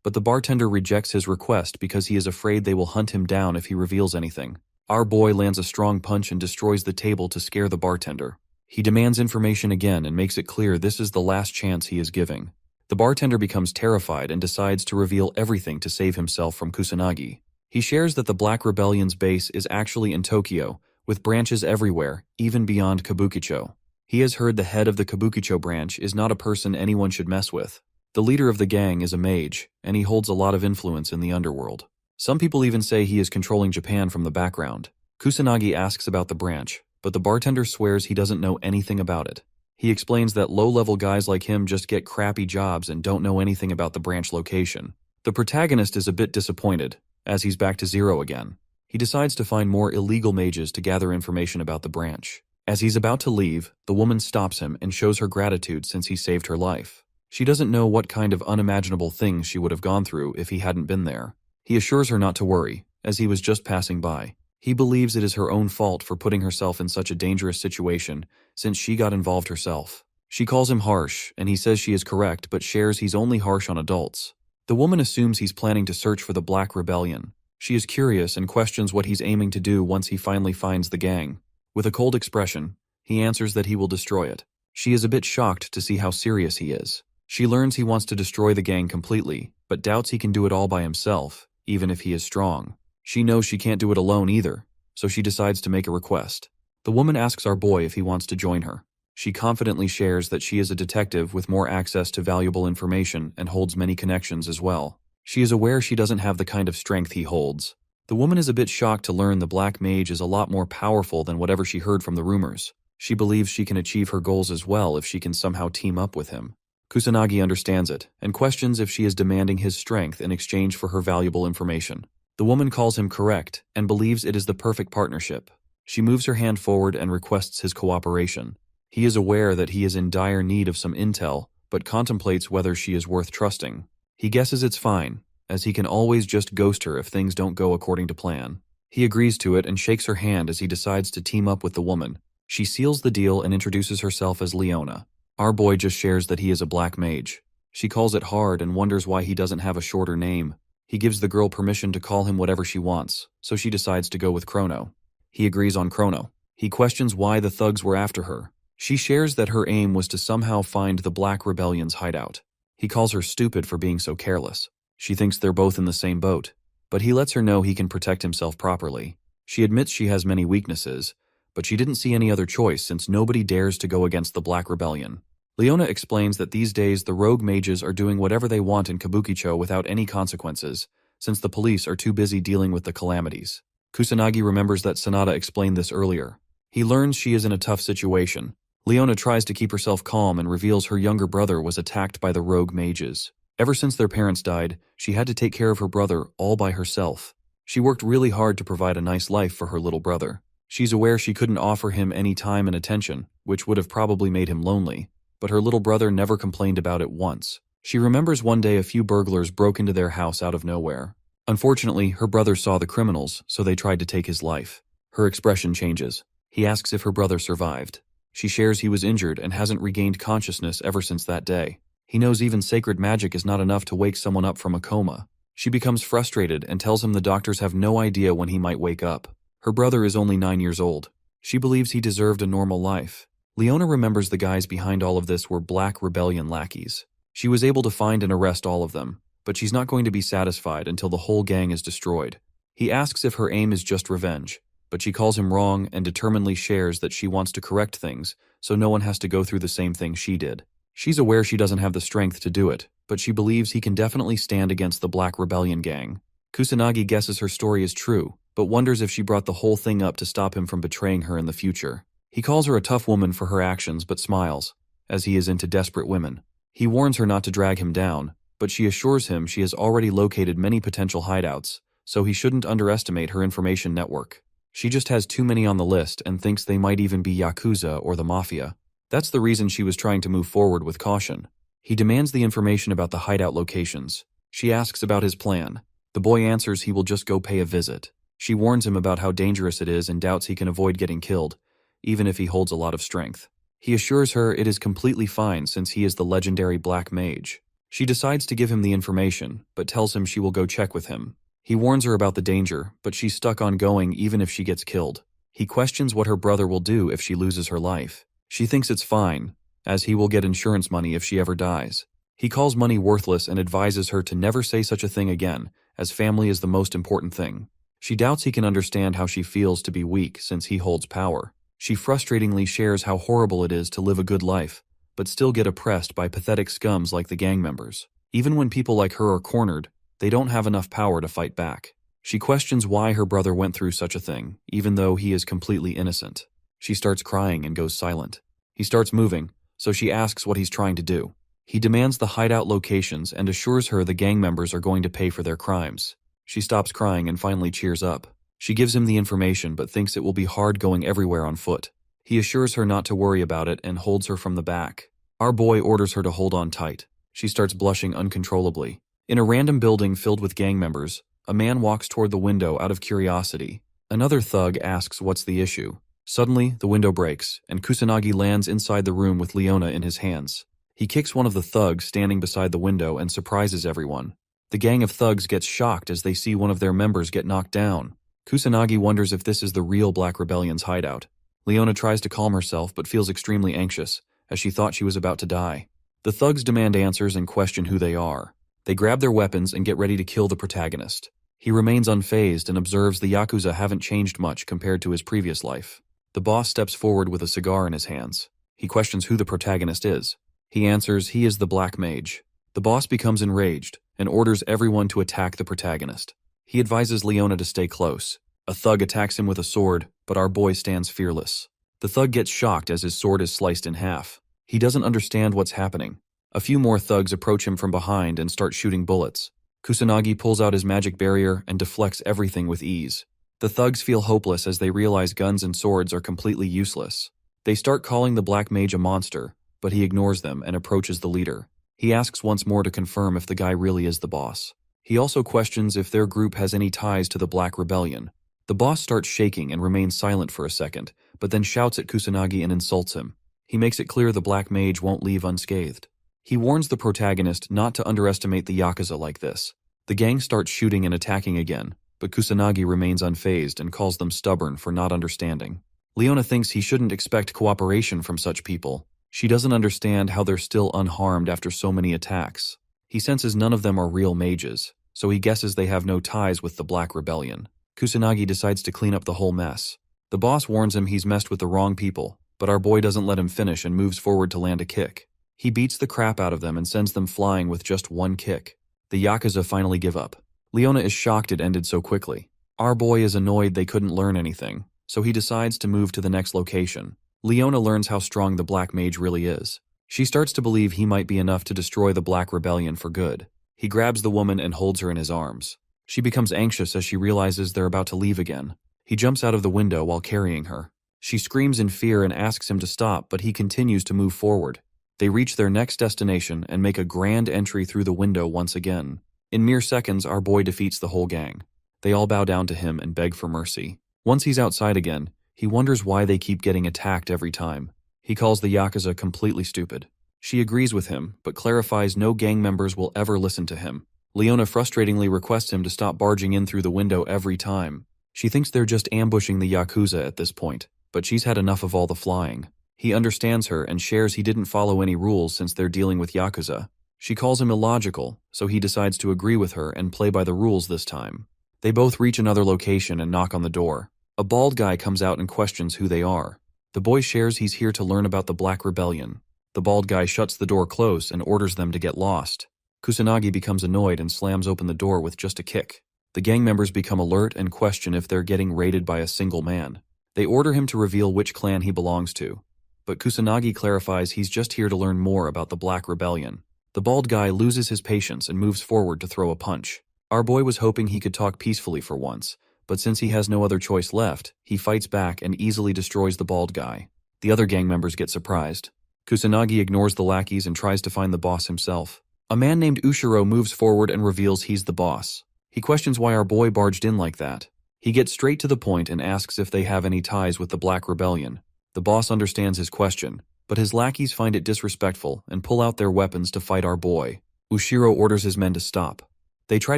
but the bartender rejects his request because he is afraid they will hunt him down if he reveals anything. Our boy lands a strong punch and destroys the table to scare the bartender. He demands information again and makes it clear this is the last chance he is giving. The bartender becomes terrified and decides to reveal everything to save himself from Kusanagi. He shares that the Black Rebellion's base is actually in Tokyo, with branches everywhere, even beyond Kabukicho. He has heard the head of the Kabukicho branch is not a person anyone should mess with. The leader of the gang is a mage, and he holds a lot of influence in the underworld. Some people even say he is controlling Japan from the background. Kusanagi asks about the branch, but the bartender swears he doesn't know anything about it. He explains that low-level guys like him just get crappy jobs and don't know anything about the branch location. The protagonist is a bit disappointed, as he's back to zero again. He decides to find more illegal mages to gather information about the branch. As he's about to leave, the woman stops him and shows her gratitude since he saved her life. She doesn't know what kind of unimaginable things she would have gone through if he hadn't been there. He assures her not to worry, as he was just passing by. He believes it is her own fault for putting herself in such a dangerous situation, since she got involved herself. She calls him harsh, and he says she is correct but shares he's only harsh on adults. The woman assumes he's planning to search for the Black Rebellion. She is curious and questions what he's aiming to do once he finally finds the gang. With a cold expression, he answers that he will destroy it. She is a bit shocked to see how serious he is. She learns he wants to destroy the gang completely, but doubts he can do it all by himself, even if he is strong. She knows she can't do it alone either, so she decides to make a request. The woman asks our boy if he wants to join her. She confidently shares that she is a detective with more access to valuable information and holds many connections as well. She is aware she doesn't have the kind of strength he holds. The woman is a bit shocked to learn the Black Mage is a lot more powerful than whatever she heard from the rumors. She believes she can achieve her goals as well if she can somehow team up with him. Kusanagi understands it and questions if she is demanding his strength in exchange for her valuable information. The woman calls him correct and believes it is the perfect partnership. She moves her hand forward and requests his cooperation. He is aware that he is in dire need of some intel, but contemplates whether she is worth trusting. He guesses it's fine, as he can always just ghost her if things don't go according to plan. He agrees to it and shakes her hand as he decides to team up with the woman. She seals the deal and introduces herself as Leona. Our boy just shares that he is a black mage. She calls it hard and wonders why he doesn't have a shorter name. He gives the girl permission to call him whatever she wants, so she decides to go with Chrono. He agrees on Chrono. He questions why the thugs were after her. She shares that her aim was to somehow find the Black Rebellion's hideout. He calls her stupid for being so careless. She thinks they're both in the same boat, but he lets her know he can protect himself properly. She admits she has many weaknesses, but she didn't see any other choice since nobody dares to go against the Black Rebellion. Leona explains that these days the rogue mages are doing whatever they want in Kabukicho without any consequences, since the police are too busy dealing with the calamities. Kusanagi remembers that Sanada explained this earlier. He learns she is in a tough situation. Leona tries to keep herself calm and reveals her younger brother was attacked by the rogue mages. Ever since their parents died, she had to take care of her brother all by herself. She worked really hard to provide a nice life for her little brother. She's aware she couldn't offer him any time and attention, which would have probably made him lonely, but her little brother never complained about it once. She remembers one day a few burglars broke into their house out of nowhere. Unfortunately, her brother saw the criminals, so they tried to take his life. Her expression changes. He asks if her brother survived. She shares he was injured and hasn't regained consciousness ever since that day. He knows even sacred magic is not enough to wake someone up from a coma. She becomes frustrated and tells him the doctors have no idea when he might wake up. Her brother is only 9 years old. She believes he deserved a normal life. Leona remembers the guys behind all of this were Black Rebellion lackeys. She was able to find and arrest all of them, but she's not going to be satisfied until the whole gang is destroyed. He asks if her aim is just revenge, but she calls him wrong and determinedly shares that she wants to correct things so no one has to go through the same thing she did. She's aware she doesn't have the strength to do it, but she believes he can definitely stand against the Black Rebellion gang. Kusanagi guesses her story is true, but wonders if she brought the whole thing up to stop him from betraying her in the future. He calls her a tough woman for her actions but smiles, as he is into desperate women. He warns her not to drag him down, but she assures him she has already located many potential hideouts, so he shouldn't underestimate her information network. She just has too many on the list and thinks they might even be Yakuza or the Mafia. That's the reason she was trying to move forward with caution. He demands the information about the hideout locations. She asks about his plan. The boy answers he will just go pay a visit. She warns him about how dangerous it is and doubts he can avoid getting killed, even if he holds a lot of strength. He assures her it is completely fine since he is the legendary Black Mage. She decides to give him the information, but tells him she will go check with him. He warns her about the danger, but she's stuck on going even if she gets killed. He questions what her brother will do if she loses her life. She thinks it's fine, as he will get insurance money if she ever dies. He calls money worthless and advises her to never say such a thing again, as family is the most important thing. She doubts he can understand how she feels to be weak since he holds power. She frustratingly shares how horrible it is to live a good life, but still get oppressed by pathetic scums like the gang members. Even when people like her are cornered, they don't have enough power to fight back. She questions why her brother went through such a thing, even though he is completely innocent. She starts crying and goes silent. He starts moving, so she asks what he's trying to do. He demands the hideout locations and assures her the gang members are going to pay for their crimes. She stops crying and finally cheers up. She gives him the information but thinks it will be hard going everywhere on foot. He assures her not to worry about it and holds her from the back. Our boy orders her to hold on tight. She starts blushing uncontrollably. In a random building filled with gang members, a man walks toward the window out of curiosity. Another thug asks what's the issue. Suddenly, the window breaks, and Kusanagi lands inside the room with Leona in his hands. He kicks one of the thugs standing beside the window and surprises everyone. The gang of thugs gets shocked as they see one of their members get knocked down. Kusanagi wonders if this is the real Black Rebellion's hideout. Leona tries to calm herself but feels extremely anxious, as she thought she was about to die. The thugs demand answers and question who they are. They grab their weapons and get ready to kill the protagonist. He remains unfazed and observes the Yakuza haven't changed much compared to his previous life. The boss steps forward with a cigar in his hands. He questions who the protagonist is. He answers he is the Black Mage. The boss becomes enraged and orders everyone to attack the protagonist. He advises Leona to stay close. A thug attacks him with a sword, but our boy stands fearless. The thug gets shocked as his sword is sliced in half. He doesn't understand what's happening. A few more thugs approach him from behind and start shooting bullets. Kusanagi pulls out his magic barrier and deflects everything with ease. The thugs feel hopeless as they realize guns and swords are completely useless. They start calling the Black Mage a monster, but he ignores them and approaches the leader. He asks once more to confirm if the guy really is the boss. He also questions if their group has any ties to the Black Rebellion. The boss starts shaking and remains silent for a second, but then shouts at Kusanagi and insults him. He makes it clear the Black Mage won't leave unscathed. He warns the protagonist not to underestimate the Yakuza like this. The gang starts shooting and attacking again, but Kusanagi remains unfazed and calls them stubborn for not understanding. Leona thinks he shouldn't expect cooperation from such people. She doesn't understand how they're still unharmed after so many attacks. He senses none of them are real mages, so he guesses they have no ties with the Black Rebellion. Kusanagi decides to clean up the whole mess. The boss warns him he's messed with the wrong people, but our boy doesn't let him finish and moves forward to land a kick. He beats the crap out of them and sends them flying with just one kick. The Yakuza finally give up. Leona is shocked it ended so quickly. Our boy is annoyed they couldn't learn anything, so he decides to move to the next location. Leona learns how strong the Black Mage really is. She starts to believe he might be enough to destroy the Black Rebellion for good. He grabs the woman and holds her in his arms. She becomes anxious as she realizes they're about to leave again. He jumps out of the window while carrying her. She screams in fear and asks him to stop, but he continues to move forward. They reach their next destination and make a grand entry through the window once again. In mere seconds, our boy defeats the whole gang. They all bow down to him and beg for mercy. Once he's outside again, he wonders why they keep getting attacked every time. He calls the Yakuza completely stupid. She agrees with him, but clarifies no gang members will ever listen to him. Leona frustratingly requests him to stop barging in through the window every time. She thinks they're just ambushing the Yakuza at this point, but she's had enough of all the flying. He understands her and shares he didn't follow any rules since they're dealing with Yakuza. She calls him illogical, so he decides to agree with her and play by the rules this time. They both reach another location and knock on the door. A bald guy comes out and questions who they are. The boy shares he's here to learn about the Black Rebellion. The bald guy shuts the door close and orders them to get lost. Kusanagi becomes annoyed and slams open the door with just a kick. The gang members become alert and question if they're getting raided by a single man. They order him to reveal which clan he belongs to. But Kusanagi clarifies he's just here to learn more about the Black Rebellion. The bald guy loses his patience and moves forward to throw a punch. Our boy was hoping he could talk peacefully for once, but since he has no other choice left, he fights back and easily destroys the bald guy. The other gang members get surprised. Kusanagi ignores the lackeys and tries to find the boss himself. A man named Ushiro moves forward and reveals he's the boss. He questions why our boy barged in like that. He gets straight to the point and asks if they have any ties with the Black Rebellion. The boss understands his question, but his lackeys find it disrespectful and pull out their weapons to fight our boy. Ushiro orders his men to stop. They try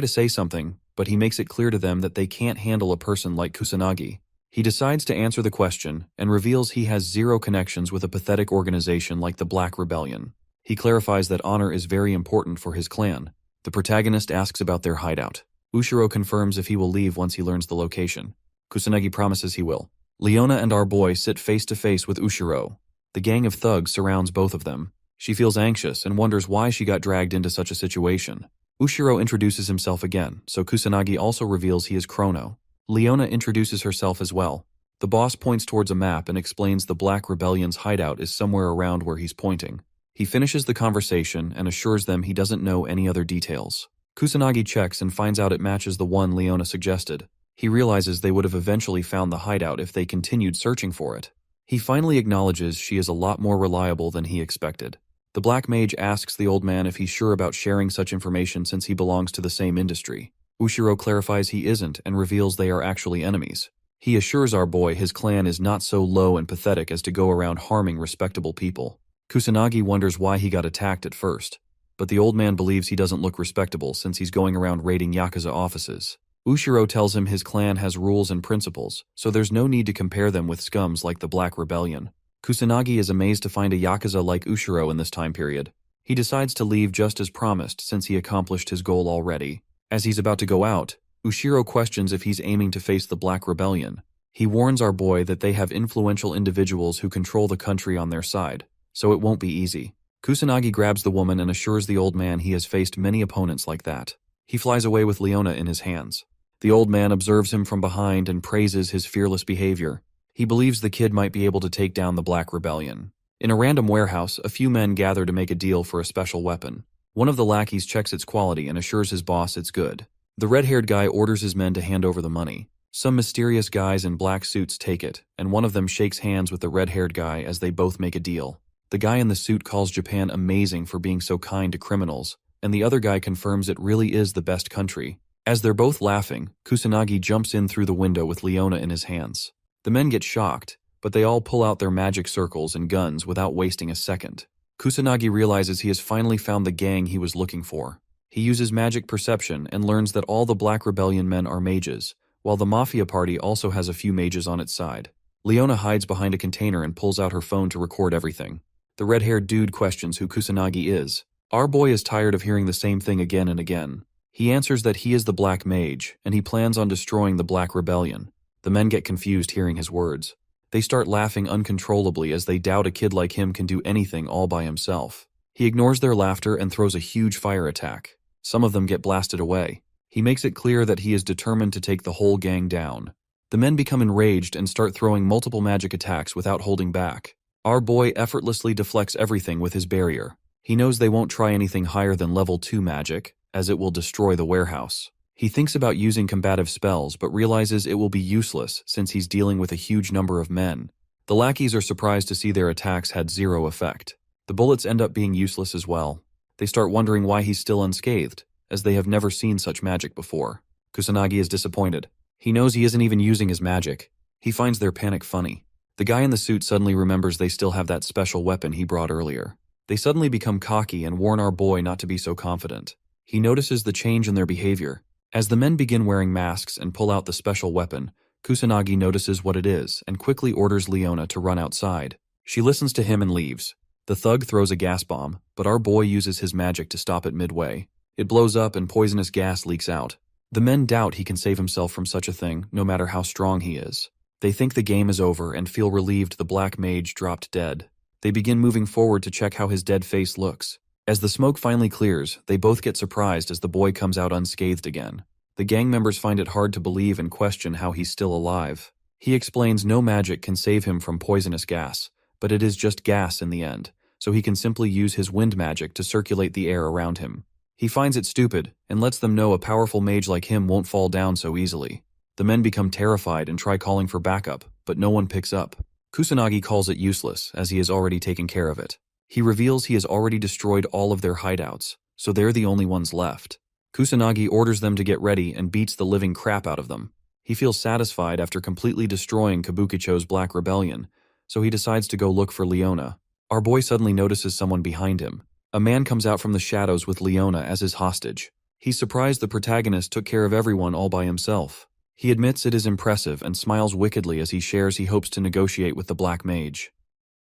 to say something, but he makes it clear to them that they can't handle a person like Kusanagi. He decides to answer the question and reveals he has zero connections with a pathetic organization like the Black Rebellion. He clarifies that honor is very important for his clan. The protagonist asks about their hideout. Ushiro confirms if he will leave once he learns the location. Kusanagi promises he will. Leona and our boy sit face to face with Ushiro. The gang of thugs surrounds both of them. She feels anxious and wonders why she got dragged into such a situation. Ushiro introduces himself again, so Kusanagi also reveals he is Chrono. Leona introduces herself as well. The boss points towards a map and explains the Black Rebellion's hideout is somewhere around where he's pointing. He finishes the conversation and assures them he doesn't know any other details. Kusanagi checks and finds out it matches the one Leona suggested. He realizes they would have eventually found the hideout if they continued searching for it. He finally acknowledges she is a lot more reliable than he expected. The Black Mage asks the old man if he's sure about sharing such information since he belongs to the same industry. Ushiro clarifies he isn't and reveals they are actually enemies. He assures our boy his clan is not so low and pathetic as to go around harming respectable people. Kusanagi wonders why he got attacked at first, but the old man believes he doesn't look respectable since he's going around raiding Yakuza offices. Ushiro tells him his clan has rules and principles, so there's no need to compare them with scums like the Black Rebellion. Kusanagi is amazed to find a Yakuza like Ushiro in this time period. He decides to leave just as promised since he accomplished his goal already. As he's about to go out, Ushiro questions if he's aiming to face the Black Rebellion. He warns our boy that they have influential individuals who control the country on their side, so it won't be easy. Kusanagi grabs the woman and assures the old man he has faced many opponents like that. He flies away with Leona in his hands. The old man observes him from behind and praises his fearless behavior. He believes the kid might be able to take down the Black Rebellion. In a random warehouse, a few men gather to make a deal for a special weapon. One of the lackeys checks its quality and assures his boss it's good. The red-haired guy orders his men to hand over the money. Some mysterious guys in black suits take it, and one of them shakes hands with the red-haired guy as they both make a deal. The guy in the suit calls Japan amazing for being so kind to criminals, and the other guy confirms it really is the best country. As they're both laughing, Kusanagi jumps in through the window with Leona in his hands. The men get shocked, but they all pull out their magic circles and guns without wasting a second. Kusanagi realizes he has finally found the gang he was looking for. He uses magic perception and learns that all the Black Rebellion men are mages, while the Mafia party also has a few mages on its side. Leona hides behind a container and pulls out her phone to record everything. The red-haired dude questions who Kusanagi is. Our boy is tired of hearing the same thing again and again. He answers that he is the Black Mage, and he plans on destroying the Black Rebellion. The men get confused hearing his words. They start laughing uncontrollably as they doubt a kid like him can do anything all by himself. He ignores their laughter and throws a huge fire attack. Some of them get blasted away. He makes it clear that he is determined to take the whole gang down. The men become enraged and start throwing multiple magic attacks without holding back. Our boy effortlessly deflects everything with his barrier. He knows they won't try anything higher than level 2 magic, as it will destroy the warehouse. He thinks about using combative spells but realizes it will be useless since he's dealing with a huge number of men. The lackeys are surprised to see their attacks had zero effect. The bullets end up being useless as well. They start wondering why he's still unscathed, as they have never seen such magic before. Kusanagi is disappointed. He knows he isn't even using his magic. He finds their panic funny. The guy in the suit suddenly remembers they still have that special weapon he brought earlier. They suddenly become cocky and warn our boy not to be so confident. He notices the change in their behavior. As the men begin wearing masks and pull out the special weapon, Kusanagi notices what it is and quickly orders Leona to run outside. She listens to him and leaves. The thug throws a gas bomb, but our boy uses his magic to stop it midway. It blows up and poisonous gas leaks out. The men doubt he can save himself from such a thing, no matter how strong he is. They think the game is over and feel relieved the Black Mage dropped dead. They begin moving forward to check how his dead face looks. As the smoke finally clears, they both get surprised as the boy comes out unscathed again. The gang members find it hard to believe and question how he's still alive. He explains no magic can save him from poisonous gas, but it is just gas in the end, so he can simply use his wind magic to circulate the air around him. He finds it stupid and lets them know a powerful mage like him won't fall down so easily. The men become terrified and try calling for backup, but no one picks up. Kusanagi calls it useless as he has already taken care of it. He reveals he has already destroyed all of their hideouts, so they're the only ones left. Kusanagi orders them to get ready and beats the living crap out of them. He feels satisfied after completely destroying Kabukicho's Black Rebellion, so he decides to go look for Leona. Our boy suddenly notices someone behind him. A man comes out from the shadows with Leona as his hostage. He's surprised the protagonist took care of everyone all by himself. He admits it is impressive and smiles wickedly as he shares he hopes to negotiate with the Black Mage.